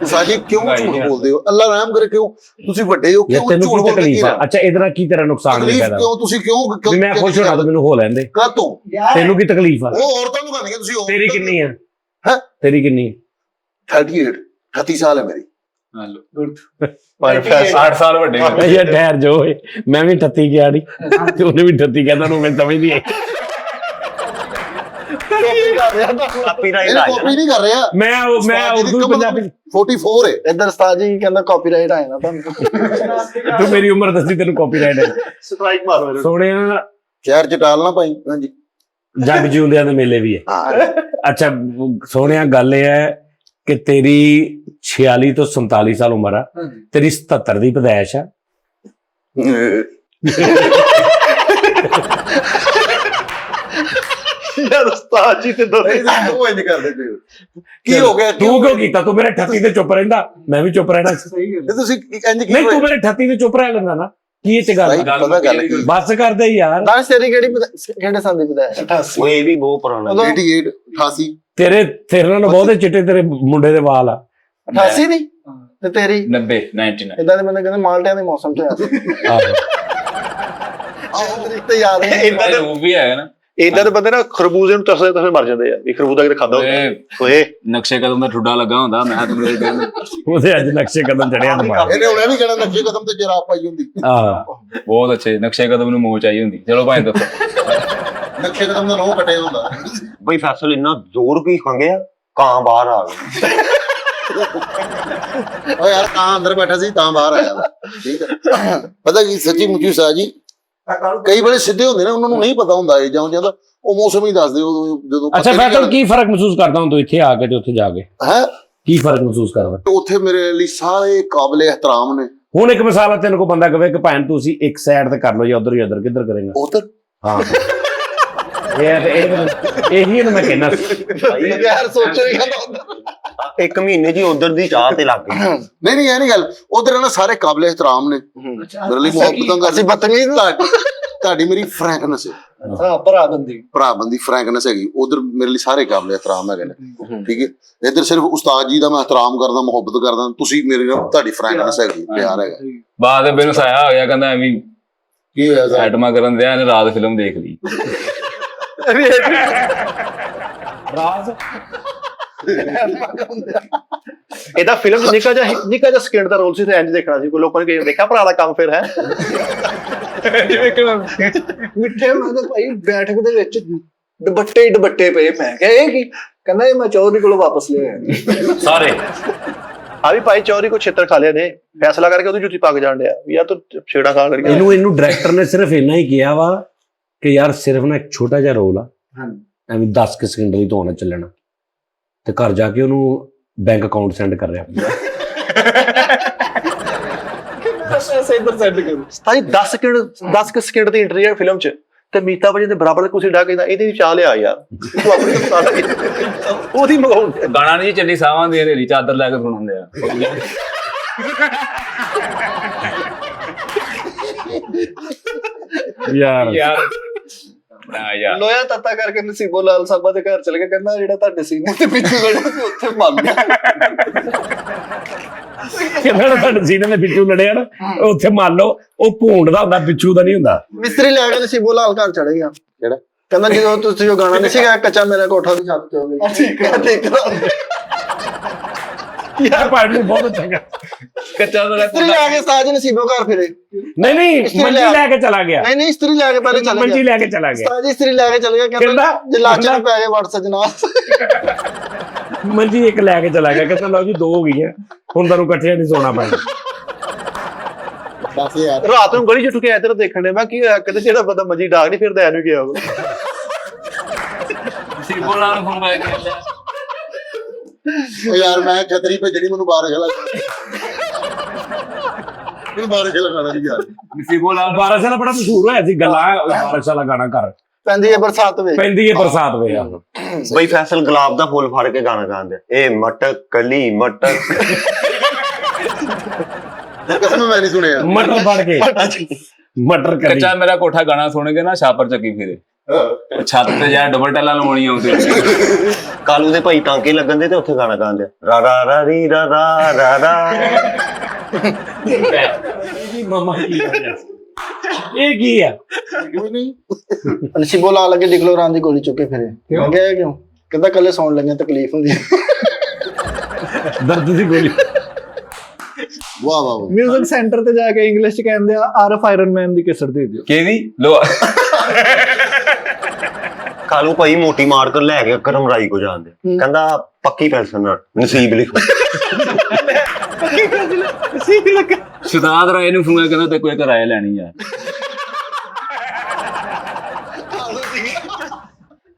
ਸਾਜੀ ਕਿਉਂ ਝੂਠ ਬੋਲਦੇ ਹੋ? ਅੱਲਾ ਰਹਿਮ ਕਰੇ, ਕਿਉਂ ਤੁਸੀਂ ਵੱਡੇ ਹੋ, ਯਾਰ ਕਿਉਂ ਤੈਨੂੰ ਝੂਠ ਕੀ ਬੋਲਦੇ ਤਕਲੀਫ ਆ? ਹੋ? ਅੱਛਾ ਇਹਦੇ ਨਾਲ ਕੀ ਤੇਰਾ ਨੁਕਸਾਨ ਨਹੀਂ ਤਕਲੀਫ ਪੈਦਾ? ਕਿਉਂ ਤੁਸੀਂ ਕਿਉਂ ਵੀ ਮੈਂ ਖੁਸ਼ ਹੋਣਾ ਤਾਂ ਮੈਨੂੰ ਹੋ ਲੈਣ ਦੇ। ਕਾਤੋਂ ਤੈਨੂੰ ਕੀ ਤਕਲੀਫ ਆ? ਉਹ ਔਰਤਾਂ ਨੂੰ ਕਹਿੰਦੀਆਂ ਤੁਸੀਂ ਤੇਰੀ ਕਿੰਨੀ ਆ? ਹੈਂ? ਤੇਰੀ ਕਿੰਨੀ? 38 38 ਸਾਲ ਹੈ ਮੇਰੀ। 60 ਸਾਲ ਵੱਡੇ ਹੋ ਗਏ। ਯਾਰ ਠਹਿਰ ਜੋ ਓਏ, ਮੈਂ ਵੀ 38 ਗਿਆ ਨਹੀਂ ਤੇ ਉਹਨੇ ਵੀ 38 ਕਹਿੰਦਾ ਨੂੰ ਮੈਨੂੰ ਸਮਝ ਨਹੀਂ ਆਈ। ਕਾਪੀਰਾਈਟ ਇਹ ਆ ਕਾਪੀ ਨਹੀਂ ਕਰ ਰਿਹਾ, ਮੈਂ ਉਰਦੂ ਪੰਜਾਬੀ 44 ਹੈ। ਇੱਧਰ ਉਸਤਾਦ ਜੀ ਕਹਿੰਦਾ ਕਾਪੀਰਾਈਟ ਆਇਆ ਨਾ ਤੁਹਾਨੂੰ। ਤੂੰ ਮੇਰੀ ਉਮਰ ਦੱਸੀ ਤੈਨੂੰ ਕਾਪੀਰਾਈਟ ਹੈ। ਸਟ੍ਰਾਈਕ ਮਾਰ ਮੇਰੇ ਸੋਹਣਿਆ ਸ਼ਹਿਰ ਚ ਟਾਲ ਨਾ ਪਾਈ। ਹਾਂਜੀ ਜੱਗ ਜਿਉਂਦਿਆਂ ਦੇ ਮੇਲੇ ਵੀ ਹੈ। ਅੱਛਾ ਸੋਹਣਿਆ ਗੱਲ ਇਹ ਹੈ ਕਿ ਤੇਰੀ 46 ਤੋਂ 47 ਸਾਲ ਉਮਰ ਆ, ਤੇਰੀ 77 ਦੀ ਪੈਦਾਇਸ਼ ਆ। ਯਾਰ ਉਸਤਾਦ ਜੀ ਤੇ ਦੋਨੇ ਉਹ ਇੰਜ ਕਰਦੇ ਪਏ ਹੋ। ਕੀ ਹੋ ਗਿਆ? ਤੂੰ ਕਿਉਂ ਕੀਤਾ? ਤੂੰ ਮੇਰੇ 38 ਤੇ ਚੁੱਪ ਰਹਿੰਦਾ, ਮੈਂ ਵੀ ਚੁੱਪ ਰਹਿਣਾ। ਇਹ ਤੁਸੀਂ ਇੰਜ ਕੀ ਨਹੀਂ ਤੂੰ ਮੇਰੇ 38 ਤੇ ਚੁੱਪ ਰਹਿ ਲੈਂਦਾ ਨਾ, ਕੀ ਇਹ ਚ ਗੱਲ ਆ? ਪਤਾ ਗੱਲ ਕੀ? ਬਸ ਕਰਦੇ ਯਾਰ। ਦਾਸ ਤੇਰੀ ਕਿਹੜੇ ਸਾਲ ਦੀ ਪਤਾ? ਉਹ ਇਹ ਵੀ ਬਹੁਤ ਪੁਰਾਣਾ 88 88 ਤੇਰੇ ਨਾਲ ਬਹੁਤੇ ਚਿੱਟੇ ਤੇਰੇ ਮੁੰਡੇ ਦੇ ਵਾਲ ਆ। 88 ਦੀ ਤੇ ਤੇਰੀ 90 99 ਇਦਾਂ ਦੇ ਬੰਦੇ ਕਹਿੰਦੇ ਮਾਲਟਿਆਂ ਦੇ ਮੌਸਮ ਤੇ ਆ। ਆਹੋ ਆਹ ਤਰੀਕ ਤੇ ਯਾਦ ਹੈ। ਇਦਾਂ ਦੇ ਉਹ ਵੀ ਹੈ ਨਾ। ਇਦਾਂ ਦੇ ਬੰਦੇ ਨਾ ਖਰਬੂਜ਼ੇ ਨੂੰ ਤਸਲੇ ਤਸਲੇ ਮਰ ਜਾਂਦੇ ਆ। ਇਹ ਖਰਬੂਜ਼ਾ ਕਿਤੇ ਖਾਦਾ ਓਏ ਨਕਸ਼ੇ ਕਦਮ ਦਾ ਠੁੱਡਾ ਲੱਗਾ ਹੁੰਦਾ। ਮੈਂ ਤੁਹਾਨੂੰ ਇਹ ਕਹਿੰਦਾ ਉਹਦੇ ਅੱਜ ਨਕਸ਼ੇ ਕਦਮ ਚੜਿਆ ਦਿਮਾਗ। ਇਹਨੇ ਉਹਨੇ ਵੀ ਕਹਿਣਾ ਨਕਸ਼ੇ ਕਦਮ ਤੇ ਜਰਾਬ ਪਾਈ ਹੁੰਦੀ। ਆਹ ਬਹੁਤ ਅੱਛੇ ਨਕਸ਼ੇ ਕਦਮ ਨੂੰ ਮੋਚ ਆਈ ਹੁੰਦੀ। ਚਲੋ ਭਾਈ ਦੱਸੋ। ਨਕਸ਼ੇ ਕਦਮ ਦਾ ਨੋਹ ਕੱਟਿਆ ਹੁੰਦਾ। ਬਈ ਫੈਸਲ ਇੰਨਾ ਜ਼ੋਰ ਕੀ ਖੰਗਿਆ, ਕਾਂ ਬਾਹਰ ਆ ਗਿਆ। ਓ ਯਾਰ ਕਾਂ ਅੰਦਰ ਬੈਠਾ ਸੀ ਤਾਂ ਬਾਹਰ ਆਇਆ ਵਾ। ਠੀਕ ਹੈ। ਪਤਾ ਕੀ ਸੱਚੀ ਮੁੱਚੀ ਸਾਹ ਜੀ, ਕਈ ਬੜੇ ਸਿੱਧੇ ਹੁੰਦੇ ਨੇ, ਉਹਨਾਂ ਨੂੰ ਨਹੀਂ ਪਤਾ ਹੁੰਦਾ ਇਹ ਜਾਂ ਜਾਂਦਾ ਉਹ ਮੌਸਮ ਹੀ ਦੱਸਦੇ ਉਦੋਂ ਜਦੋਂ। ਅੱਛਾ ਫੈਸਲ ਕੀ ਫਰਕ ਮਹਿਸੂਸ ਕਰਦਾ ਹੁਣ ਤੂੰ ਇੱਥੇ ਆ ਕੇ ਤੇ ਉੱਥੇ ਜਾ ਕੇ? ਹੈ ਕੀ ਫਰਕ ਮਹਿਸੂਸ ਕਰਦਾ? ਉੱਥੇ ਮੇਰੇ ਲਈ ਸਾਰੇ ਕਾਬਲੇ ਇਹਤਰਾਮ ਨੇ। ਹੁਣ ਇੱਕ ਮਿਸਾਲ ਆ, ਤੈਨੂੰ ਕੋਈ ਬੰਦਾ ਕਹੇ ਕਿ ਭੈਣ ਤੁਸੀਂ ਇੱਕ ਸਾਈਡ ਤੇ ਕਰ ਲਓ ਜਾਂ ਉਧਰ ਹੀ ਉਧਰ, ਕਿੱਧਰ ਕਰੇਗਾ? ਉਧਰ ਹਾਂ ਇਹੀ ਮੈਂ ਕਹਿਣਾ ਸੀ। ਯਾਰ ਸੋਚੋ ਹੀ ਕਹਿੰਦਾ ਇੱਕ ਮਹੀਨੇ ਜੀ ਉਧਰ ਦੀ ਚਾਹ ਤੇ ਲੱਗ ਗਈ। ਨਹੀਂ ਇਹ ਨਹੀਂ ਗੱਲ। ਉਧਰ ਨਾ ਸਾਰੇ ਕਾਬਲੇ ਇਹਤਰਾਮ ਨੇ, ਮੇਰੇ ਲਈ ਮੁਹੱਬਤਾਂ ਕਰਦੇ। ਅਸੀਂ ਬਦਤਮੀਜ਼ ਤੁਹਾਡੀ ਮੇਰੀ ਫਰੈਂਕਨੈਸ ਹੈ, ਹਾਂ ਭਰਾਬੰਦੀ ਭਰਾਬੰਦੀ ਫਰੈਂਕਨੈਸ ਹੈਗੀ। ਉਧਰ ਮੇਰੇ ਲਈ ਸਾਰੇ ਕਾਬਲੇ ਇਹਤਰਾਮ ਹੈਗੇ ਨੇ। ਠੀਕ ਹੈ। ਇੱਧਰ ਸਿਰਫ ਉਸਤਾਦ ਜੀ ਦਾ ਮੈਂ ਇਹਤਰਾਮ ਕਰਦਾ, ਮੁਹੱਬਤ ਕਰਦਾ। ਤੁਸੀਂ ਮੇਰੇ ਨਾਲ ਤੁਹਾਡੀ ਫਰੈਂਕਨੈਸ ਹੈਗੀ, ਪਿਆਰ ਹੈਗਾ। ਬਾਅਦ ਦੇ ਮੈਨੂੰ ਸਾਇਆ ਆ ਗਿਆ, ਕਹਿੰਦਾ ਐਵੇਂ ਕੀ ਹੋਇਆ ਸਰ? ਐਟਮਾ ਕਰਨ ਦਿਆ ਇਹਨੇ ਰਾਤ ਫਿਲਮ ਦੇਖ ਲਈ। ਰਾਜ ਇਹਦਾ ਫਿਲਮ ਚ ਨਿੱਕਾ ਜਿਹਾ ਸਕਿੰਟ ਦਾ ਰੋਲ ਸੀ ਤੇ ਇੰਜ ਦੇਖਣਾ ਸੀ। ਕੋਈ ਲੋਕਾਂ ਨੇ ਦੇਖਿਆ ਭਰਾ ਦਾ ਕੰਮ ਫਿਰ ਹੈ। ਮਿੱਠੇ ਮੈਂ ਤਾਂ ਭਾਈ ਬੈਠਕ ਦੇ ਵਿੱਚ ਦੁਪੱਟੇ ਹੀ ਦੁਪੱਟੇ ਪਏ। ਮੈਂ ਕਿਹਾ ਇਹ ਕੀ? ਕਹਿੰਦਾ ਇਹ ਮੈਂ ਚੌਧਰੀ ਕੋਲੋਂ ਵਾਪਸ ਲੈ ਆਇਆ। ਸਾਰੇ ਆ ਵੀ ਭਾਈ ਚੌਧਰੀ ਕੋ ਛੇਤਰ ਖਾ ਲਿਆ ਨੇ, ਫੈਸਲਾ ਕਰਕੇ ਉਹਦੀ ਜੁੱਤੀ ਪੱਕ ਜਾਣ ਡਿਆ ਵੀ ਯਾਰ ਤੂੰ ਛੇੜਾ ਖਾ ਕਰਕੇ। ਇਹਨੂੰ ਡਾਇਰੈਕਟਰ ਨੇ ਸਿਰਫ ਇੰਨਾ ਹੀ ਕਿਹਾ ਵਾ ਕਿ ਯਾਰ ਸਿਰਫ ਨਾ ਇੱਕ ਛੋਟਾ ਜਿਹਾ ਰੋਲ ਆ, ਐਵੇਂ 10 ਸਕਿੰਟ ਲਈ ਤੋਂ ਹੋਣਾ ਚੱਲਣਾ, ਤੇ ਘਰ ਜਾ ਕੇ ਉਹਨੂੰ ਬੈਂਕ ਅਕਾਊਂਟ ਸੈਂਡ ਕਰ ਰਿਹਾ। ਪੈਸੇ ਇੱਧਰ ਸੈਂਡ ਕਰੋ। ਭਾਈ 10 ਸਕਿੰਟ ਦੀ ਇੰਟਰਵਿਊ ਫਿਲਮ ਚ ਤੇ ਮੀਤਾ ਬਜਨ ਦੇ ਬਰਾਬਰ ਦੇ ਕੁਰਸੀ ਡਾ ਕੇ ਇਹਦੇ ਵੀ ਚਾਹ ਲਿਆ ਯਾਰ। ਤੂੰ ਆਪਣੀ ਉਹਦੀ ਮਗਾਉਂ ਗਾਣਾ ਨਹੀਂ ਚੱਲੀ ਸਾਵਾਂ ਦੀ ਹਨੇਰੀ ਚਾਦਰ ਲੈ ਕੇ ਸੁਣਾਉਂਦੇ ਆ। ਯਾਰ ਯਾਰ ਯਾਰ ਲੋਇਆ ਤੱਤਾ ਕਰਕੇ ਨਸੀਬੋ ਲਾਲ ਸਾਹਿਬਾ ਦੇ ਘਰ ਚਲ ਗਿਆ, ਕਹਿੰਦਾ ਜਿਹੜਾ ਤੁਹਾਡੇ ਸੀਨੇ ਤੇ ਪਿੱਛੇ ਲੜਿਆ ਸੀ ਉੱਥੇ ਮੰਨ ਗਿਆ। ਕਹਿੰਦਾ ਤੁਹਾਡੇ ਸੀਨੇ ਦੇ ਪਿੱਛੂ ਲੜਿਆ ਨਾ, ਉੱਥੇ ਮੰਨ ਲਓ ਉਹ ਭੂੰਡ ਦਾ ਹੁੰਦਾ, ਪਿੱਛੂ ਦਾ ਨਹੀਂ ਹੁੰਦਾ। ਮਿਸਤਰੀ ਲੈ ਕੇ ਨਸੀਬੋ ਲਾਲ ਘਰ ਚੜੇ ਗਿਆ। ਕਿਹੜਾ? ਕਹਿੰਦਾ ਜਦੋਂ ਤੁਸੀਂ ਉਹ ਗਾਣਾ ਨਹੀਂ ਸੀਗਾ ਕੱਚਾ ਮੇਰਾ ਕੋਠਾ ਦੀ ਛੱਤ ਤੇ ਹੋ ਗਈ। ਠੀਕ ਹੈ ਯਾਰ ਭਾਈ ਬਹੁਤ ਚੰਗਾ। ਕੱਚਾ ਦਾ ਇਸਤਰੀ ਲੈ ਕੇ ਸਾਜ ਨਸੀਬੋ ਘਰ ਫਿਰੇ। ਨਹੀਂ ਨਹੀਂ ਮੰਜੀ ਲੈ ਕੇ ਚਲਾ ਗਿਆ, ਨਹੀਂ ਇਸਤਰੀ ਲੈ ਕੇ ਪਹਿਲੇ ਚਲੇ ਮੰਜੀ ਗਿਆ। ਲੈ ਕੇ ਚਲਾ ਗਿਆ, ਸਾਜ ਇਸਤਰੀ ਲੈ ਕੇ ਚਲੇ ਗਿਆ, ਕਹਿੰਦਾ ਕਹਿੰਦਾ ਜੇ ਲਾਚੇ ਨੂੰ ਪੈ ਗਏ ਵੜ ਸਜਣਾ। ਮੰਜੀ ਇੱਕ ਲੈ ਕੇ ਚਲਾ ਗਿਆ, ਕਹਿੰਦਾ ਲਓ ਜੀ 2 ਹੋ ਗਈਆਂ, ਹੁਣ ਤੁਹਾਨੂੰ ਇਕੱਠਿਆਂ ਨਹੀਂ ਸੋਣਾ ਪੈਣਾ। ਬਸ ਯਾਰ ਰਾਤ ਨੂੰ ਗਲੀ ਚ ਠੁਕੇ ਇੱਧਰ ਦੇਖਣ ਦੇ, ਮੈਂ ਕੀ ਹੋਇਆ, ਕਹਿੰਦੇ ਜਿਹੜਾ ਬੰਦਾ ਮੰਜੀ ਡਾਗ ਨਹੀਂ ਫਿਰਦਾ ਐਨੂੰ ਕੀ ਹੋਊਗਾ। ਨਸੀਬੋ ਲਾਲ ਨੂੰ ਫੋਨ ਮਾਰਿਆ ਗਿਆ। ਉਹ ਯਾਰ ਮੈਂ ਛਤਰੀ ਭੇਜਣੀ, ਮੈਨੂੰ ਬਾਰਿਸ਼ ਲੱਗ ਮੈਨੂੰ ਬਾਰਿਸ਼ ਲਗਾਣਾ ਨਹੀਂ ਯਾਰ। ਨਸੀਬੋ ਲਾਲ ਬਾਰਿਸ਼ ਵਾਲਾ ਬੜਾ ਮਸ਼ਹੂਰ ਹੋਇਆ ਸੀ, ਗੱਲਾਂ ਬਾਰਿਸ਼ ਵਾਲਾ ਗਾਣਾ ਕਰ ਪੈਂਦੀ ਹੈ ਬਰਸਾਤ ਵੇ। ਪੈਂਦੀ ਹੈ ਬਰਸਾਤ ਵੇ। ਆ ਬਈ ਫੈਸਲ ਗੁਲਾਬ ਦਾ ਫੁੱਲ ਫੜ ਕੇ ਗਾਣਾ ਗਾਉਂਦੇ, ਇਹ ਮਟਕ ਕਲੀ ਮਟਕ। ਕਸਮ ਮੈਂ ਨਹੀਂ ਸੁਣਿਆ। ਮਟਰ ਫੜ ਕੇ ਮਟਰ ਕਰੀ। ਕੱਚਾ ਮੇਰਾ ਕੋਠਾ ਗਾਣਾ ਸੁਣ ਕੇ ਨਾ ਛਾਪਰ ਚੱਕੀ ਫਿਰੇ, ਛੱਤ ਤੇ ਜਾ ਡਬਲ ਟੈਲਾਂ ਲਵਾਉਣੀਆਂ ਹੁੰਦੀਆਂ। ਕਾਲੂ ਦੇ ਭਾਈ ਟਾਂਕੇ ਲੱਗਣ ਦੇ ਤੇ ਉੱਥੇ ਗਾਣਾ ਗਾਉਂਦੇ, ਰਾ ਰਾ ਰਾ ਰੀ ਰਾ ਰਾ ਰਾ ਰਾ। ਮਾਮਾ ਕੀ ਹੋਇਆ? ਇਹ ਕੀ ਆ? ਕੋਈ ਨਹੀਂ ਨਸੀਬੋ ਲਾਲ ਅੱਗੇ ਡਿਗਲੋ ਰਾਂ ਦੀ ਗੋਲੀ ਚੁੱਕ ਕੇ ਫਿਰੇ। ਮੈਂ ਕਿਹਾ ਕਿਉਂ? ਕਹਿੰਦਾ ਕੱਲੇ ਸੌਣ ਲੱਗਿਆ ਤਕਲੀਫ ਹੁੰਦੀ ਹੈ। ਦਰਦ ਦੀ ਗੋਲੀ। ਵਾਹ ਵਾਹ ਵਾਹ। ਮਿਊਜ਼ਿਕ ਸੈਂਟਰ ਤੇ ਜਾ ਕੇ ਇੰਗਲਿਸ਼ ਚ ਕਹਿੰਦੇ ਆ ਆਰਫ ਆਇਰਨ ਮੈਨ ਦੀ ਕਿਸਰ ਦੇ ਦਿਓ। ਕਿਹਦੀ ਲੋ ਕਾਲੂ ਭਾਈ ਮੋਟੀ ਮਾਰ ਕੇ ਲੈ ਕੇ ਕਰਮਰਾਈ ਕੋ ਜਾਂਦੇ, ਕਹਿੰਦਾ ਪੱਕੀ ਪੈਨਸ਼ਨ ਨਾਲ ਨਸੀਬ ਲਿਖੋ। ਸ਼ਦਾਦ ਰਾਏ ਨੂੰ ਫੋਨ ਕਹਿੰਦਾ ਤੇ ਕੋਈ ਕਿਰਾਇਆ ਲੈਣੀ ਯਾਰ।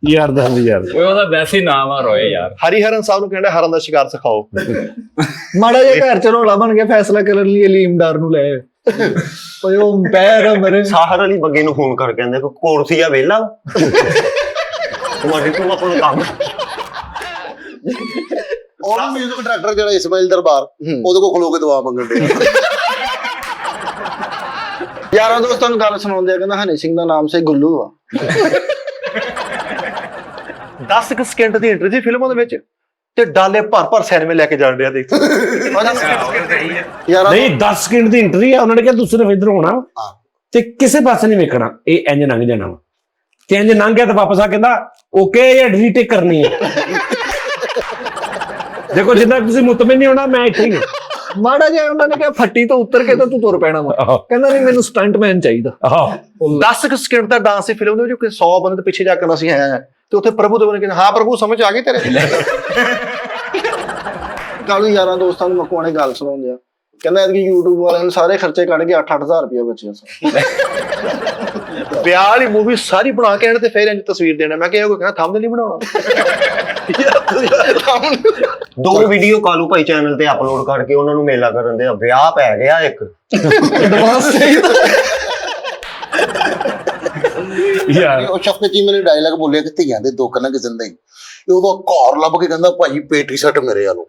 ਯਾਰ ਦੱਸ ਯਾਰ, ਓਏ ਉਹਦਾ ਵੈਸੇ ਹੀ ਨਾਮ ਆ ਰੋਏ ਯਾਰ। ਹਰੀਹਰਨ ਸਾਹਿਬ ਨੂੰ ਕਹਿੰਦਾ ਹਰਨ ਦਾ ਸ਼ਿਕਾਰ ਸਿਖਾਓ। ਮਾੜਾ ਜਿਹਾ ਘਰ ਚ ਰੌਲਾ ਬਣ ਗਿਆ, ਫੈਸਲਾ ਕਰਨ ਲਈ ਅਲੀਮਦਾਰ ਨੂੰ ਲੈ ਆਏ। ਓਏ ਉਹ ਪੈਰ ਮਰੇ। ਸਾਹਰ ਅਲੀ ਬੱਗੇ ਨੂੰ ਫੋਨ ਕਰ ਕਹਿੰਦੇ ਕੋਈ ਕੋਰਸੀ ਆ ਵੇਲਾ ਤੁਹਾਡੀ ਤੋਂ ਆਪਣਾ ਕੰਮ। ਉਹ ਮਿਊਜ਼ਿਕ ਡਾਇਰੈਕਟਰ ਜਿਹੜਾ ਇਸਮਾਈਲ ਦਰਬਾਰ, ਉਹਦੇ ਕੋਲ ਖਲੋ ਕੇ ਦੁਆ ਮੰਗਣ ਦੇ। ਯਾਰਾਂ ਦੋਸਤਾਂ ਨੂੰ ਗੱਲ ਸੁਣਾਉਂਦੇ ਆ, ਕਹਿੰਦਾ ਹਨੀ ਸਿੰਘ ਦਾ ਨਾਮ ਸੇ ਗੁੱਲੂ ਆ। 10 ਸਕਿੰਟ ਦੀ ਐਂਟਰੀ ਸੀ ਫਿਲਮਾਂ ਦੇ ਵਿੱਚ ਤੇ ਡਾਲੇ ਭਰ ਸਿਨੇਮੇ ਲੈ ਕੇ ਜਾਣ ਡਿਆ ਦੇਖ। ਯਾਰਾਂ ਨਹੀਂ 10 ਸਕਿੰਟ ਦੀ ਇੰਟਰੀ ਆ, ਉਹਨਾਂ ਨੇ ਕਿਹਾ ਤੂੰ ਸਿਰਫ ਇੱਧਰ ਹੋਣਾ ਤੇ ਕਿਸੇ ਪਾਸੇ ਨਹੀਂ ਵੇਖਣਾ, ਇਹ ਇੰਜ ਲੰਘ ਜਾਣਾ ਵਾ। ਤੇ ਇੰਜ ਲੰਘ ਗਿਆ ਤੇ ਵਾਪਸ ਆ ਕਹਿੰਦਾ ਓਕੇ ਇਹ ਡਿਲੀਟ ਕਰਨੀ ਹੈ। ਦੇਖੋ ਜਿੱਦਾਂ ਤੁਸੀਂ ਮੁਤਮਿਨ ਨਹੀਂ ਹੋਣਾ, ਮੈਂ ਇੱਥੇ ਹੀ ਹਾਂ। ਮਾੜਾ ਜਿਹਾ ਉਹਨਾਂ ਨੇ ਕਿਹਾ ਫੱਟੀ ਤੋਂ ਉਤਰ ਕੇ ਤਾਂ ਤੂੰ ਤੁਰ ਪੈਣਾ ਵਾ। ਕਹਿੰਦਾ ਨਹੀਂ ਮੈਨੂੰ ਸਟੰਟਮੈਨ ਚਾਹੀਦਾ। ਆਹੋ 10 ਸਕਿੰਟ ਦਾ ਡਾਂਸ ਸੀ ਫਿਲਮ ਦੇ ਵਿੱਚ, 100 ਬੰਦੇ ਦੇ ਪਿੱਛੇ ਜਾ ਕੇ ਅਸੀਂ ਆਏ ਤੇ ਉੱਥੇ ਪ੍ਰਭੂ ਦੇ ਬੰਦੇ ਕਹਿੰਦੇ ਹਾਂ ਪ੍ਰਭੂ ਸਮਝ ਆ ਗਈ ਤੇਰੇ। ਕਾਲੂ ਯਾਰਾਂ ਦੋਸਤਾਂ ਨੂੰ ਮਕਵਾਣੇ ਗੱਲ ਸੁਣਾਉਂਦੇ ਆ, ਕਹਿੰਦਾ ਐਤਕੀ YouTube ਵਾਲਿਆਂ ਨੇ ਸਾਰੇ ਖਰਚੇ ਕੱਢ ਕੇ 8-8000 ਰੁਪਏ ਬਚਿਆ ਸੀ। ਵਿਆਹ ਵਾਲੀ ਮੂਵੀ ਸਾਰੀ ਬਣਾ ਕੇ ਆਣ ਤੇ ਫਿਰ ਇੰਜ ਤਸਵੀਰ ਦੇਣਾ। ਮੈਂ ਕਿਹਾ ਉਹ ਕਹਿੰਦਾ ਥੰਬ ਨਹੀਂ ਬਣਾਉਣਾ। 2 ਵੀਡੀਓ ਕਾਲੂ ਭਾਈ ਚੈਨਲ ਤੇ ਅਪਲੋਡ ਕਰਕੇ ਉਹਨਾਂ ਨੂੰ ਮੇਲਾ ਕਰਨ ਦੇ, ਵਿਆਹ ਪੈ ਗਿਆ ਇੱਕ। ਯਾਰ ਉਹ ਸ਼ਫਕਤ ਜੀ ਮੇਰੇ ਡਾਇਲੌਗ ਬੋਲਿਆ ਕਿ ਧੀਆਂ ਦੇ ਦੁੱਖ ਨਾ ਕਿਸੇ ਦੇ, ਤੇ ਉਹਦਾ ਘਰ ਲੱਭ ਕੇ ਕਹਿੰਦਾ ਭਾਈ ਪੇਟੀ ਸੱਟ ਮੇਰੇ ਵੱਲੋਂ।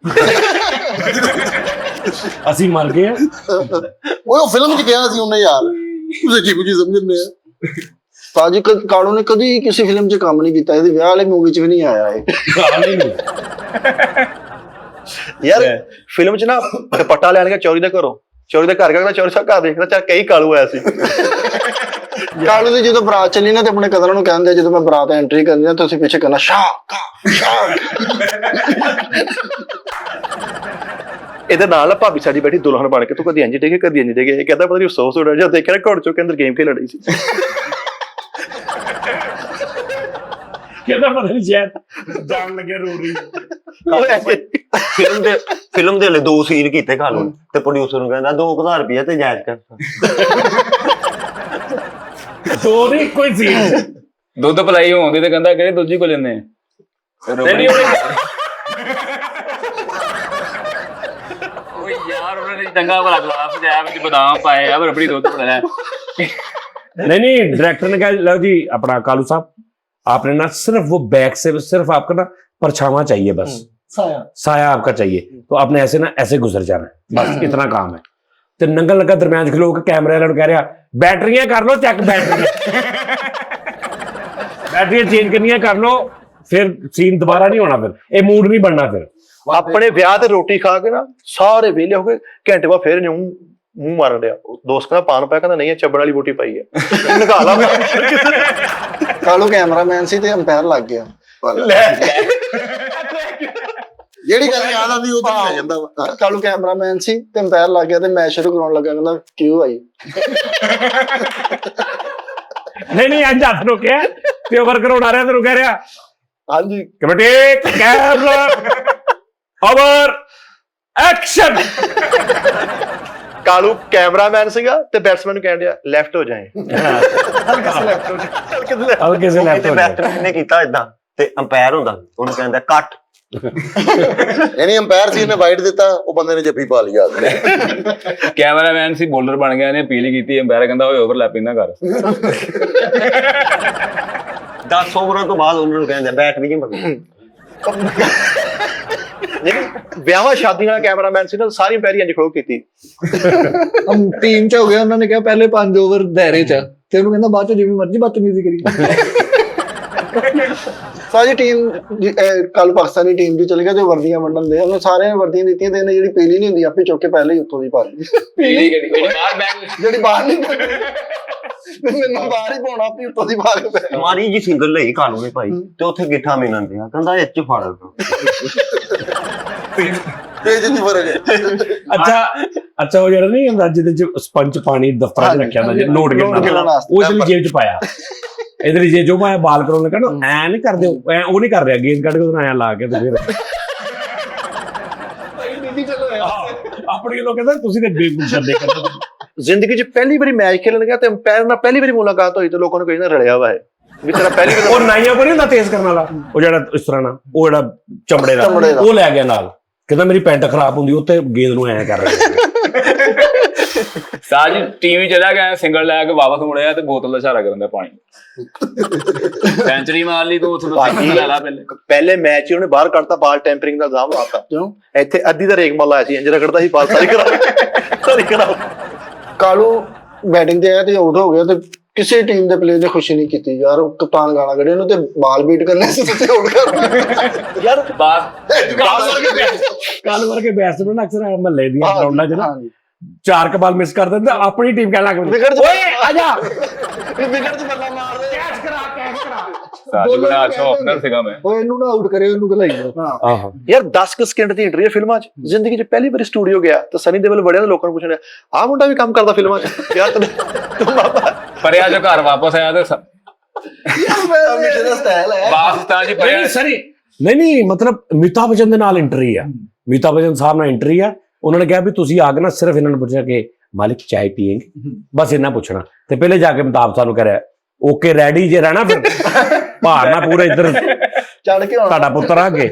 ਅਸੀਂ ਮਰ ਗਏ ਆ। ਓਏ ਉਹ ਫਿਲਮ 'ਚ ਕਿਹਾ ਸੀ ਉਹਨੇ ਯਾਰ, ਤੁਸੀਂ ਜੀ ਮੁਝੇ ਸਮਝਦੇ ਆ। ਭਾਜੀ ਕਾਲੂ ਨੇ ਕਦੀ ਕਿਸੇ ਫਿਲਮ 'ਚ ਕੰਮ ਨਹੀਂ ਕੀਤਾ, ਇਹਦੀ ਵਿਆਹ ਵਾਲੀ ਮੂਵੀ 'ਚ ਵੀ ਨਹੀਂ ਆਇਆ ਇਹ। ਯਾਰ ਫਿਲਮ 'ਚ ਨਾ ਦੁਪੱਟਾ ਲੈਣ ਗਿਆ ਚੋਰੀ ਦੇ ਘਰੋਂ, ਚੋਰੀ ਦੇ ਘਰ ਗਿਆ, ਚੋਰੀ ਸਾਹਿਬ ਘਰ ਦੇਖਦਾ ਚਾਹ ਕਈ ਕਾਲੂ ਆਇਆ ਸੀ। ਕਾਲੂ ਦੀ ਜਦੋਂ ਬਰਾਤ ਚੱਲੀ ਨਾ ਤੇ ਆਪਣੇ ਕਦਰਾਂ ਨੂੰ ਕਹਿੰਦੇ ਜਦੋਂ ਮੈਂ ਬਰਾਤ ਐਂਟਰੀ ਕਰਨੀ ਆ ਤੁਸੀਂ ਪਿੱਛੇ ਕਰਨਾ ਸ਼ਾਕ ਸ਼ਾਕ। ਇਹਦੇ ਨਾਲ ਭਾਬੀ ਸਾਡੀ ਬੈਠੀ ਦੁਲਹਨ ਬਣ ਕੇ, ਤੂੰ ਕਦੀ ਇੰਜ ਡੇਗੇ ਕਦੀ ਇੰਜ ਡੇਗੇ। ਇਹ ਕਹਿੰਦਾ ਪਤਾ ਨਹੀਂ ਅਫਸੋਸ ਹੋ ਰਿਹਾ ਜਦ ਦੇਖਿਆ ਘੜ ਚੋਂ ਕੇ ਅੰਦਰ ਗੇਮ ਖੇਡ ਰਹੀ ਸੀ। ਕਹਿੰਦਾ ਪਤਾ ਨਹੀਂ ਸ਼ਾਇਦ ਜਾਣ ਲੱਗੇ ਰੋ ਰਹੀ। ਫਿਲਮ ਦੇ ਹਲੇ 2 ਸੀਨ ਕੀਤੇ ਕਾਲੂ ਨੇ, ਤੇ ਪ੍ਰੋਡਿਊਸਰ ਨੂੰ ਕਹਿੰਦਾ 2000 ਰੁਪਏ ਤੇ ਜਾਇਜ਼ ਕਰ। ਦੋ ਨਹੀਂ ਕੋਈ ਸੀ ਦੁੱਧ ਪਲਾਈ ਹੋਉਂਦੀ ਤੇ ਕਹਿੰਦਾ ਕਿ ਦੂਜੀ ਕੋ ਲੈਨੇ ਓਏ ਯਾਰ ਉਹਨਾਂ ਨੇ ਚੰਗਾ ਭਲਾ ਗਲਾਸ ਜਾਇਆ ਵਿੱਚ ਬਦਾਮ ਪਾਏ ਆ, ਰਬੜੀ ਦੁੱਧ ਪਲਾਇਆ। नहीं डायरेक्टर ने कहा लो जी अपना कालू साहब आपने ना सिर्फ वो बैक से सिर्फ आपका ना परछावा चाहिए, बस साया आपका चाहिए, तो आपने ऐसे ना ऐसे गुजर जाना है, बस इतना काम है। ਤੇ ਨੰਗਲ ਲੱਗਾ ਦਰਮਿਆਨ 'ਚ ਖਲੋ ਕੇ ਕੈਮਰੇ ਵਾਲਿਆਂ ਨੂੰ ਕਹਿ ਰਿਹਾ ਬੈਟਰੀਆਂ ਕਰ ਲਓ ਚੈੱਕ ਬੈਟਰੀਆਂ ਚੇਂਜ ਕਰਨੀਆਂ ਕਰ ਲਓ, ਫਿਰ ਸੀਨ ਦੁਬਾਰਾ ਨਹੀਂ ਹੋਣਾ, ਫਿਰ ਇਹ ਮੂਡ ਨਹੀਂ ਬਣਨਾ। ਫਿਰ ਆਪਣੇ ਵਿਆਹ ਤੇ ਰੋਟੀ ਖਾ ਕੇ ਨਾ ਸਾਰੇ ਵਿਹਲੇ ਹੋ ਗਏ, ਘੰਟੇ ਬਾਅਦ ਫਿਰ ਮੂੰਹ ਮਾਰਨ ਡਿਆ। ਦੋਸਤ ਕਹਿੰਦਾ ਪਾਨ ਪਾਇਆ, ਕਹਿੰਦਾ ਨਹੀਂ ਇਹ ਚੱਬਣ ਵਾਲੀ ਬੂਟੀ ਪਾਈ ਹੈ, ਨਿਕਾ ਲਾ। ਕਾਲੂ ਕੈਮਰਾਮੈਨ ਸੀ ਤੇ ਅੰਪਾਇਰ ਲੱਗ ਗਿਆ। ਜਿਹੜੀ ਗੱਲ ਯਾਦ ਆਉਂਦੀ ਉਹ ਤਾਂ ਆ ਜਾਂਦਾ ਵਾ। ਕਾਲੂ ਕੈਮਰਾਮੈਨ ਸੀ ਤੇ ਅੰਪਾਇਰ ਲੱਗ ਗਿਆ ਤੇ ਮੈਚ ਸ਼ੁਰੂ ਕਰਾਉਣ ਲੱਗਾ, ਕਹਿੰਦਾ ਕਿਉਂ ਆਈ। ਨਹੀਂ ਅੱਜ ਹੱਥ ਰੋਕਿਆ ਤੇ ਓਵਰ ਕਰਾਉਣ ਰਿਹਾ, ਤੈਨੂੰ ਕਹਿ ਰਿਹਾ ਹਾਂਜੀ committee camera over action. Kalu cameraman ਸੀਗਾ ਤੇ ਬੈਟਸਮੈਨ ਨੂੰ ਕਹਿਣ ਡਿਆ ਲੈਫਟ ਹੋ ਜਾਏ। ਅਬ ਕਿਸੇ ਲੈਫਟ ਹੋ ਗਿਆ। ਬੈਟਸਮੈਨ ਨੇ ਕੀਤਾ ਇਦਾਂ ਤੇ ਅੰਪਾਇਰ ਹੁੰਦਾ, ਉਹਨੂੰ ਕਹਿੰਦਾ ਕੱਟ। ਯਾਨੀ ਅੰਪਾਇਰ ਸੀ ਨੇ ਵਾਈਡ ਦਿੱਤਾ, ਉਹ ਬੰਦੇ ਨੇ ਜੱਫੀ ਪਾ ਲਿਆ। ਕੈਮਰਾਮੈਨ ਸੀ ਬੋਲਰ ਬਣ ਗਿਆ, ਇਹਨੇ ਅਪੀਲ ਕੀਤੀ, ਅੰਪਾਇਰ ਕਹਿੰਦਾ ਓਏ ਓਵਰਲੈਪਿੰਗ ਨਾ ਕਰ। 10 ਓਵਰਾਂ ਤੋਂ ਬਾਅਦ ਉਹਨਾਂ ਨੂੰ ਕਹਿੰਦੇ ਬੈਟ ਵੀ ਨਹੀਂ ਬਣਨੀ। ਵਿਆਹਾਂ ਸ਼ਾਦੀਆਂ ਵਾਲਾ ਕੈਮਰਾਮੈਨ ਸੀ ਨਾ, ਸਾਰੀ ਪੈਰੀ ਇੰਜ ਖੜੋ ਕੀਤੀ। ਟੀਮ ਚ ਹੋ ਗਿਆ, ਉਹਨਾਂ ਨੇ ਕਿਹਾ ਪਹਿਲੇ 5 ਓਵਰ ਦਾਇਰੇ ਚ, ਤੇ ਉਹਨੂੰ ਕਹਿੰਦਾ ਬਾਅਦ ਚ ਜਿਵੇਂ ਮਰਜ਼ੀ ਬਦਤਮੀਜ਼ੀ ਕਰੀ। ਸਾਰੀ ਟੀਮ ਕੱਲ ਪਾਕਿਸਤਾਨੀ ਟੀਮ ਦੀ ਚਲੇ ਗਿਆ ਤੇ ਵਰਦੀਆਂ ਵੰਡਣ ਦੇ, ਉਹਨੇ ਸਾਰਿਆਂ ਵਰਦੀਆਂ ਦਿੱਤੀਆਂ ਤੇ ਇਹਨੇ ਜਿਹੜੀ ਪੀਲੀ ਨਹੀਂ ਹੁੰਦੀ ਆਪੇ ਚੁੱਕ ਕੇ ਪਹਿਲੇ ਹੀ ਉੱਤੋਂ ਦੀ ਪਾ ਲਈ। ਜਿਹੜੀ ਬਾਹਰ ਨਹੀਂ ਮੈਨੂੰ ਬਾਹਰ ਹੀ ਪਾਉਣਾ, ਆਪੇ ਉੱਤੋਂ ਦੀ ਪਾ ਕੇ। ਮਾਰੀ ਜੀ ਸਿੰਗਲ ਲਈ ਕਾਲੂ ਨੇ ਭਾਈ, ਤੇ ਉੱਥੇ ਗਿੱਠਾ ਮਿਲਣ ਦਿਆ, ਕਹਿੰਦਾ ਇਹ ਚ ਫੜ। ਇਹ ਜਿੰਨੀ ਫਰਕ ਹੈ। ਅੱਛਾ ਉਹ ਜਿਹੜਾ ਨਹੀਂ ਹੁੰਦਾ ਜਿਹਦੇ ਚ ਸਪੰਜ ਪਾਣੀ ਦਫ਼ਤਰਾਂ 'ਚ ਰੱਖਿਆ ਹੁੰਦਾ, ਨੋਟ ਗਿਣਨ ਵਾਸਤੇ, ਉਹ ਇਸ ਲਈ ਜੇਬ 'ਚ ਪਾਇਆ। ਇਹਦੇ ਲਈ ਜੇ ਜੋ ਮੈਂ ਬਾਲ ਕਰਾਉਣ ਲੱਗਾ ਨਾ ਐ ਨਹੀਂ ਕਰਦੇ, ਉਹ ਨਹੀਂ ਕਰ ਰਿਹਾ, ਗੇਂਦ ਕੱਢ ਕੇ ਉਹਨੂੰ ਐਂ ਲਾ ਕੇ ਤੇ ਫਿਰ ਆਪਣੀ ਲੋਕ ਕਹਿੰਦਾ ਤੁਸੀਂ ਤੇ ਬੇਬੁੱਝਦੇ ਕਰਦੇ। ਜ਼ਿੰਦਗੀ 'ਚ ਪਹਿਲੀ ਵਾਰੀ ਮੈਚ ਖੇਲਣ ਗਿਆ ਤੇ ਅੰਪਾਇਰ ਨਾਲ ਪਹਿਲੀ ਵਾਰੀ ਮੁਲਾਕਾਤ ਹੋਈ ਤੇ ਲੋਕਾਂ ਨੂੰ ਕਹਿੰਦੇ ਰਲਿਆ ਵਾ ਹੈ ਵੀ ਤੇਰਾ ਪਹਿਲੀ ਵਾਰ। ਉਹ ਨਾਈਆਂ ਕੋਲ ਨਹੀਂ ਹੁੰਦਾ ਤੇਜ਼ ਕਰਨ ਵਾਲਾ, ਉਹ ਜਿਹੜਾ ਇਸ ਤਰ੍ਹਾਂ ਨਾਲ, ਉਹ ਜਿਹੜਾ ਚਮੜੇ ਦਾ, ਉਹ ਲੈ ਗਿਆ ਨਾਲ, ਕਹਿੰਦਾ ਮੇਰੀ ਪੈਂਟ ਖਰਾਬ ਹੁੰਦੀ, ਉੱਤੇ ਗੇਂਦ ਨੂੰ ਐਂ ਕਰ ਰਿਹਾ। ਸਾਜ ਟੀਵੀ ਚਲਾ ਗਿਆ, ਸਿੰਗਲ ਲੈ ਕੇ ਵਾਪਸ ਮੁੜਿਆ ਤੇ ਬੋਤਲ ਦਾ ਇਸ਼ਾਰਾ ਕਰਨ ਦਾ ਪਾਣੀ। ਸੈਂਚਰੀ ਮਾਰ ਲਈ ਤੂੰ, ਉੱਥੇ ਲੈ ਲਾ ਪਹਿਲੇ। ਪਹਿਲੇ ਮੈਚ ਹੀ ਉਹਨੇ ਬਾਹਰ ਕੱਢਤਾ, ਬਾਲ ਟੈਂਪਰਿੰਗ ਦਾ ਇਲਜ਼ਾਮ ਲਾਤਾ। ਕਿਉਂ? ਇੱਥੇ ਅੱਧੀ ਦਾ ਰੇਗ ਮੱਲਾ ਆਇਆ ਸੀ, ਇੰਜ ਰਗੜਦਾ ਸੀ ਬਾਲ ਸਾਰੀ ਕਰਾ। ਕਾਲੂ ਬੈਟਿੰਗ ਤੇ ਆਇਆ ਤੇ ਆਊਟ ਹੋ ਗਿਆ ਤੇ ਕਿਸੇ ਟੀਮ ਦੇ ਪਲੇਅਰ ਨੇ ਖੁਸ਼ੀ ਨਹੀਂ ਕੀਤੀ ਯਾਰ। ਉਹ ਕਪਤਾਨ ਗਾਲਾਂ ਕੱਢੇ ਉਹਨੂੰ ਤੇ ਬਾਲ ਬੀਟ ਕਰਨੇ ਸੀ ਤੇ ਆਊਟ ਕਰ ਯਾਰ ਕੱਲ ਵਰਗੇ ਬੈਟਸਮੈਨ ਅਕਸਰ ਮਹੱਲੇ ਦੀਆਂ ਗਰਾਊਂਡਾਂ 'ਚ ਨਾ 4 ਬਾਲ ਮਿਸ ਕਰ ਦਿੰਦੇ, ਆਪਣੀ ਟੀਮ ਕਹਿਣ ਲੱਗ ਪੈਂਦੀ ਓਏ ਆ ਜਾ ਵਿਕਟ ਚ ਬੱਲਾ ਮਾਰ ਦੇ, ਕੈਚ ਕਰਾ। ਸਾਜ ਬਣਾ ਅੱਛਾ ਓਪਨਰ ਸੀਗਾ ਮੈਂ। ਉਹ ਇਹਨੂੰ ਨਾ ਆਊਟ ਕਰੇ, ਉਹਨੂੰ ਘਲਾਈ ਜਾ। ਆਹੋ ਯਾਰ 10 ਸਕਿੰਟ ਦੀ ਇੰਟਰਵਿਊ ਫਿਲਮਾਂ 'ਚ। ਜ਼ਿੰਦਗੀ 'ਚ ਪਹਿਲੀ ਵਾਰੀ ਸਟੂਡੀਓ ਗਿਆ ਤੇ ਸਨੀ ਦੇਵਲ ਵੜਿਆ ਤੇ ਲੋਕਾਂ ਨੂੰ ਪੁੱਛਣ ਆਹ ਮੁੰਡਾ ਵੀ ਕੰਮ ਕਰਦਾ ਫਿਲਮਾਂ 'ਚ ਯਾਰ। ਪਰਿਆ ਜੋ ਘਰ ਵਾਪਸ ਆਇਆ ਤੇ ਮਿੱਠੇ ਦਾ ਸਟਾਈਲ ਹੈ ਪਾਕਿਸਤਾਨ ਜੀ ਪਰਿਆ ਨਹੀਂ ਮਤਲਬ ਅਮਿਤਾਭ ਬੱਚਨ ਦੇ ਨਾਲ ਐਂਟਰੀ ਆ, ਅਮਿਤਾਭ ਬੱਚਨ ਸਾਹਿਬ ਨਾਲ ਐਂਟਰੀ ਆ। ਉਹਨਾਂ ਨੇ ਕਿਹਾ ਵੀ ਤੁਸੀਂ ਆ ਕੇ ਨਾ ਸਿਰਫ ਇਹਨਾਂ ਨੂੰ ਪੁੱਛਿਆ ਕਿ ਮਾਲਿਕ ਚਾय ਪੀਏਂਗੇ, ਬਸ ਇੰਨਾ ਪੁੱਛਣਾ। ਤੇ ਪਹਿਲੇ ਜਾ ਕੇ ਅਮਿਤਾਭ ਸਾਹਿਬ ਨੂੰ ਕਹਿ ਰਿਹਾ ਓਕੇ ਰੈਡੀ ਜੇ ਰਹਿਣਾ, ਫਿਰ ਭਾਰ ਨਾ ਪੂਰਾ ਇੱਧਰ ਚੜ ਕੇ ਆਉਣਾ, ਤੁਹਾਡਾ ਪੁੱਤਰ ਆ ਕੇ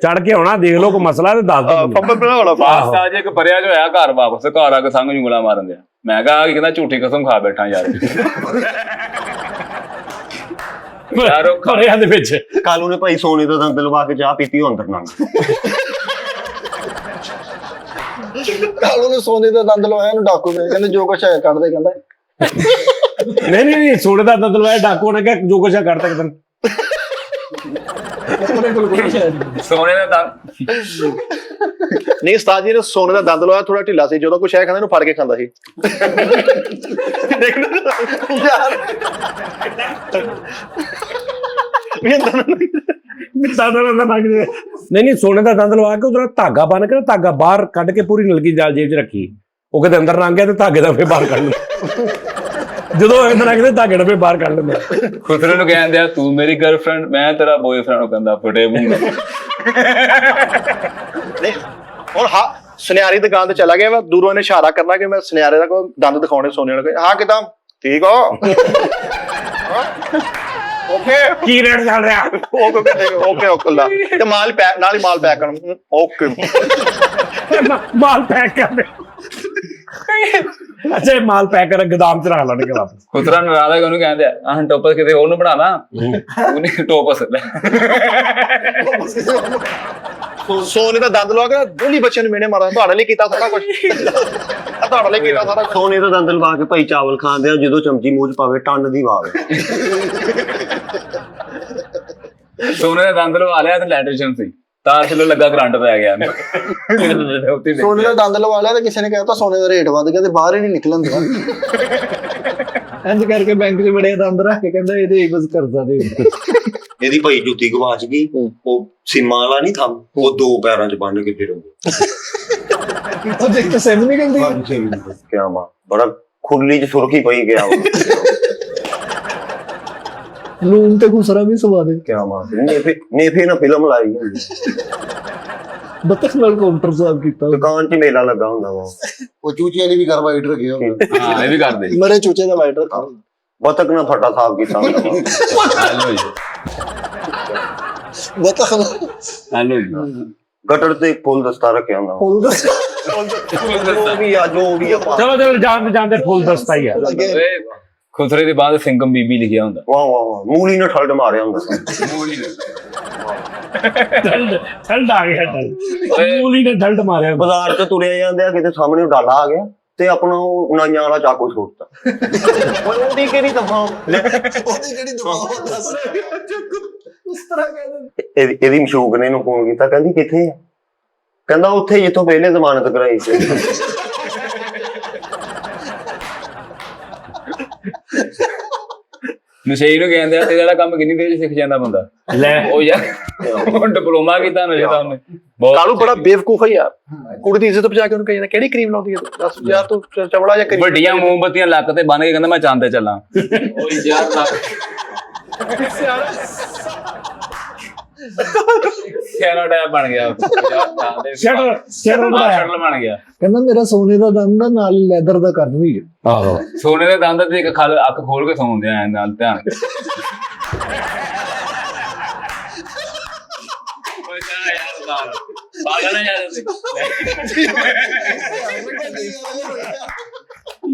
ਚੜ ਕੇ ਆਉਣਾ, ਦੇਖ ਲਓ ਕੋਈ ਮਸਲਾ ਤੇ ਦੱਸ ਦਿਓ। ਫੰਬਲ ਬਣਾਉਣਾ ਪਾਕਿਸਤਾਨ ਜੀ ਇੱਕ ਪਰਿਆ ਜੋ ਆਇਆ ਘਰ ਵਾਪਸ, ਤੇ ਘਰ ਆ ਕੇ ਸੰਗ ਉਂਗਲਾਂ ਮਾਰਨ ਦਿਆ। ਮੈਂ ਕਿਹਾ ਕਹਿੰਦਾ ਝੂਠੀ ਕਸਮ ਖਾ ਬੈਠਾ ਯਾਰ। ਯਾਰ ਉਹ ਘਰਿਆਂ ਦੇ ਵਿੱਚ ਕਾਲੂ ਨੇ ਭਾਈ ਸੋਨੇ ਦਾ ਦੰਦ ਲਵਾ ਕੇ ਚਾਹ ਪੀਤੀ, ਉਹ ਅੰਦਰ ਲੰਘ। ਕਾਲੂ ਨੇ ਸੋਨੇ ਦਾ ਦੰਦ ਲਵਾਇਆ, ਉਹਨੂੰ ਡਾਕੂ ਨੇ ਕਹਿੰਦੇ ਜੋ ਕੁਛ ਹੈ ਕੱਢ ਦੇ, ਕਹਿੰਦਾ ਨਹੀਂ ਸੋਨੇ ਦਾ ਦੰਦ ਲਵਾਇਆ, ਡਾਕੂ ਨੇ ਕਿਹਾ ਜੋ ਕੁਛ ਕੱਢ ਤੱਕ ਸੋਨੇ ਦਾ ਦੰਦ ਨਹੀਂ। ਉਸਤਾਦ ਜੀ ਨੇ ਸੋਨੇ ਦਾ ਦੰਦ ਲਵਾਇਆ, ਥੋੜਾ ਢਿੱਲਾ ਸੀ, ਜਦੋਂ ਕੁਛ ਹੈ ਖਾਂਦਾ ਇਹਨੂੰ ਫੜ ਕੇ ਖਾਂਦਾ ਸੀ। ਨਹੀਂ ਸੋਨੇ ਦਾ ਦੰਦ ਲਵਾ ਕੇ ਉਧਰ ਧਾਗਾ ਬੰਨ ਕੇ, ਧਾਗਾ ਬਾਹਰ ਕੱਢ ਕੇ ਪੂਰੀ ਨਲਕੀ ਜਾਲ ਜੇਬ 'ਚ ਰੱਖੀ। ਉਹ ਕਿਤੇ ਅੰਦਰ ਲੰਘ ਗਿਆ ਤੇ ਧਾਗੇ ਦਾ ਫੇਰ ਬਾਹਰ ਕੱਢ ਲਿਆ। ਜਦੋਂ ਅੰਦਰ ਲੰਘਦੇ ਧਾਗੇ ਦਾ ਫੇਰ ਬਾਹਰ ਕੱਢ ਲੈਂਦੇ। ਖੁਸਰੇ ਨੂੰ ਕਹਿੰਦੇ ਆ ਤੂੰ ਮੇਰੀ ਗਰਲਫ੍ਰੈਂਡ, ਮੈਂ ਤੇਰਾ ਬॉयਫ੍ਰੈਂਡ। ਉਹ ਕਹਿੰਦਾ ਫਟੇ ਮੂੰਹ। ਨਹੀਂ ਹੁਣ ਹਾਂ ਸੁਨਿਆਰੀ ਦੁਕਾਨ ਤੇ ਚਲਾ ਗਿਆ ਵਾ, ਦੂਰੋਂ ਇਹਨੇ ਇਸ਼ਾਰਾ ਕਰਨਾ ਕਿ ਮੈਂ ਸੁਨਿਆਰੇ ਦਾ ਕੋਈ ਦੰਦ ਦਿਖਾਉਣੇ ਸੋਨੇ ਵਾਲੇ। ਹਾਂ ਕਿਦਾਂ ਠੀਕ ਹੋ? ਓਕੇ ਕੀ ਰੇਟ ਚੱਲ ਰਿਹਾ? ਓਕੇ ਓਕੇ ਤੇ ਮਾਲ ਪੈਕ ਨਾਲ ਹੀ ਮਾਲ ਪੈਕ ਕਰਨ। ਓਕੇ ਮਾਲ ਪੈਕ ਕਰ ਦੇ। ਅੱਛਾ ਇਹ ਮਾਲ ਪੈਕ ਕਰ ਗੋਦਾਮ ਚ ਰੱਖ ਲੈਣਗੇ ਵਾਪਸ। ਖੁਸਰਾ ਨਾਰਾਜ਼ ਹੈ ਕਿ ਉਹਨੂੰ ਕਹਿੰਦੇ ਆ ਟੋਪਸ ਕਿਤੇ ਉਹਨੂੰ ਬਣਾਣਾ ਉਹਨੇ ਟੋਪਸ ਲੈ ਸੋਨੇ ਦਾ ਦੰਦ ਲਵਾ ਕੇ ਦੋਲੀ ਬੱਚਿਆਂ ਨੂੰ ਮੇਨੇ ਮਾਰਾਂ, ਤੁਹਾਡੇ ਲਈ ਕੀਤਾ ਸਾਰਾ ਕੁਝ, ਤੁਹਾਡੇ ਲਈ ਕੀਤਾ ਸਾਰਾ ਕੁਝ। ਸੋਨੇ ਦਾ ਦੰਦ ਲਵਾ ਕੇ ਭਾਈ ਚਾਵਲ ਖਾਂਦੇ ਆ, ਜਦੋਂ ਚਮਚੀ ਮੂੰਹ ਚ ਪਾਵੇ ਟੰਨ ਦੀ ਆਵਾਜ਼। ਸੋਨੇ ਦਾ ਦੰਦ ਲਵਾ ਲਿਆ ਤੇ ਲੈਟ੍ਰਿਸ਼ਨ ਸੀ ਤਾਂ ਚਲੋ ਲੱਗਾ ਕਰੰਟ ਪੈ ਗਿਆ ਸੋਨੇ ਦਾ ਦੰਦ ਲਵਾ ਲਿਆ ਤੇ ਕਿਸੇ ਨੇ ਕਹਿਤਾ ਸੋਨੇ ਦਾ ਰੇਟ ਵੱਧ ਗਿਆ ਤੇ ਬਾਹਰ ਹੀ ਨਹੀਂ ਨਿਕਲਣ ਦਿਆ। ਇੰਜ ਕਰਕੇ ਬੈਂਕ 'ਚ ਬੜੇ ਦੰਦ ਰੱਖ ਕੇ ਕਹਿੰਦਾ ਇਹਦੇ ਹੀ ਬਸ ਕਰਜ਼ਾ ਦੇ। ਇਹਦੀ ਭਾਈ ਜੁੱਤੀ ਗਵਾਚ ਗਈ, ਉਹ ਸੀਮਾ ਵਾਲਾ ਨਹੀਂ ਥੰਮ, ਉਹ 2 ਪੈਰਾਂ ਚ ਬੰਨ ਕੇ ਫਿਰ ਉਹ ਦੇਖ ਤਾਂ ਸੈਮ ਨਿਕਲਦੀ ਕਿਆ ਮਾ ਬੜਾ ਖੁਰਲੀ ਚ ਸੁਰਖੀ ਪਈ ਗਿਆ ਵਾ। ਲੂਣ ਤੇ ਖੁਸਰਾ ਵੀ ਸਵਾ ਦੇ। ਕਿਆ ਮਾ ਨੇਫੇ ਨਾ ਫਿਲਮ ਲਾਈ ਹੁੰਦੀ। ਬੱਤਖ ਨਾਲ ਕਾਊਂਟਰ ਸਾਫ ਕੀਤਾ। ਦੁਕਾਨ 'ਚ ਮੇਲਾ ਲੱਗਾ ਹੁੰਦਾ ਵਾ, ਉਹ ਚੂਚੀਆਂ ਲਈ ਵੀ ਕਾਰਵਾਈਡ ਰੱਖਿਆ ਹੁੰਦਾ। ਹਾਂ ਇਹ ਵੀ ਕਰਦੇ ਮਰੇ ਚੂਚੇ ਦਾ ਵਾਈਟ ਰੱਖਾ। ਬਤਕ ਨਾਲ ਫੱਟਾ ਸਾਫ ਕੀਤਾ ਹੁੰਦਾ ਵਾ। ਬਤਖ ਹੈਲੋ ਗਟਰ ਤੇ ਫੁੱਲ ਦਸਤਾ ਰੱਖਿਆ ਹੁੰਦਾ ਵਾ। ਫੁੱਲ ਦਾ ਜੋ ਵੀ ਆ ਚਲੋ ਚਲੋ ਜਾਂਦੇ ਜਾਂਦੇ ਫੁੱਲ ਦਸਤਾ ਹੀ ਆ। ਖੁਸਰੇ ਦੇ ਬਾਅਦ ਸਿੰਗਮ ਬੀਬੀ ਲਿਖਿਆ ਹੁੰਦਾ। ਵਾਹ ਵਾਹ ਵਾਹ, ਮੂਲੀ ਨਾਲ ਠਲਡ ਮਾਰਿਆ ਹੁੰਦਾ ਸੀ। ਠੰਡ ਆ ਗਿਆ, ਮੂਲੀ ਨੇ ਠੰਡ ਮਾਰਿਆ। ਬਾਜ਼ਾਰ 'ਚ ਤੁਰੇ ਜਾਂਦੇ ਆ, ਕਿਤੇ ਸਾਹਮਣੇ ਡਾਲਾ ਆ ਗਿਆ ਤੇ ਆਪਣਾ ਉਹ ਨਾਈਆਂ ਵਾਲਾ ਚਾਕੂ ਛੋੜਤਾ। ਉਹਦੀ ਕਿਹੜੀ ਦਫਾ ਇਹਦੀ ਮਸ਼ੂਕ ਨੇ ਇਹਨੂੰ ਫੋਨ ਕੀਤਾ, ਕਹਿੰਦੀ ਕਿੱਥੇ ਆ? ਕਹਿੰਦਾ ਉੱਥੇ ਜਿੱਥੋਂ ਪਹਿਲੇ ਜ਼ਮਾਨਤ ਕਰਾਈ ਸੀ। ਨਸ਼ੇ ਨੂੰ ਕਹਿੰਦੇ ਆ ਤੇ ਜਿਹੜਾ ਕੰਮ ਕਿੰਨੀ ਦੇਰ 'ਚ ਸਿੱਖ ਜਾਂਦਾ ਬੰਦਾ। ਲੈ ਉਹ ਯਾਰ ਉਹ ਡਿਪਲੋਮਾ ਕੀਤਾ ਨਸ਼ੇ ਦਾ ਉਹਨੇ ਬਹੁਤ। ਕਾਲੂ ਬੜਾ ਬੇਵਕੂਫ ਹੈ ਯਾਰ, ਕੁੜੀ ਦੀ ਇੱਜ਼ਤ ਬਚਾ ਕੇ ਉਹਨੂੰ ਕਹਿੰਦਾ ਕਿਹੜੀ ਕਰੀਮ ਲਾਉਂਦੀ ਹੈ ਤੂੰ? ਦੱਸ ਯਾਰ ਤੂੰ ਚਵੜਾ ਜਾਂ ਕਰੀਮ। ਵੱਡੀਆਂ ਮੋਮਬੱਤੀਆਂ ਲੱਕ ਤੇ ਬੰਨ ਕੇ ਕਹਿੰਦਾ ਮੈਂ ਚੰਦ ਤੇ ਚੱਲਾਂ। ਉਹ ਯਾਰ ਸਿਆਣਾ ਟੈਪ ਬਣ ਗਿਆ, ਸ਼ਟਰ ਬਣਾਇਆ। ਬਣ ਗਿਆ। ਕਹਿੰਦਾ ਮੇਰਾ ਸੋਨੇ ਦਾ ਦੰਦ ਦਾ ਨਾਲ ਲੈਦਰ ਦਾ ਕੰਨ ਵੀ ਹੈ। ਆਹੋ ਸੋਨੇ ਦੇ ਦੰਦ ਤੇ ਇੱਕ ਖਲ ਅੱਖ ਖੋਲ ਕੇ ਸੌਂਦੇ ਆ ਨਾਲ ਧਿਆਨ।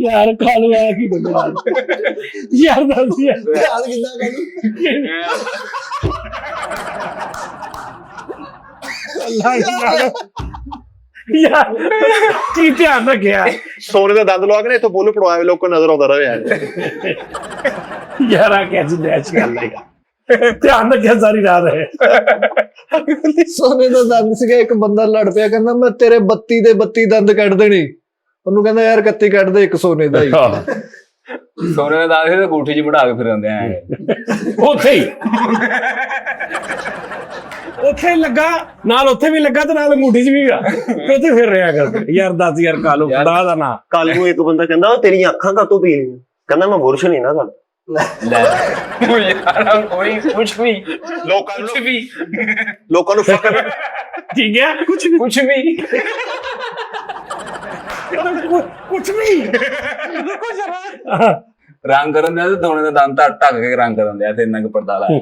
ਯਾਰ ਕਾਲੂ ਆ ਕੀ ਬੰਦਾ ਯਾਰ ਦੱਸ ਯਾਰ ਯਾਰ ਕੀ ਧਿਆਨ ਰੱਖਿਆ। ਸੋਨੇ ਦਾ ਦੰਦ ਲਵਾ ਕੇ ਨਾ ਇੱਥੋਂ ਬੋਲੂ ਪੜਵਾਏ, ਲੋਕਾਂ ਨੂੰ ਨਜ਼ਰ ਆਉਂਦਾ ਰਹੇ ਯਾਰ। ਯਾਰ ਆ ਕੈਸੀ ਨੈਚ ਗੱਲ ਹੈ, ਧਿਆਨ ਰੱਖਿਆ ਸਾਰੀ ਰਾਤ ਹੈ। ਸੋਨੇ ਦਾ ਦੰਦ ਸੀਗਾ, ਇੱਕ ਬੰਦਾ ਲੜ ਪਿਆ, ਕਹਿੰਦਾ ਮੈਂ ਤੇਰੇ 32 ਦੇ 32 ਦੰਦ ਕੱਢ ਦੇਣੇ। ਉਹਨੂੰ ਕਹਿੰਦਾ ਯਾਰ 31 ਕੱਢ ਦੇ, ਇੱਕ ਸੋਨੇ ਦਾ ਹੀ। ਸੋਨੇ ਦੇ ਦੰਦ ਤੇ ਗੂਠੀ 'ਚ ਵੜਾ ਕੇ ਫਿਰ ਆਉਂਦੇ ਆ ਉੱਥੇ ਹੀ ਉੱਥੇ ਲੱਗਾ ਨਾਲ, ਉੱਥੇ ਵੀ ਲੱਗਾ ਤੇ ਨਾਲ ਅੰਗੂਠੀ 'ਚ ਵੀ ਆ, ਤੇ ਉੱਥੇ ਫਿਰ ਰਿਹਾ ਕਰ। ਯਾਰ ਦੱਸ ਯਾਰ ਕਾਲੂ ਖੁਦਾ ਦਾ ਨਾਂ। ਕੱਲ ਨੂੰ ਇੱਕ ਬੰਦਾ ਕਹਿੰਦਾ ਉਹ ਤੇਰੀਆਂ ਅੱਖਾਂ ਕਾਤੋਂ ਪੀਲੀਆਂ? ਕਹਿੰਦਾ ਮੈਂ ਬੁਰਸ਼ ਨਹੀਂ ਨਾ ਕਰਦਾ। ਲੈ ਯਾਰ ਕੋਈ ਕੁਛ ਵੀ ਲੋਕਾਂ ਨੂੰ ਫਕਰ ਠੀਕ ਹੈ ਕੁਛ ਵੀ ਕੁਛ ਵੀ ਰੁਕੋ ਜਰਾ। ਰੰਗ ਕਰਨ ਦਿਆ ਤੇ ਦੋਨੇ ਦਾ ਦੰਦ ਢੱਕ ਕੇ ਰੰਗ ਕਰਨ ਦਿਆ ਤੇ ਇੰਨਾ ਕੁ ਪਰਦਾ ਲਾਇਆ।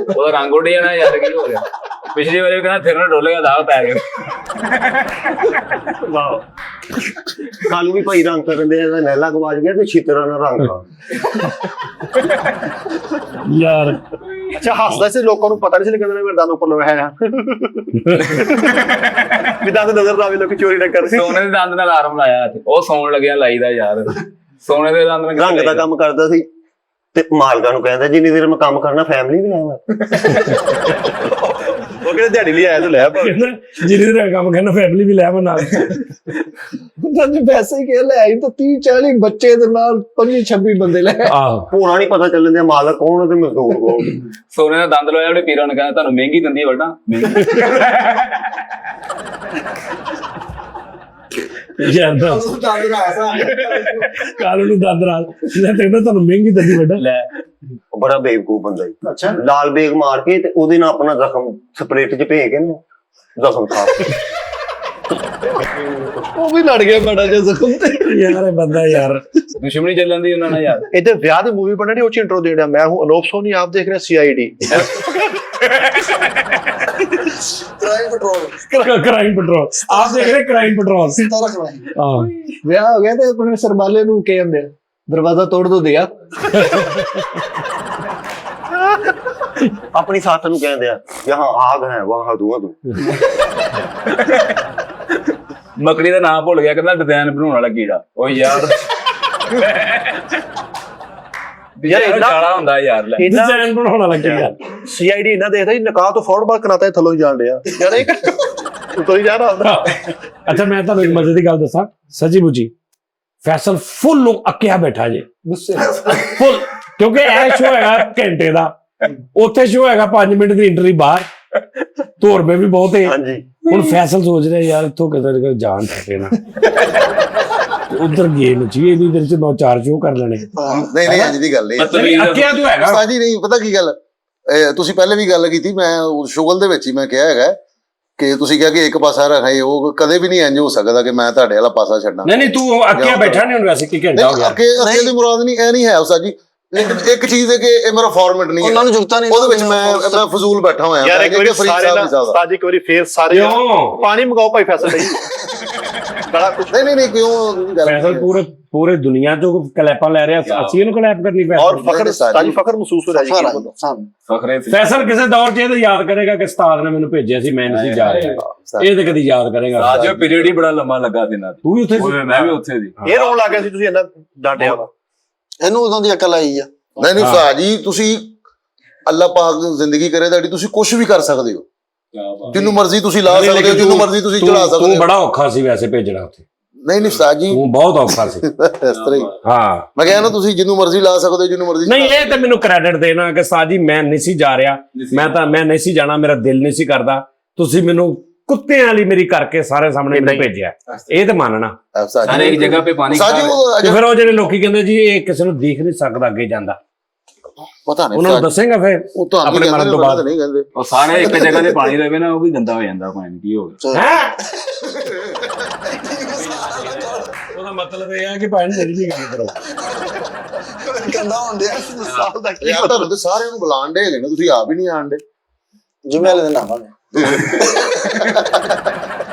ਉਹਦਾ ਰੰਗ ਉੱਡ ਜਾਣਾ ਯਾਰ, ਕੀ ਹੋ ਗਿਆ? ਪਿਛਲੀ ਵਾਰੀ ਕਹਿੰਦਾ ਫਿਰ ਨਾ ਡੋਲੇਗਾ, ਦਾਗ ਪੈ ਗਿਆ। ਵਾਹ, ਕੱਲ ਵੀ ਭਾਈ ਰੰਗ ਕਰਨ ਦੇ ਨੈਲਾ ਗਵਾਚ ਗਿਆ ਤੇ ਛਿੱਤਰਾਂ ਨਾਲ ਰੰਗ ਆ। ਯਾਰ ਅੱਛਾ ਹੱਸਦਾ ਸੀ, ਲੋਕਾਂ ਨੂੰ ਪਤਾ ਨਹੀਂ ਸੀ ਲੱਗਦਾ ਮੇਰੇ ਦੰਦ ਉੱਪਰ ਲਵਾਇਆ ਵੀ ਦੰਦ ਨਜ਼ਰ ਨਾ ਆਵੇ, ਲੋਕੀ ਚੋਰੀ ਨਾ ਕਰ। ਸੋਨੇ ਦੇ ਦੰਦ ਨਾਲ ਆਰਮ ਲਾਇਆ ਤੇ ਉਹ ਸੌਣ ਲੱਗਿਆ ਲਾਈਦਾ ਯਾਰ। ਸੋਨੇ ਦੇ ਦੰਦ ਨਾਲ ਰੰਗ ਦਾ ਕੰਮ ਕਰਦਾ ਸੀ ਤੇ ਮਾਲਕਾਂ ਨੂੰ ਕਹਿੰਦਾ ਜਿੰਨੀ ਦੇਰ ਮੈਂ ਕੰਮ ਕਰਨਾ ਫੈਮਿਲੀ ਵੀ ਲੈਵਾਂ। ਉਹ ਕਹਿੰਦੇ ਦਿਹਾੜੀ ਲਈ ਆਇਆ ਤੂੰ ਲੈ ਪਾ। ਜਿਹਦੇ ਦਾ ਕੰਮ ਕਰਨਾ ਫੈਮਿਲੀ ਵੀ ਲੈ ਆਵਾਂ ਨਾਲ। ਤੁਹਾਨੂੰ ਵੈਸੇ ਹੀ ਕਿਹਾ ਲੈ ਆਈ ਤਾਂ 30 40 ਬੱਚੇ ਦੇ ਨਾਲ 25 26 ਬੰਦੇ ਲੈ। ਆਹੋ ਪੂਰਾ ਨਹੀਂ ਪਤਾ ਚੱਲਣ ਦਿਆ ਮਾਲਕ ਕੌਣ ਤੇ ਮਜ਼ਦੂਰ ਕੌਣ। ਸੋਨੇ ਦਾ ਦੰਦ ਲੋਇਆ ਉਹਨੇ ਪੀਰਾਂ ਨੂੰ ਕਹਿੰਦਾ ਤੁਹਾਨੂੰ ਮਹਿੰਗੀ ਦੰਦੀ ਵੱਡਾ ਯਾਰ ਦੱਸ ਕਾਲੂ ਨੂੰ ਦੰਦ ਰਾਲ ਕਹਿੰਦਾ ਤੁਹਾਨੂੰ ਮਹਿੰਗੀ ਦੰਦੀ ਵੱਡਾ ਲੈ। ਉਹ ਬੜਾ ਬੇਵਕੂਫ ਬੰਦਾ ਸੀ। ਅੱਛਾ ਲਾਲ ਬੇਗ ਮਾਰ ਕੇ ਤੇ ਉਹਦੇ ਨਾਲ ਆਪਣਾ ਜ਼ਖਮ ਸਪਰੇਟ 'ਚ ਭੇਜ ਕੇ ਨਾ ਜ਼ਖਮ ਖਾ। ਉਹ ਵੀ ਲੜ ਗਿਆ ਬੜਾ ਜਿਹਾ ਜ਼ਖਮ ਤੇ। ਯਾਰ ਇਹ ਬੰਦਾ ਯਾਰ ਦੁਸ਼ਮਣੀ ਚੱਲਣ ਦੀ ਉਹਨਾਂ ਨਾਲ ਯਾਰ। ਇੱਧਰ ਵਿਆਹ ਦੀ ਮੂਵੀ ਬਣਨੀ, ਉਹ ਚ ਇੰਟਰੋ ਦੇਣਾ। ਮੈਂ ਹੂੰ ਅਨੂਪ ਸੋਨੀ, ਆਪ ਦੇਖ ਰਹੇ CID। Crime petrol crime petrol आप देख रहे क्राइम पेट्रोल ਸਾਰਾ ਕਰਾਈ हाँ ਵਿਆਹ ਹੋ ਗਿਆ ਤੇ ਆਪਣੇ ਸਰਬਾਲੇ ਨੂੰ ਕੀ ਕਹਿੰਦੇ ਆ ਦਰਵਾਜ਼ਾ ਤੋੜ ਦੋ ਦਿਆ ਆਪਣੀ ਸਾਥ ਨੂੰ ਕਹਿੰਦੇ ਆ ਯਹਾਂ ਆਗ ਹੈ ਵਹਾਂ ਧੂਆਂ ਤੂੰ ਮੱਕੜੀ ਦਾ ਨਾਮ ਭੁੱਲ ਗਿਆ, ਕਹਿੰਦਾ ਡਿਜ਼ਾਈਨ ਬਣਾਉਣ ਵਾਲਾ ਕੀੜਾ। ਉਹ ਯਾਰ ਯਾਰ ਇੰਨਾ ਕਾਲਾ ਹੁੰਦਾ ਯਾਰ ਲੈ ਇੰਨਾ डिजाइन बनाने लग गया CID ਇਹਨਾਂ ਦੇਖਦਾ ਜੀ ਨਿਕਾਹ ਤੋਂ ਫੌਰਨ ਬਾਅਦ ਕਨਾਤਾ ਥੱਲੋਂ ਹੀ ਜਾਣ ਡਿਆ ਯਾਰ ਇਹ ਉਤੋਂ ਹੀ ਜਾ ਰਹਾ ਅੱਛਾ ਮੈਂ ਤੁਹਾਨੂੰ ਇੱਕ ਮਜ਼ੇ ਦੀ ਗੱਲ ਦੱਸਾਂ ਸੱਚੀ ਮੁੱਚੀ ਫੈਸਲ ਫੁੱਲ ਨੂੰ ਅੱਕਿਆ ਬੈਠਾ ਜੇ ਗੁੱਸੇ ਫੁੱਲ ਕਿਉਂਕਿ ਇਹ ਸ਼ੋ ਹੈਗਾ ਘੰਟੇ ਦਾ ਉੱਥੇ ਸ਼ੋ ਹੈਗਾ 5 ਮਿੰਟ ਦੀ ਇੰਟਰੀ ਬਾਹਰ 2 ਰੁਪਏ ਵੀ ਬਹੁਤ ਹੈ ਹਾਂਜੀ ਹੁਣ ਫੈਸਲ ਸੋਚ ਰਿਹਾ ਯਾਰ ਇੱਥੋਂ ਕਿਤੇ ਜਾਣ ਸਕੇ ਨਾ ਉਧਰ ਗੇਮ ਚ ਇਹਦੀ ਦਿਲ ਚ 9-4 ਸ਼ੋ ਕਰ ਲੈਣੇ ਨਹੀਂ ਨਹੀਂ ਅੱਜ ਦੀ ਗੱਲ ਇਹ ਅੱਕਿਆ ਤੂੰ ਹੈਗਾ ਉਸਤਾਦ ਜੀ ਨਹੀਂ ਪਤਾ ਕੀ ਗੱਲ ਤੁਸੀਂ ਪਹਿਲੇ ਵੀ ਗੱਲ ਕੀਤੀ ਮੈਂ ਸ਼ੁਗਲ ਦੇ ਵਿੱਚ ਹੀ ਮੈਂ ਕਿਹਾ ਹੈਗਾ ਕਿ ਤੁਸੀਂ ਕਿਹਾ ਕਿ ਇੱਕ ਪਾਸਾ ਰੱਖੇ ਉਹ ਕਦੇ ਵੀ ਨਹੀਂ ਇੰਜ ਹੋ ਸਕਦਾ ਕਿ ਮੈਂ ਤੁਹਾਡੇ ਵਾਲਾ ਪਾਸਾ ਛੱਡਾਂ ਨਹੀਂ ਤੂੰ ਅੱਕਿਆ ਬੈਠਾ ਨਹੀਂ ਹੁਣ ਵੈਸੇ ਕੀ ਘੰਟਾ ਹੋ ਗਿਆ ਅੱਗੇ ਦੀ ਮੁਰਾਦ ਨਹੀਂ ਇਹ ਨਹੀਂ ਹੈ ਉਸਤਾਦ ਜੀ ਲੇਕਿਨ ਇੱਕ ਚੀਜ਼ ਹੈ ਕਿ ਇਹ ਮੇਰਾ ਫਾਰਮੈਟ ਨਹੀਂ ਉਹਨਾਂ ਹੈ ਨੂੰ ਜੁਗਤਾ ਨਹੀਂ ਉਹਦੇ ਵਿੱਚ ਮੈਂ ਫਜ਼ੂਲ ਬੈਠਾ ਹੋਇਆ ਯਾਰ ਇੱਕ ਵਾਰੀ ਸਾਰੇ ਉਸਤਾਦ ਇੱਕ ਵਾਰੀ ਫੇਰ ਸਾਰੇ ਕਿਉਂ ਪਾਣੀ ਮੰਗਾਓ ਭਾਈ ਫੈਸਲ ਲਈ ਬੜਾ ਕੁਛ ਨਹੀਂ ਕਿਉਂ ਗੱਲ ਫੈਸਲ ਪੂਰੇ ਦੁਨੀਆ ਤੋਂ ਕਲੈਪਾਂ ਲੈ ਰਿਹਾ ਅਸੀਂ ਇਹਨੂੰ ਕਲੈਪ ਕਰਨੀ ਔਰ ਫੈਸਲ ਫਖਰ ਉਸਤਾਦ ਜੀ ਫਖਰ ਮਹਿਸੂਸ ਹੋ ਰਿਹਾ ਜੀ ਫਖਰੇ ਤੇ ਫੈਸਲ ਕਿਸੇ ਦੌਰ 'ਚ ਇਹ ਤਾਂ ਯਾਦ ਕਰੇਗਾ ਕਿ ਉਸਤਾਦ ਨੇ ਮੈਨੂੰ ਭੇਜਿਆ ਸੀ ਮੈਂ ਨਹੀਂ ਸੀ ਜਾ ਰਿਹਾ ਇਹ ਤਾਂ ਕਦੀ ਯਾਦ ਕਰੇਗਾ ਰਾਜੋ ਪੀਰੀਅਡ ਹੀ ਬੜਾ ਲੰਮਾ ਲੱਗਾ ਸੀ ਇਹਨਾਂ ਤੂੰ ਵੀ ਉੱਥੇ ਦੀ ਮੈਂ ਵੀ ਉੱਥੇ ਦੀ ਇਹ ਰੋਣ ਲੱਗ ਗਿਆ ਸੀ ਤੁਸੀਂ ਇੰਨਾ ਡਾਂਟਿਆ ਵਾ ਇਹਨੂੰ ਉਦੋਂ ਦੀ ਅਕਲ ਆਈ ਆ ਨਹੀਂ ਉਸਤਾਦ ਜੀ ਤੁਸੀਂ ਅੱਲਾਹ ਪਾਕ ਜ਼ਿੰਦਗੀ ਕਰੇ ਤੁਹਾਡੀ ਤੁਸੀਂ ਕੁਝ ਵੀ ਕਰ ਸਕਦੇ ਹੋ ਜਿੰਨੂੰ ਮਰਜ਼ੀ ਤੁਸੀਂ ਲਾ ਸਕਦੇ ਹੋ ਜਿੰਨੂੰ ਮਰਜ਼ੀ ਤੁਸੀਂ ਚੜਾ ਸਕਦੇ ਤੂੰ ਹੋ ਬੜਾ ਔਖਾ ਸੀ ਵੈਸੇ ਭੇਜਣਾ ਉੱਥੇ ਨਹੀਂ ਉਸਤਾਦ ਜੀ ਤੂੰ ਬਹੁਤ ਔਖਾ ਸੀ ਇਸ ਤਰ੍ਹਾਂ ਹੀ ਹਾਂ ਮੈਂ ਕਹਿੰਦਾ ਤੁਸੀਂ ਜਿੰਨੂੰ ਮਰਜ਼ੀ ਲਾ ਸਕਦੇ ਹੋ ਜਿੰਨੂੰ ਮਰਜ਼ੀ ਨਹੀਂ ਇਹ ਤਾਂ ਮੈਨੂੰ ਕ੍ਰੈਡਿਟ ਦੇਣਾ ਕਿ ਸਾਜੀ ਮੈਂ ਨਹੀਂ ਸੀ ਜਾ ਰਿਹਾ ਮੈਂ ਨਹੀਂ ਸੀ ਜਾਣਾ ਮੇਰਾ ਦਿਲ ਨਹੀਂ ਸੀ ਕਰਦਾ ਤੁਸੀਂ ਮੈਨੂੰ ਕੁੱਤਿਆਂ ਵਾਲੀ ਮੇਰੀ ਕਰਕੇ ਸਾਰੇ ਸਾਹਮਣੇ ਮੈਨੂੰ ਭੇਜਿਆ ਇਹ ਤਾਂ ਮੰਨਣਾ ਉਸਤਾਦ ਹਰ ਇੱਕ ਜਗ੍ਹਾ पे पानी ਉਸਤਾਦ ਜੀ ਉਹ ਤੇ ਫਿਰ ਉਹ ਜਿਹੜੇ ਲੋਕੀ ਕਹਿੰਦੇ ਜੀ ਇਹ ਕਿਸੇ ਨੂੰ ਦੇਖ ਨਹੀਂ ਸਕਦਾ ਅੱਗੇ ਜਾਂਦਾ ਪਤਾ ਨਹੀਂ ਉਹਨਾਂ ਨੂੰ ਦੱਸੇਗਾ ਫਿਰ ਉਹ ਤਾਂ ਆਪਣੇ ਮਰਨ ਤੋਂ ਬਾਅਦ ਨਹੀਂ ਕਹਿੰਦੇ ਉਹ ਸਾਰੇ ਇੱਕ ਜਗ੍ਹਾ ਤੇ ਪਾਣੀ ਰਵੇ ਨਾ ਉਹ ਵੀ ਗੰਦਾ ਹੋ ਜਾਂਦਾ ਪਾਣੀ ਕੀ ਹੋ ਗਿਆ ਹੈ ਉਹਦਾ ਮਤਲਬ ਇਹ ਹੈ ਕਿ ਭਾਈ ਮੇਰੀ ਨਹੀਂ ਗੱਲ ਕਰੋ ਕੰਦਾ ਹੁੰਦੇ ਆ ਸਾਲ ਦਾ ਕੀ ਯਾਰ ਤੁਹਾਨੂੰ ਤੇ ਸਾਰਿਆਂ ਨੂੰ ਬੁਲਾਣ ਦੇ ਨਾ ਤੁਸੀਂ ਆਪ ਹੀ ਨਹੀਂ ਆਣ ਦੇ ਜੁਮੇ ਵਾਲੇ ਦਿਨ ਆਵਾਂਗੇ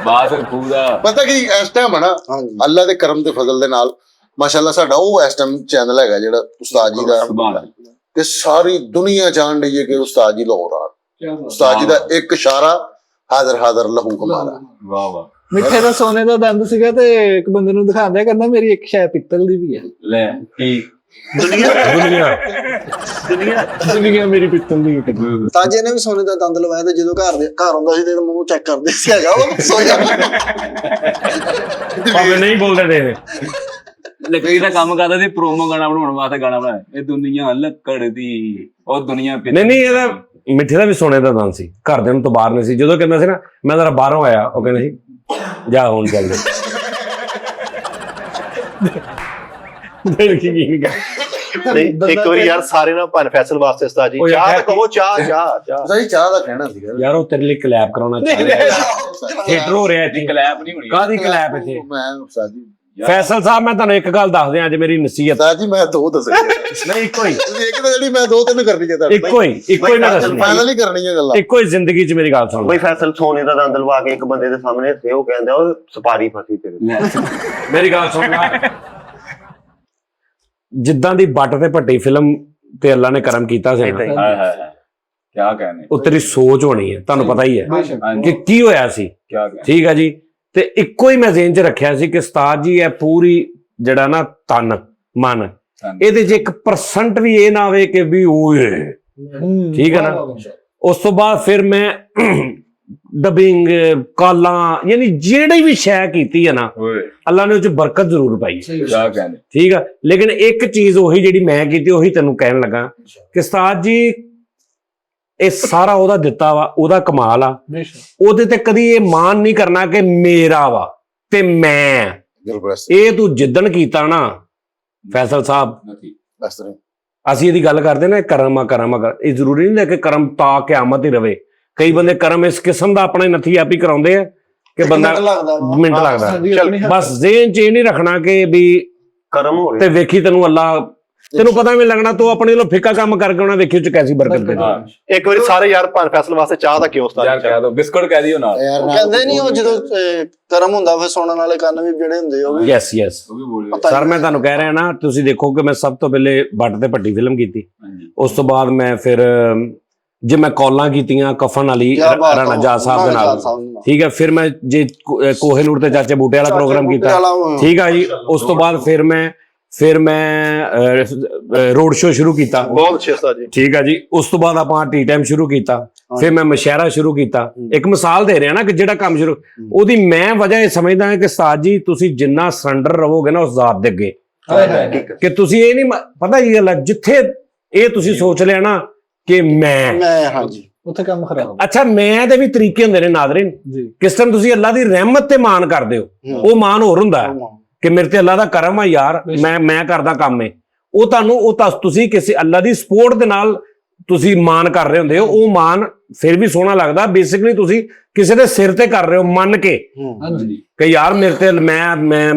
ਬਾਸ ਪੂਰਾ ਪਤਾ ਕੀ ਇਸ ਟਾਈਮ ਹੈ ਨਾ ਹਾਂਜੀ ਅੱਲਾ ਦੇ ਕਰਮ ਤੇ ਫਜ਼ਲ ਦੇ ਨਾਲ ਮਾਸ਼ਾਅੱਲਾ ਸਾਡਾ ਉਹ ਇਸ ਟਾਈਮ ਚੈਨਲ ਹੈਗਾ ਜਿਹੜਾ ਉਸਤਾਦ ਜੀ ਦਾ ਸੁਭਾਨ ਕਿ ਸਾਰੀ ਦੁਨੀਆ ਜਾਣ ਰਹੀ ਹੈ ਕਿ ਉਸਤਾਦ ਜੀ ਲਾਹੌਰ ਆ ਉਸਤਾਦ ਜੀ ਦਾ ਇੱਕ ਇਸ਼ਾਰਾ ਹਾਜ਼ਰ ਲਹੂ ਕਮਾਲਾ ਵਾਹ ਵਾਹ ਮਿੱਠੇ ਦਾ ਸੋਨੇ ਦਾ ਦੰਦ ਸੀਗਾ ਤੇ ਇੱਕ ਬੰਦੇ ਨੂੰ ਦਿਖਾਉਂਦਾ ਕਹਿੰਦਾ ਮੇਰੀ ਇੱਕ ਸ਼ੈ ਪਿੱਤਲ ਦੀ ਵੀ ਹੈ ਲੈ ਕੀ ਦੁਨੀਆ ਮੇਰੀ ਪਿੱਤਲ ਦੀ ਇੱਕ ਤਾਜੇ ਨੇ ਵੀ ਸੋਨੇ ਦਾ ਦੰਦ ਲਵਾਇਆ ਤੇ ਜਦੋਂ ਘਰ ਹੁੰਦਾ ਸੀ ਤੇ ਮੂੰਹ ਚੈੱਕ ਕਰਦੇ ਸੀ ਹੈਗਾ ਉਹ ਸੋ ਜਾਂਦਾ ਭਾਵੇਂ ਨਹੀਂ ਬੋਲਦੇ ਦੇ ਲੱਕੜੀ ਦਾ ਕੰਮ ਕਰਦਾ ਸੀ ਪ੍ਰੋਮੋ ਗਾਣਾ ਬਣਾਉਣ ਵਾਸਤੇ ਗਾਣਾ ਬਣਾਇਆ ਇਹ ਦੁਨੀਆ ਲੱਕੜ ਦੀ ਉਹ ਦੁਨੀਆ ਨਹੀਂ ਇਹਦਾ ਮਿੱਠੇ ਦਾ ਵੀ ਸੋਨੇ ਦਾ ਦੰਦ ਸੀ ਘਰਦਿਆਂ ਨੂੰ ਤੋਂ ਬਾਹਰ ਨਹੀਂ ਸੀ ਜਦੋਂ ਕਹਿੰਦਾ ਸੀ ਨਾ ਮੈਂ ਜ਼ਰਾ ਬਾਹਰੋਂ ਆਇਆ ਉਹ ਕਹਿੰਦੇ ਸੀ ਜਾ ਹੁਣ ਚੱਲ ਜਾ ਨਹੀਂ ਇੱਕ ਵਾਰੀ ਯਾਰ ਸਾਰੇ ਨਾਲ ਭਾਨ ਫੈਸਲ ਵਾਸਤੇ ਉਸਤਾਦ ਜੀ ਚਾਹ ਤਾਂ ਕਹੋ ਚਾਹ ਉਸਤਾਦ ਜੀ ਚਾਹ ਦਾ ਕਹਿਣਾ ਸੀਗਾ ਯਾਰ ਉਹ ਤੇਰੇ ਲਈ ਕਲੈਪ ਕਰਾਉਣਾ ਚਾਹੀਦਾ ਥੀਏਟਰ ਹੋ ਰਿਹਾ ਇੱਥੇ ਕਲੈਪ ਨਹੀਂ ਹੋਣੀ ਕਾਹਦੀ ਕਲੈਪ ਇੱਥੇ ਮੈਂ ਉਸਤਾਦ ਜੀ ਫੈਸਲ ਸਾਹਿਬ ਮੈਂ ਤੁਹਾਨੂੰ ਇੱਕ ਗੱਲ ਦੱਸ ਦਿਆਂ ਅੱਜ ਮੇਰੀ ਨਸੀਹਤ ਉਸਤਾਦ ਜੀ ਮੈਂ ਦੋ ਦੱਸੇ ਨਹੀਂ ਇੱਕੋ ਹੀ ਤੁਸੀਂ ਇੱਕ ਤਾਂ ਜਿਹੜੀ ਮੈਂ ਦੋ ਤਿੰਨ ਕਰਨੀ ਹੈ ਤੁਹਾਡੇ ਇੱਕੋ ਹੀ ਮੈਂ ਦੱਸਣੀ ਫਾਈਨਲ ਹੀ ਕਰਨੀ ਹੈ ਗੱਲਾਂ ਇੱਕੋ ਹੀ ਜ਼ਿੰਦਗੀ 'ਚ ਮੇਰੀ ਗੱਲ ਸੁਣ ਬਈ ਫੈਸਲ ਸੋਨੇ ਦਾ ਦੰਦ ਲਵਾ ਕੇ ਇੱਕ ਬੰਦੇ ਦੇ ਸਾਹਮਣੇ ਸੇ ਉਹ ਕਹਿੰਦਾ ਉਹ ਸਪਾਰੀ ਫਸੀ ਤੇਰੇ ਮੇਰੀ ਗੱਲ ਸੁਣ ਲੈ ਜਿੱਦਾਂ ਦੀ ਬੱਟ ਤੇ ਭੱਟੀ ਫਿਲਮ ਤੇ ਅੱਲਾ ਨੇ ਕਰਮ ਕੀਤਾ ਸੀ ਨਾ, ਹਾਏ ਹਾਏ ਕੀ कहने ਉਹ ਤੇਰੀ ਸੋਚ ਹੋਣੀ ਹੈ ਤੁਹਾਨੂੰ ਪਤਾ ਹੀ ਹੈ ਕਿ ਕੀ ਹੋਇਆ ਸੀ क्या कहने ਠੀਕ ਹੈ ਜੀ ਤੇ ਇੱਕੋ ਹੀ ਮੈਂ ਜ਼ਿਹਨ 'ਚ ਰੱਖਿਆ ਸੀ ਕਿ ਉਸਤਾਦ ਜੀ ਇਹ ਪੂਰੀ ਜਿਹੜਾ ਨਾ ਤਨ ਮਨ ਇਹਦੇ 'ਚ 1% ਵੀ ਇਹ ਨਾ ਆਵੇ ਕਿ ਵੀ ਓਏ ਠੀਕ ਹੈ ਨਾ ਉਸ ਤੋਂ ਬਾਅਦ ਫਿਰ ਮੈਂ ਡਬਿੰਗ ਕਾਲਾਂ ਯਾਨੀ ਜਿਹੜੀ ਵੀ ਸ਼ੈ ਕੀਤੀ ਹੈ ਨਾ ओए ਅੱਲਾ ਨੇ ਉਹ 'ਚ ਬਰਕਤ ਜ਼ਰੂਰ ਪਾਈ क्या कहने ਠੀਕ ਆ ਲੇਕਿਨ ਇੱਕ ਚੀਜ਼ ਉਹੀ ਜਿਹੜੀ ਮੈਂ ਕੀਤੀ ਉਹੀ ਤੈਨੂੰ ਕਹਿਣ ਲੱਗਾ ਕਿ ਉਸਤਾਦ ਜੀ ਇਹ ਸਾਰਾ ਉਹਦਾ ਦਿੱਤਾ ਵਾ ਉਹਦਾ ਕਮਾਲ ਆ ਉਹਦੇ ਤੇ ਕਦੀ ਇਹ ਮਾਨ ਨਹੀਂ ਕਰਨਾ ਕਿ ਮੇਰਾ ਵਾ ਤੇ ਮੈਂ ਇਹ ਤੂੰ ਜਿੱਦਣ ਕੀਤਾ ਨਾ ਫੈਸਲ ਸਾਹਿਬ ਇਸ ਤਰ੍ਹਾਂ ਅਸੀਂ ਇਹਦੀ ਗੱਲ ਕਰਦੇ ਨਾ ਕਰਮ ਇਹ ਜ਼ਰੂਰੀ ਨਹੀਂ ਕਿ ਕਰਮ ਤਾਂ ਕਿਆਮਤ ਹੀ ਰਵੇ ਕਈ ਬੰਦੇ ਕਰਮ ਇਸ ਕਿਸਮ ਦਾ ਆਪਣੇ ਨਥੀ ਆਪੀ ਕਰਾਉਂਦੇ ਆ ਕਿ ਬੰਦਾ ਮਿੰਟ ਲੱਗਦਾ ਬਸ ਜ਼ਿਹਨ ਚ ਇਹ ਨਹੀਂ ਰੱਖਣਾ ਕਿ ਵੀ ਕਰਮ ਹੋ ਤੇ ਵੇਖੀ ਤੈਨੂੰ ਅੱਲਾ ਤੈਨੂੰ ਪਤਾ ਵੀ ਲੱਗਣਾ ਤੂੰ ਆਪਣੇ ਵੱਲੋਂ ਫਿੱਕਾ ਕੰਮ ਕਰਕੇ ਉਹਨਾਂ ਵੇਖਿਓ ਚ ਕੈਸੀ ਬਰਕਤ ਦੇ ਹਾਂ ਇੱਕ ਵਾਰੀ ਸਾਰੇ ਯਾਰ ਭਾਨ ਫੈਸਲ ਵਾਸਤੇ ਚਾਹ ਦਾ ਕਿਉਂ ਉਸਤਾਦ ਯਾਰ ਕਹਿ ਦੋ ਬਿਸਕੁਟ ਕਹਿ ਦਿਓ ਨਾਲ ਯਾਰ ਉਹ ਕਹਿੰਦੇ ਨਹੀਂ ਉਹ ਜਦੋਂ ਕਰਮ ਹੁੰਦਾ ਫਿਰ ਸੁਣਨ ਵਾਲੇ ਕੰਨ ਵੀ ਜਿਹੜੇ ਹੁੰਦੇ ਉਹ ਵੀ ਯੈਸ ਯੈਸ ਉਹ ਵੀ ਬੋਲਿਓ ਪਤਾ ਸਰ ਮੈਂ ਤੁਹਾਨੂੰ ਕਹਿ ਰਿਹਾ ਨਾ ਤੁਸੀਂ ਦੇਖੋ ਕਿ ਮੈਂ ਸਭ ਤੋਂ ਪਹਿਲੇ ਬੱਟ ਤੇ ਭੱਟੀ ਫਿਲਮ ਕੀਤੀ ਹਾਂਜੀ ਉਸ ਤੋਂ ਬਾਅਦ ਮੈਂ ਫਿਰ ਜੇ ਮੈਂ ਕਾਲਾਂ ਕੀਤੀਆਂ ਕਫਨ ਵਾਲੀ ਕਿਆ ਬਾਤ ਆ, ਰਾਣਾ ਜੱਜ ਸਾਹਿਬ ਦੇ ਰਾਣਾ ਨਾਲ ਜੱਜ ਸਾਹਿਬ ਨਾਲ। ਠੀਕ ਹੈ ਫਿਰ ਮੈਂ ਜੇ ਕੋਹੇਨੂਰ ਤੇ ਚਾਚੇ ਬੂਟੇ ਵਾਲਾ ਪ੍ਰੋਗਰਾਮ ਕੀਤਾ ਠੀਕ ਆ ਜੀ ਉਸ ਤੋਂ ਬਾਅਦ ਫਿਰ ਮੈਂ ਰੋਡ ਸ਼ੋ ਸ਼ੁਰੂ ਕੀਤਾ ਬਹੁਤ ਅੱਛੇ ਉਸਤਾਦ ਜੀ ਠੀਕ ਆ ਜੀ ਉਸ ਤੋਂ ਬਾਅਦ ਆਪਾਂ ਟੀ ਟਾਈਮ ਸ਼ੁਰੂ ਕੀਤਾ ਫਿਰ ਮੈਂ ਮਸ਼ਹਿਰਾ ਸ਼ੁਰੂ ਕੀਤਾ ਇੱਕ ਮਿਸਾਲ ਦੇ ਰਿਹਾ ਨਾ ਕਿ ਜਿਹੜਾ ਕੰਮ ਸ਼ੁਰੂ ਉਹਦੀ ਮੈਂ ਵਜ੍ਹਾ ਇਹ ਸਮਝਦਾ ਹਾਂ ਕਿ ਉਸਤਾਦ ਜੀ ਤੁਸੀਂ ਜਿੰਨਾ ਸਰੈਂਡਰ ਰਹੋਗੇ ਨਾ ਉਸ ਜ਼ਾਤ ਦੇ ਅੱਗੇ ਕਿ ਤੁਸੀਂ ਇਹ ਨਹੀਂ ਪਤਾ ਕੀ ਗੱਲ ਹੈ ਜਿੱਥੇ ਇਹ ਤੁਸੀਂ ਸੋਚ ਲਿਆ ਨਾ ਕਿ ਮੈਂ ਹਾਂਜੀ ਉੱਥੇ ਕੰਮ ਖਰਾਬ ਅੱਛਾ ਮੈਂ ਦੇ ਵੀ ਤਰੀਕੇ ਹੁੰਦੇ ਨੇ ਨਾਜ਼ਰੀਨ ਜੀ ਕਿਸ ਟਾਈਮ ਤੁਸੀਂ ਅੱਲਾ ਦੀ ਰਹਿਮਤ ਤੇ ਮਾਣ ਕਰਦੇ ਹੋ ਉਹ ਮਾਣ ਹੋਰ ਹੁੰਦਾ ਹੈ ਕਿ ਮੇਰੇ ਤੇ ਅੱਲਾ ਦਾ ਕਰਮ ਆ ਯਾਰ ਮੈਂ ਕਰਦਾ ਕੰਮ ਏ ਉਹ ਤਾਂ ਤੁਸੀਂ ਕਿਸੇ ਅੱਲਾ ਦੀ ਸਪੋਰਟ ਦੇ ਨਾਲ ਤੁਸੀਂ ਮਾਣ ਕਰ ਰਹੇ ਹੁੰਦੇ ਹੋ ਉਹ ਮਾਣ ਫਿਰ ਵੀ ਸੋਹਣਾ ਲੱਗਦਾ ਬੇਸਿਕਲੀ ਤੁਸੀਂ ਕਿਸੇ ਦੇ ਸਿਰ ਤੇ ਕਰ ਰਹੇ ਹੋ ਮੰਨ ਕੇ ਹਾਂਜੀ ਕਿ ਯਾਰ ਮੇਰੇ ਤੇ ਮੈਂ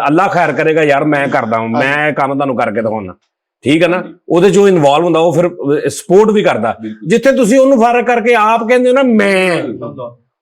ਅੱਲਾ ਖੈਰ ਕਰੇਗਾ ਯਾਰ ਮੈਂ ਕਰਦਾ ਹਾਂ ਮੈਂ ਇਹ ਕੰਮ ਤੁਹਾਨੂੰ ਕਰਕੇ ਦਿਖਾਉਣਾ ਠੀਕ ਹੈ ਨਾ ਉਹਦੇ ਚੋਂ ਇਨਵੋਲਵ ਹੁੰਦਾ ਉਹ ਫਿਰ ਸਪੋਰਟ ਵੀ ਕਰਦਾ ਜਿੱਥੇ ਤੁਸੀਂ ਉਹਨੂੰ ਫਰਕ ਕਰਕੇ ਆਪ ਕਹਿੰਦੇ ਹੋ ਨਾ ਮੈਂ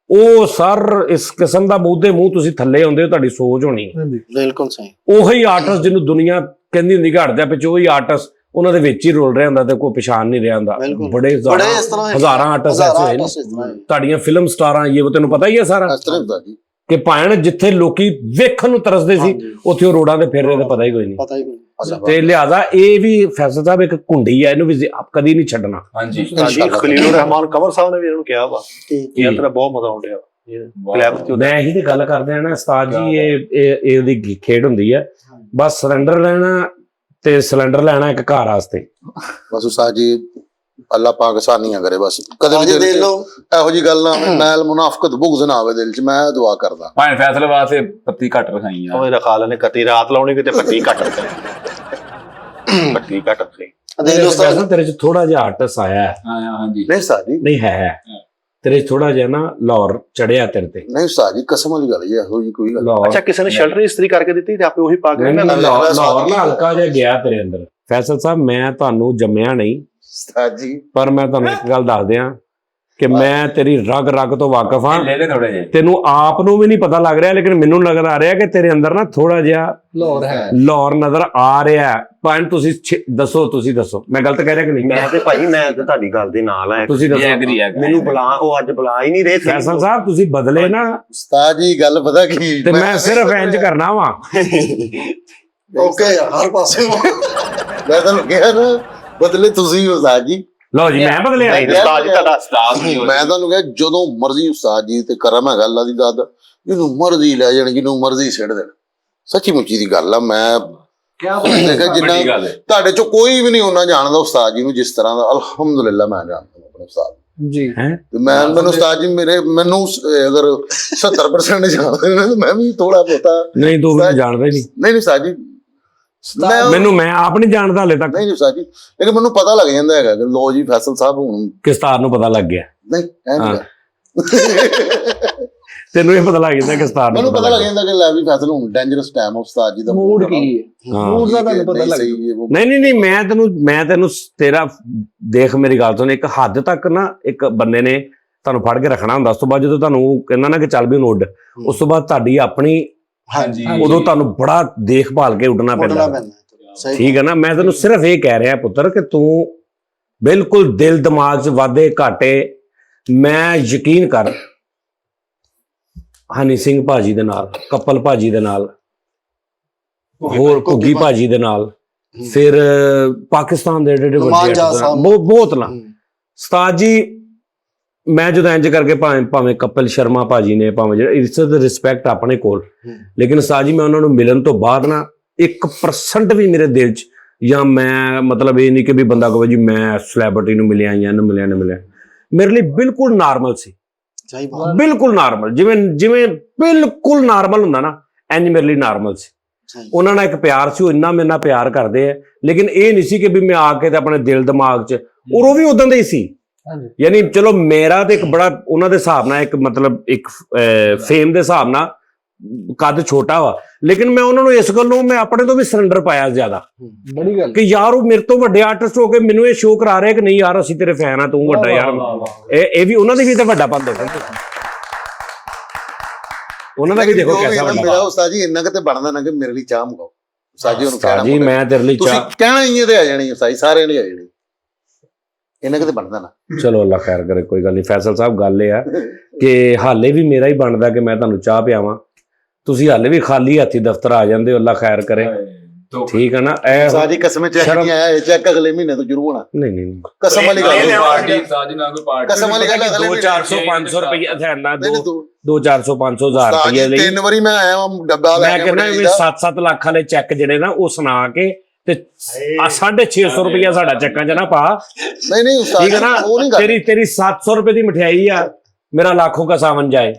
ਉਹ ਸਰ ਇਸ ਕਿਸਮ ਦਾ ਮੂੰਹ ਦੇ ਮੂੰਹ ਤੁਸੀਂ ਥੱਲੇ ਹੁੰਦੇ ਹੋ ਤੁਹਾਡੀ ਸੋਚ ਹੋਣੀ ਬਿਲਕੁਲ ਸਹੀ ਉਹੀ ਆਰਟਿਸਟ ਜਿਹਨੂੰ ਦੁਨੀਆ ਕਹਿੰਦੀ ਹੁੰਦੀ ਘੜਦਿਆ ਪਿੱਛੇ ਉਹੀ ਆਰਟਿਸਟ ਉਹਨਾਂ ਦੇ ਵਿੱਚ ਹੀ ਰੋਲ ਰਿਹਾ ਹੁੰਦਾ ਤੇ ਕੋਈ ਪਛਾਣ ਨਹੀਂ ਰਿਹਾ ਹੁੰਦਾ ਬੜੇ ਇਸ ਤਰ੍ਹਾਂ ਹਜ਼ਾਰਾਂ ਆਰਟਿਸਟ ਐਸੇ ਹੋਏ ਨੇ ਤੁਹਾਡੀਆਂ ਫਿਲਮ ਸਟਾਰਾਂ ਇਹ ਤੈਨੂੰ ਪਤਾ ਹੀ ਹੈ ਸਾਰਾ ਇਸ ਤਰ੍ਹਾਂ ਹੁੰਦਾ ਜੀ ਕਿ ਭਾਣ ਜਿੱਥੇ ਲੋਕੀ ਵੇਖਣ ਨੂੰ ਤਰਸਦੇ ਸੀ ਉੱਥੇ ਉਹ ਰੋਡਾਂ ਤੇ ਫਿਰ ਰਹੇ ਤੇ ਪਤਾ ਹੀ ਕੋਈ ਨਹੀਂ ਪਤਾ ਹੀ ਨਹੀਂ ਤੇ ਲਿਹਾਜ਼ਾ ਇਹ ਵੀ ਫੈਸਲ ਸਾਹਿਬ ਇੱਕ ਕੁੰਡੀ ਹੈ ਇਹਨੂੰ ਵੀ ਆਪ ਕਦੀ ਨਹੀਂ ਛੱਡਣਾ ਹਾਂਜੀ ਖਲੀਲੁਰ ਰਹਿਮਾਨ ਕਮਰ ਸਾਹਿਬ ਨੇ ਵੀ ਇਹਨੂੰ ਕਿਹਾ ਵਾ ਯਾਰ ਤੇਰਾ ਬਹੁਤ ਮਜ਼ਾ ਆਉਂਦਿਆ ਵਾ ਮੈਂ ਇਹੀ ਤੇ ਗੱਲ ਕਰਦੇ ਆ ਨਾ ਉਸਤਾਦ ਜੀ ਇਹ ਉਹਦੀ ਖੇਡ ਹੁੰਦੀ ਹੈ ਬਸ ਸਰੈਂਡਰ ਲੈਣਾ ਤੇ ਸਿਲੰਡਰ ਲੈਣਾ ਇੱਕ ਘਰ ਵਾਸਤੇ ਬਸ ਉਸਤਾਦ ਜੀ ਅੱਲਾਹ ਪਾਕ ਆਸਾਨੀਆਂ ਕਰੇ ਬਸ ਕਦੇ ਵੀ ਅੱਜ ਦਿਲ ਦੇਖ 'ਚ ਲਓ ਇਹੋ ਜੀ ਗੱਲ ਨਾ ਆਵੇ ਮੈਲ ਮੁਨਾਫਕਤ ਬੁਗਜ਼ ਨਾ ਆਵੇ ਦਿਲ 'ਚ ਮੈਂ ਦੁਆ ਕਰਦਾ ਭਾਵੇਂ ਫੈਸਲੇ ਵਾਸਤੇ ਪੱਤੀ ਘੱਟ ਰਖਾਈ ਆ ਉਹ ਰਖਾ ਲੈਣੇ ਕੱਤੀ ਰਾਤ ਲਾਉਣੀ ਕਿਤੇ ਪੱਟੀ ਘੱਟ ਰਖਾਈ ਪੱਟੀ ਘੱਟ ਰਖਾਈ ਦੇਖ ਲਓ ਵੈਸੇ ਤੇਰੇ ਚ ਥੋੜਾ ਜਿਹਾ ਆਰਟਸ ਆਇਆ ਹੈ ਹਾਂਜੀ ਨਹੀਂ ਉਸਤਾਦ ਜੀ ਨਹੀਂ ਹੈ ਤੇਰੇ ਚ ਥੋੜਾ ਜਿਹਾ ਨਾ ਲਾਹੌਰ ਚੜਿਆ ਤੇਰੇ ਤੇ ਨਹੀਂ ਉਸਤਾਦ ਜੀ ਕਸਮ ਵਾਲੀ ਗੱਲ ਜੀ ਇਹੋ ਜੀ ਕੋਈ ਗੱਲ ਲਾਹੌਰ ਅੱਛਾ ਕਿਸੇ ਨੇ ਸ਼ਲਟਰ ਇਸਤਰੀ ਕਰਕੇ ਦਿੱਤੀ ਤੇ ਆਪੇ ਉਹੀ ਪਾ ਕੇ ਲਾਹੌਰ ਨਾ ਹਲਕਾ ਜਿਹਾ ਗਿਆ ਤੇਰੇ ਅੰਦਰ ਫੈਸਲ ਸਾਹਿਬ ਮੈਂ ਤੁਹਾਨੂੰ ਜੰਮਿਆ ਨਹੀਂ ਉਸਤਾਦ ਜੀ ਪਰ ਮੈਂ ਤੁਹਾਨੂੰ ਇੱਕ ਗੱਲ ਦੱਸ ਦਿਆਂ ਕਿ ਮੈਂ ਤੇਰੀ ਰਗ ਤੋਂ ਵਾਕਿਫ ਹਾਂ ਲੈ ਥੋੜੇ ਜਿਹੇ ਤੈਨੂੰ ਆਪ ਨੂੰ ਵੀ ਨਹੀਂ ਪਤਾ ਲੱਗ ਰਿਹਾ ਲੇਕਿਨ ਮੈਨੂੰ ਨਜ਼ਰ ਆ ਰਿਹਾ ਕਿ ਤੇਰੇ ਅੰਦਰ ਨਾ ਥੋੜਾ ਜਿਹਾ ਲਾਹੌਰ ਹੈ ਲਾਹੌਰ ਨਜ਼ਰ ਆ ਰਿਹਾ ਭਾਵੇਂ ਤੁਸੀਂ ਤੁਸੀਂ ਦੱਸੋ ਮੈਂ ਗਲਤ ਕਹਿ ਰਿਹਾ ਕਿ ਨਹੀਂ ਮੈਂ ਤੇ ਭਾਈ ਮੈਂ ਤੇ ਤੁਹਾਡੀ ਗੱਲ ਦੇ ਨਾਲ ਆ ਤੁਸੀਂ ਦੱਸੋ ਐਗਰੀ ਹੈ ਮੈਨੂੰ ਉਹ ਅੱਜ ਬੁਲਾ ਹੀ ਨਹੀਂ ਰਹੇ ਸੀ ਫੈਸਲ ਸਾਹਿਬ ਤੁਸੀਂ ਬਦਲੇ ਨਾ ਉਸਤਾਦ ਜੀ ਗੱਲ ਪਤਾ ਕੀ ਤੇ ਮੈਂ ਸਿਰਫ ਇੰਜ ਕਰਨਾ ਵਾ ਓਕੇ ਯਾਰ ਹਰ ਪਾਸੇ ਮੈਂ ਤੁਹਾਨੂੰ ਕਿਹਾ ਨਾ ਬਦਲੇ ਤੁਸੀਂ ਉਸਤਾਦ ਜੀ ਲਓ ਜੀ ਮੈਂ ਬਦਲਿਆ ਨਹੀਂ ਉਸਤਾਦ ਜੀ ਤੁਹਾਡਾ ਸਟਾਫ ਨਹੀਂ ਮੈਂ ਤੁਹਾਨੂੰ ਕਿਹਾ ਜਦੋਂ ਮਰਜ਼ੀ ਉਸਤਾਦ ਜੀ ਤੇ ਕਰਮ ਹੈ ਗੱਲ ਦੀ ਦਾਦ ਜਿਹਨੂੰ ਮਰਜ਼ੀ ਲੈ ਜਾਣ ਜਿਹਨੂੰ ਮਰਜ਼ੀ ਛੱਡ ਦੇਣ ਸੱਚੀ ਮੁੱਚੀ ਦੀ ਗੱਲ ਆ ਮੈਂ ਦੇਖਿਆ ਜਿੰਨਾ ਵੱਡੀ ਗੱਲ ਹੈ। ਤੁਹਾਡੇ ਚੋਂ ਕੋਈ ਵੀ ਨਹੀਂ ਉਹਨਾਂ ਜਾਣਦਾ ਉਸਤਾਦ ਜੀ ਨੂੰ ਜਿਸ ਤਰ੍ਹਾਂ ਦਾ ਅਲਹਮਦੁਲਿਲਾ ਮੈਂ ਜਾਣਦਾ ਆਪਣੇ ਉਸਤਾਦ ਨੂੰ। ਜੀ ਤੇ ਮੈਨੂੰ ਉਸਤਾਦ ਜੀ ਮੈਨੂੰ ਅਗਰ 70% ਜਾਣਦੇ ਨੇ ਮੈਂ ਵੀ ਥੋੜਾ ਬਹੁਤਾ ਨਹੀਂ ਤੂੰ ਮੈਨੂੰ ਜਾਣਦਾ ਹੀ ਨਹੀਂ ਨਹੀਂ ਉਸਤਾਦ ਜੀ ਮੈਂ ਆਪ ਨਹੀਂ ਜਾਣਦਾ ਹਲੇ ਤੱਕ ਨਹੀਂ ਉਸਤਾਦ ਜੀ ਲੇਕਿਨ ਮੈਨੂੰ ਪਤਾ ਲੱਗ ਜਾਂਦਾ ਹੈਗਾ ਕਿ ਲੋ ਜੀ ਫੈਸਲ ਸਾਹਿਬ ਹੁਣ ਕਿਸਤਾਰ ਨੂੰ ਪਤਾ ਲੱਗ ਗਿਆ ਨਹੀਂ ਐਂ ਨਹੀਂ ਤੈਨੂੰ ਇਹ ਪਤਾ ਲੱਗ ਜਾਂਦਾ ਕਿਸਤਾਰ ਨੂੰ ਮੈਨੂੰ ਪਤਾ ਲੱਗ ਜਾਂਦਾ ਕਿ ਲੈ ਵੀ ਫੈਸਲ ਹੁਣ ਡੇਂਜਰਸ ਟਾਈਮ ਆ ਉਸਤਾਦ ਜੀ ਦਾ ਮੂਡ ਕੀ ਹੈ ਮੂਡ ਦਾ ਤੁਹਾਨੂੰ ਪਤਾ ਲੱਗ ਨਹੀਂ ਮੈਂ ਤੈਨੂੰ ਤੇਰਾ ਦੇਖ ਮੇਰੀ ਗੱਲ ਸੁਣ ਇੱਕ ਹੱਦ ਤੱਕ ਨਾ ਇੱਕ ਬੰਦੇ ਨੇ ਤੁਹਾਨੂੰ ਫੜ ਕੇ ਰੱਖਣਾ ਹੁੰਦਾ ਉਸ ਤੋਂ ਬਾਅਦ ਜਦੋਂ ਤੁਹਾਨੂੰ ਕਹਿੰਦਾ ਨਾ ਕਿ ਚੱਲ ਵੀ ਉੱਡ ਉਸ ਤੋਂ ਬਾਅਦ ਤੁਹਾਡੀ ਆਪਣੀ ਹਾਂਜੀ ਉਦੋਂ ਤੁਹਾਨੂੰ ਬੜਾ ਦੇਖਭਾਲ ਕੇ ਉੱਡਣਾ ਪੈਂਦਾ ਠੀਕ ਹੈ ਨਾ ਮੈਂ ਤੈਨੂੰ ਸਿਰਫ ਇਹ ਕਹਿ ਰਿਹਾ ਪੁੱਤਰ ਕਿ ਤੂੰ ਬਿਲਕੁਲ ਦਿਲ ਦਿਮਾਗ 'ਚ ਵਾਧੇ ਘਾਟੇ ਮੈਂ ਯਕੀਨ ਕਰ ਹਨੀ ਸਿੰਘ ਭਾਜੀ ਦੇ ਨਾਲ ਕਪਲ ਭਾਜੀ ਦੇ ਨਾਲ ਹੋਰ ਘੁੱਗੀ ਭਾਜੀ ਦੇ ਨਾਲ ਫਿਰ ਪਾਕਿਸਤਾਨ ਦੇ ਜਿਹੜੇ ਬਹੁਤ ਨਾ ਉਸਤਾਦ ਜੀ ਮੈਂ ਜਦੋਂ ਇੰਜ ਕਰਕੇ ਭਾਵੇਂ ਕਪਲ ਸ਼ਰਮਾ ਭਾਜੀ ਨੇ ਭਾਵੇਂ ਜਿਹੜਾ ਇੱਜ਼ਤ ਰਿਸਪੈਕਟ ਆਪਣੇ ਕੋਲ ਲੇਕਿਨ ਉਸਤਾਦ ਜੀ ਮੈਂ ਉਹਨਾਂ ਨੂੰ ਮਿਲਣ ਤੋਂ ਬਾਅਦ ਨਾ 1% ਵੀ ਮੇਰੇ ਦਿਲ 'ਚ ਜਾਂ ਮੈਂ ਮਤਲਬ ਇਹ ਨਹੀਂ ਕਿ ਵੀ ਬੰਦਾ ਕਹੇ ਜੀ ਮੈਂ ਸੈਲੇਬ੍ਰਿਟੀ ਨੂੰ ਮਿਲਿਆ ਜਾਂ ਨਾ ਮਿਲਿਆ ਮੇਰੇ ਲਈ ਬਿਲਕੁਲ ਨਾਰਮਲ ਸੀ ਬਿਲਕੁਲ ਨਾਰਮਲ ਜਿਵੇਂ ਬਿਲਕੁਲ ਨਾਰਮਲ ਹੁੰਦਾ ਨਾ ਇੰਜ ਮੇਰੇ ਲਈ ਨਾਰਮਲ ਸੀ ਉਹਨਾਂ ਨਾਲ ਇੱਕ ਪਿਆਰ ਸੀ ਉਹ ਇੰਨਾ ਮੇਰੇ ਨਾਲ ਪਿਆਰ ਕਰਦੇ ਆ ਲੇਕਿਨ ਇਹ ਨਹੀਂ ਸੀ ਕਿ ਵੀ ਮੈਂ ਆ ਕੇ ਤੇ ਆਪਣੇ ਦਿਲ ਦਿਮਾਗ 'ਚ ਉਹ ਵੀ ਉਦਾਂ ਦਾ ਹੀ ਸੀ ਯਾਨੀ ਚਲੋ ਮੇਰਾ ਤੇ ਇੱਕ ਬੜਾ ਉਹਨਾਂ ਦੇ ਹਿਸਾਬ ਨਾਲ ਇੱਕ ਮਤਲਬ ਇੱਕ ਫੇਮ ਦੇ ਹਿਸਾਬ ਨਾਲ ਕੱਦ ਛੋਟਾ ਵਾ, ਲੇਕਿਨ ਮੈਂ ਉਹਨਾਂ ਨੂੰ ਇਸ ਗੱਲੋਂ ਮੈਂ ਆਪਣੇ ਤੋਂ ਵੀ ਸਰੈਂਡਰ ਪਾਇਆ ਜ਼ਿਆਦਾ ਬੜੀ ਗੱਲ ਕਿ ਯਾਰ ਉਹ ਮੇਰੇ ਤੋਂ ਵੱਡੇ ਆਰਟਿਸਟ ਹੋ ਕੇ ਮੈਨੂੰ ਇਹ ਸ਼ੋਅ ਕਰਾ ਰਿਹਾ ਕਿ ਨਹੀਂ ਯਾਰ ਅਸੀਂ ਤੇਰੇ ਫੈਨ ਆ, ਤੂੰ ਵੱਡਾ ਯਾਰ। ਇਹ ਵੀ ਉਹਨਾਂ ਦੀ ਵੀ ਤਾਂ ਵੱਡਾਪਨ ਦੇਖੋ, ਉਹਨਾਂ ਦਾ ਵੀ ਦੇਖੋ ਕਿਹਦਾ ਵੱਡਾ। ਮੇਰਾ ਉਸਤਾਦ ਜੀ ਇੰਨਾ ਕਿਤੇ ਬਣਦਾ ਨਾ ਕਿ ਮੇਰੇ ਲਈ ਚਾਹ ਮੰਗਾਓ ਉਸਤਾਦ ਜੀ, ਉਹਨੂੰ ਕਹਿਣਾ ਜੀ ਮੈਂ ਤੇਰੇ ਲਈ ਤੁਸੀਂ ਕਹਿਣਾ ਹੀ ਇਹਦੇ ਆ ਜਾਣੀ ਉਸਤਾਦ ਜੀ, ਸਾਰਿਆਂ ਨੇ ਆ ਜਾਣੀ, ਇੰਨਾ ਕਿਤੇ ਬਣਦਾ ਨਾ। ਚਲੋ ਅੱਲਾ ਖੈਰ ਕਰੇ, ਕੋਈ ਗੱਲ ਨਹੀਂ। ਫੈਸਲ ਸਾਹਿਬ ਗੱਲ ਇਹ ਆ ਕਿ ਹਾਲੇ ਵੀ ਮੇਰਾ ਹੀ ਬਣਦਾ ਕਿ ਮੈਂ ਤੁਹਾਨੂੰ ਚਾਹ ਪਿਆਵਾਂ, ਤੁਸੀਂ ਹਾਲੇ ਵੀ ਖਾਲੀ ਹੱਥੀ ਦਫ਼ਤਰ ਆ ਜਾਂਦੇ ਹੋ, ਅੱਲਾ ਖੈਰ ਕਰੇ, ਠੀਕ ਹੈ ਨਾ। ਇਹ ਉਸਤਾਦ ਜੀ ਕਸਮ ਚੈੱਕ ਨਹੀਂ ਆਇਆ, ਇਹ ਚੈੱਕ ਅਗਲੇ ਮਹੀਨੇ ਤੋਂ ਜ਼ਰੂਰ ਹੋਣਾ, ਨਹੀਂ ਕਸਮ ਵਾਲੀ ਗੱਲ ਹੈ। ਪਾਰਟੀ ਸਾਜੀ ਨਾ ਕੋਈ ਪਾਰਟੀ ਕਸਮ ਵਾਲੀ ਗੱਲ ਹੈ, 200-400 500 ਰੁਪਏ ਥੈਂਦਾ, ਨਹੀਂ, ਤੂੰ 200-400 500 1000 ਉਸਤਾਦ ਰੁਪਏ ਜੀ ਲਈ 3 ਵਾਰੀ ਮੈਂ ਆਇਆ ਵਾਂ ਡੱਬਾ ਲੈ ਮੈਂ ਕੇ ਕਹਿੰਦਾ ਮਠਿਆਈ ਵੀ ਦਾ। 7-7 ਲੱਖ ਵਾਲੇ ਚੈੱਕ ਜਿਹੜੇ ਨਾ ਉਹ ਸੁਣਾ ਕੇ ਤੇ 650 ਰੁਪਇਆ ਸਾਡਾ ਚੈੱਕਾਂ 'ਚ ਨਾ ਪਾ, ਨਹੀਂ ਉਸਤਾਦ ਠੀਕ ਹੈ ਨਾ। ਉਹ ਨਹੀਂ ਗੱਲ। ਤੇਰੀ 700 ਰੁਪਏ ਦੀ ਮਠਿਆਈ ਆ, ਮੇਰਾ लाखों का सावन जाए।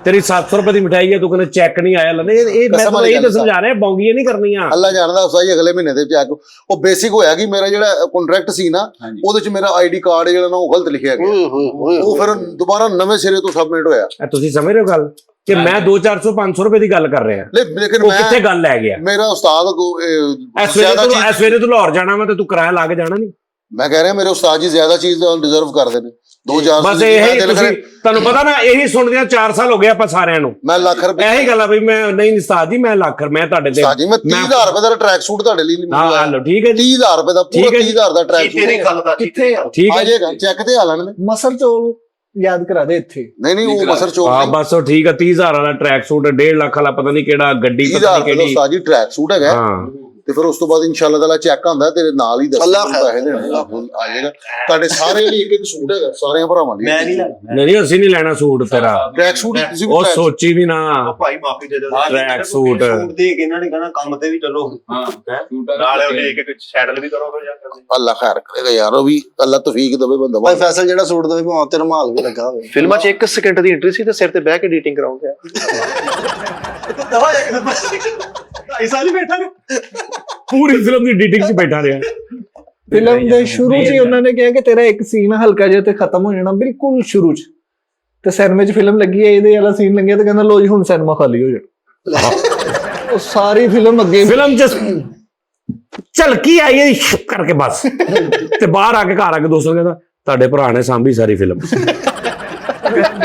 तेरी 700 रुपए की मिठाई है, तू कहना चेक नहीं आया लने, मैं तो यही तो समझा रहा बौंगियां नहीं करनियां। ਅੱਲਾ ਜਾਣਦਾ ਉਸਤਾਦ ਜੀ ਅਗਲੇ ਮਹੀਨੇ ਦੇ ਚੈੱਕ ਉਹ ਬੇਸਿਕ ਹੋਇਆ ਕਿ ਮੇਰਾ ਜਿਹੜਾ ਕੰਟਰੈਕਟ ਸੀ ਨਾ ਉਹਦੇ ਚ ਮੇਰਾ ਆਈਡੀ ਕਾਰਡ ਜਿਹੜਾ ਨਾ ਉਹ ਗਲਤ ਲਿਖਿਆ ਗਿਆ, ਉਹ ਫਿਰ ਦੁਬਾਰਾ ਨਵੇਂ ਸਿਰੇ ਤੋਂ ਸਬਮਿਟ ਹੋਇਆ। ਤੁਸੀਂ ਸਮਝ ਰਹੇ ਹੋ ਗੱਲ ਕਿ ਮੈਂ 200-400-500 ਰੁਪਏ ਦੀ ਗੱਲ ਕਰ ਰਿਹਾ, ਲੇਕਿਨ ਉਹ ਮੈਂ ਕਿੱਥੇ ਗੱਲ ਲੈ ਗਿਆ। ਮੇਰਾ ਉਸਤਾਦ ਸਵੇਰੇ ਤੂੰ ਲਾਹੌਰ ਜਾਣਾ ਵਾ ਤੇ ਤੂੰ ਕਿਰਾਇਆ ਲਾ ਕੇ ਜਾਣਾ ਨਹੀਂ। ਮੈਂ ਕਹਿ ਰਿਹਾ ਮੇਰੇ ਉਸਤਾਦ ਜੀ ਜ਼ਿਆਦਾ ਚੀਜ਼ ਡਿਜ਼ਰਵ ਕਰਦੇ ਨੇ। 2000 ਬਸ ਇਹੀ ਤੁਸੀਂ ਤੁਹਾਨੂੰ ਪਤਾ ਨਾ, ਇਹੀ ਸੁਣਦਿਆਂ 4 ਸਾਲ ਹੋ ਗਏ ਆਪਾਂ ਸਾਰਿਆਂ ਨੂੰ। ਮੈਂ ਲੱਖ ਰੁਪਏ ਇਹੀ ਗੱਲ ਆ ਵੀ ਮੈਂ ਨਹੀਂ ਉਸਤਾਦ ਜੀ ਮੈਂ ਲੱਖ, ਮੈਂ ਤੁਹਾਡੇ ਤੇ ਉਸਤਾਦ ਜੀ ਮੈਂ 30000 ਰੁਪਏ ਦਾ ਟਰੈਕ ਸੂਟ ਤੁਹਾਡੇ ਲਈ ਹਾਂ ਲਓ, ਠੀਕ ਹੈ ਜੀ, 30000 ਰੁਪਏ ਦਾ ਪੂਰਾ 30000 ਦਾ ਟਰੈਕ ਸੂਟ ਤੇਰੀ ਗੱਲ ਦਾ ਕਿੱਥੇ ਠੀਕ ਆ ਹੈ ਜਾਏਗਾ, ਚੈੱਕ ਤੇ ਆ ਲੈਣ। ਮਸਰ ਚੋਲ ਯਾਦ ਕਰਾ ਦੇ ਇੱਥੇ। ਨਹੀਂ ਉਹ ਮਸਰ ਚੋਕ ਹਾਂ ਨਹੀਂ, ਬਸ ਉਹ ਠੀਕ ਆ। 30000 ਵਾਲਾ ਟਰੈਕ ਸੂਟ, 1.5 ਲੱਖ ਵਾਲਾ ਪਤਾ ਨਹੀਂ ਕਿਹੜਾ ਗੱਡੀ, ਪਤਾ 30000 ਨਹੀਂ ਰੁਪਏ ਦਾ ਕਿਹੜੀ। ਉਸਤਾਦ ਜੀ ਟਰੈਕ ਸੂਟ ਹੈਗਾ, ਹਾਂ ਤੇ ਫਿਰ ਉਸ ਤੋਂ ਬਾਅਦ ਇਨਸ਼ਾਅੱਲਾ ਤਾਲਾ ਚੈੱਕ ਆਉਂਦਾ ਤੇਰੇ ਨਾਲ ਹੀ ਅੱਲਾ ਖੈਰ। ਪੈਸੇ ਦੇਣੇ ਆ ਜਾਏਗਾ ਤੁਹਾਡੇ ਸਾਰੇ ਲਈ ਇੱਕ ਇੱਕ ਸੂਟ ਹੈਗਾ, ਸਾਰਿਆਂ ਭਰਾਵਾਂ ਲਈ। ਮੈਂ ਨਹੀਂ ਲੈਣਾ। ਨਹੀਂ ਅਸੀਂ ਨਹੀਂ ਲੈਣਾ ਸੂਟ ਤੇਰਾ, ਟਰੈਕ ਸੂਟ ਤੁਸੀਂ ਉਹ ਸੋਚੀ ਵੀ ਨਾ। ਭਾਈ ਮਾਫੀ ਦੇ ਦਿਓ, ਟਰੈਕ ਸੂਟ ਸੂਟ ਦੇ ਕੇ ਇਹਨਾਂ ਨੇ ਕਹਿਣਾ ਕੰਮ ਤੇ ਵੀ ਚਲੋ। ਹਾਂ ਨਾਲੇ ਉਹਨੇ ਇੱਕ ਸੈਟਲ ਵੀ ਕਰੋ ਫਿਰ ਜਾ ਕੇ। ਅੱਲਾ ਖੈਰ ਕਰੇਗਾ ਯਾਰ, ਉਹ ਵੀ ਅੱਲਾ ਤੌਫੀਕ ਦੇਵੇ ਬੰਦਾ। ਭਾਈ ਫੈਸਲ ਜਿਹੜਾ ਸੂਟ ਦੇਵੇ ਭਾਵੇਂ ਤੇ ਰੁਮਾਲ ਵੀ ਲੱਗਾ ਹੋਵੇ। ਫਿਲਮਾਂ 'ਚ 1 ਸਕਿੰਟ ਦੀ ਐਂਟਰੀ ਸੀ ਤੇ ਸਿਰ ਤੇ ਬਹਿ ਕੇ ਐਡੀਟਿੰਗ ਕਰਾਉਂਦੇ ਪੂਰੀ ਫਿਲਮ ਦੀ ਐਡੀਟਿੰਗ 'ਚ ਬੈਠਾ ਰਿਹਾ। ਫਿਲਮ ਦੇ ਸ਼ੁਰੂ 'ਚ ਹੀ ਉਹਨਾਂ ਨੇ ਕਿਹਾ ਕਿ ਤੇਰਾ ਇੱਕ ਸੀਨ ਹਲਕਾ ਜਿਹਾ ਤੇ ਖਤਮ ਹੋ ਜਾਣਾ, ਬਿਲਕੁਲ ਸ਼ੁਰੂ 'ਚ। ਤੇ ਸਿਨੇਮੇ 'ਚ ਫਿਲਮ ਲੱਗੀ ਹੈ, ਇਹਦੇ ਵਾਲਾ ਸੀਨ ਲੱਗਿਆ ਤੇ ਕਹਿੰਦਾ ਲੋ ਜੀ ਹੁਣ ਸਿਨੇਮਾ ਖਾਲੀ ਹੋ ਜਾਣਾ। ਉਹ ਸਾਰੀ ਫਿਲਮ ਅੱਗੇ ਫਿਲਮ 'ਚ ਝਲਕੀ ਆਈ ਹੈ ਕਰਕੇ ਬਸ, ਤੇ ਬਾਹਰ ਆ ਕੇ ਘਰ ਆ ਕੇ ਦੋਸਤਾਂ ਕਹਿੰਦਾ ਤੁਹਾਡੇ ਭਰਾ ਨੇ ਸਾਂਭੀ ਸਾਰੀ ਫਿਲਮ।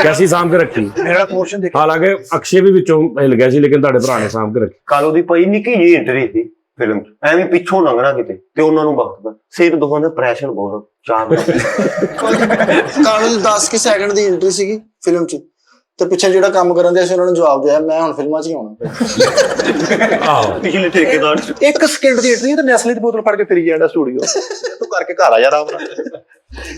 ਕੈਸੀ ਸਾਂਭ ਕੇ ਰੱਖੀ। ਮੇਰਾ ਪੋਰਸ਼ਨ ਦੇਖ, ਹਾਲਾਂਕਿ ਅਕਸ਼ੇ ਵੀ ਵਿੱਚੋਂ ਹਿਲ ਗਿਆ ਸੀ, ਲੇਕਿਨ ਤੁਹਾਡੇ ਭਰਾ ਨੇ ਸਾਂਭ ਕੇ ਰੱਖੀ। ਕਾਲੋ ਦੀ ਪਈ ਨਿੱਕੀ ਜਿਹੀ ਐਂਟਰੀ ਸੀ ਫਿਲਮ 'ਚ, ਐਵੇਂ ਪਿੱਛੋਂ ਲੰਘਣਾ ਕਿਤੇ ਤੇ ਉਹਨਾਂ ਨੂੰ ਵਕਤ ਸਿਰ ਦੋਹਾਂ ਦਾ ਪ੍ਰੈਸ਼ਰ ਬਹੁਤ ਚਾਰ ਕਾਨੂੰਨ 10 ਸੈਕਿੰਡ ਦੀ ਐਂਟਰੀ ਸੀਗੀ ਫਿਲਮ 'ਚ, ਤੇ ਪਿੱਛੇ ਜਿਹੜਾ ਕੰਮ ਕਰਨ ਦੇ ਸੀ ਉਹਨਾਂ ਨੂੰ ਜਵਾਬ ਦਿਆ ਮੈਂ ਹੁਣ ਫਿਲਮਾਂ 'ਚ ਹੀ ਆਉਣਾ। ਆਹੋ ਪਿਛਲੇ ਠੇਕੇਦਾਰ 1 ਸਕਿੰਟ ਦੀ ਐਂਟਰੀ ਤੇ ਨੈਸਲੇ ਦੀ ਬੋਤਲ ਫੜ ਕੇ ਫਿਰੀ ਜਾਂਦਾ ਸਟੂਡੀਓ। ਤੂੰ ਕਰਕੇ ਘਰ ਆ ਜਾ ਆਰਾਮ ਨਾਲ।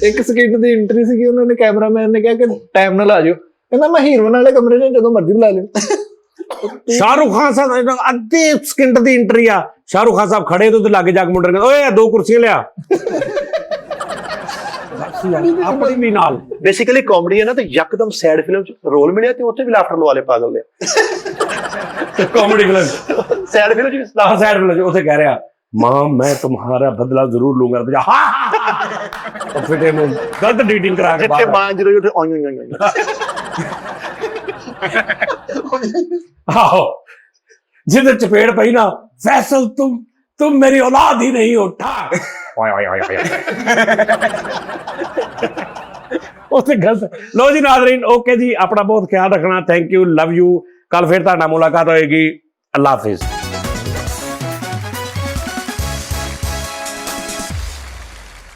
ਇੱਕ ਸਕਿੰਟ ਦੀ ਐਂਟਰੀ ਸੀਗੀ, ਉਹਨਾਂ ਨੇ ਕੈਮਰਾਮੈਨ ਨੇ ਕਿਹਾ ਕਿ ਟਾਈਮ ਨਾਲ ਆ ਜਾਓ, ਕਹਿੰਦਾ ਮੈਂ ਹੀਰੋਇਨ ਵਾਲੇ ਕਮਰੇ 'ਚ ਜਦੋਂ ਮਰਜ਼ੀ ਬੁਲਾ ਲਿਓ। ਸ਼ਾਹਰੁਖ ਖਾਨ ਸਾਹਿਬ ਅੱਧੇ ਸਕਿੰਟ ਦੀ ਐਂਟਰੀ ਆ, ਸ਼ਾਹਰੁਖ ਖਾਨ ਸਾਹਿਬ ਖੜੇ ਤੋਂ ਲਾਗੇ ਜਾ ਕੇ ਮੁੰਡੇ ਕਹਿੰਦੇ ਓਏ 2 ਕੁਰਸੀਆਂ ਲਿਆ ਆਪਣੀ ਵੀ ਨਾਲ। ਬੇਸਿਕਲੀ ਕਾਮੇਡੀ ਹੈ ਨਾ, ਤੇ ਯਕਦਮ ਸੈਡ ਫਿਲਮ 'ਚ ਰੋਲ ਮਿਲਿਆ ਤੇ ਉੱਥੇ ਵੀ ਲਾਫਟਰ ਲਵਾ ਲੇ ਪਾਗਲ ਨੇ। ਕਾਮੇਡੀ ਫਿਲਮ ਸੈਡ ਫਿਲਮ 'ਚ ਲਾਹ ਸਾਈਡ ਫਿਲਮ ਉੱਥੇ ਕਹਿ ਰਿਹਾ ਮਾਂ ਮੈਂ तुम्हारा बदला जरूर लूंगा, और फिर ਇਹਨੂੰ ਗਲਤ ਡੀਟਿੰਗ ਕਰਾ ਕੇ ਜਿੱਥੇ ਮਾਂ ਜਦੋਂ ਉੱਥੇ ਆਈ ਆਹੋ ਜਿਹਦੇ ਚਪੇੜ ਪਈ ਨਾ, फैसल तुम मेरी औलाद ही नहीं हो, ਉੱਥੇ ਗਲਤ। ਲੋ ਜੀ ਨਾਜ਼ਰੀਨ, ਓਕੇ ਜੀ, ਆਪਣਾ ਬਹੁਤ ਖਿਆਲ ਰੱਖਣਾ। Thank you, love you. ਕੱਲ ਫਿਰ ਤੁਹਾਡਾ ਮੁਲਾਕਾਤ ਹੋਏਗੀ। ਅੱਲਾ ਹਾਫਿਜ਼।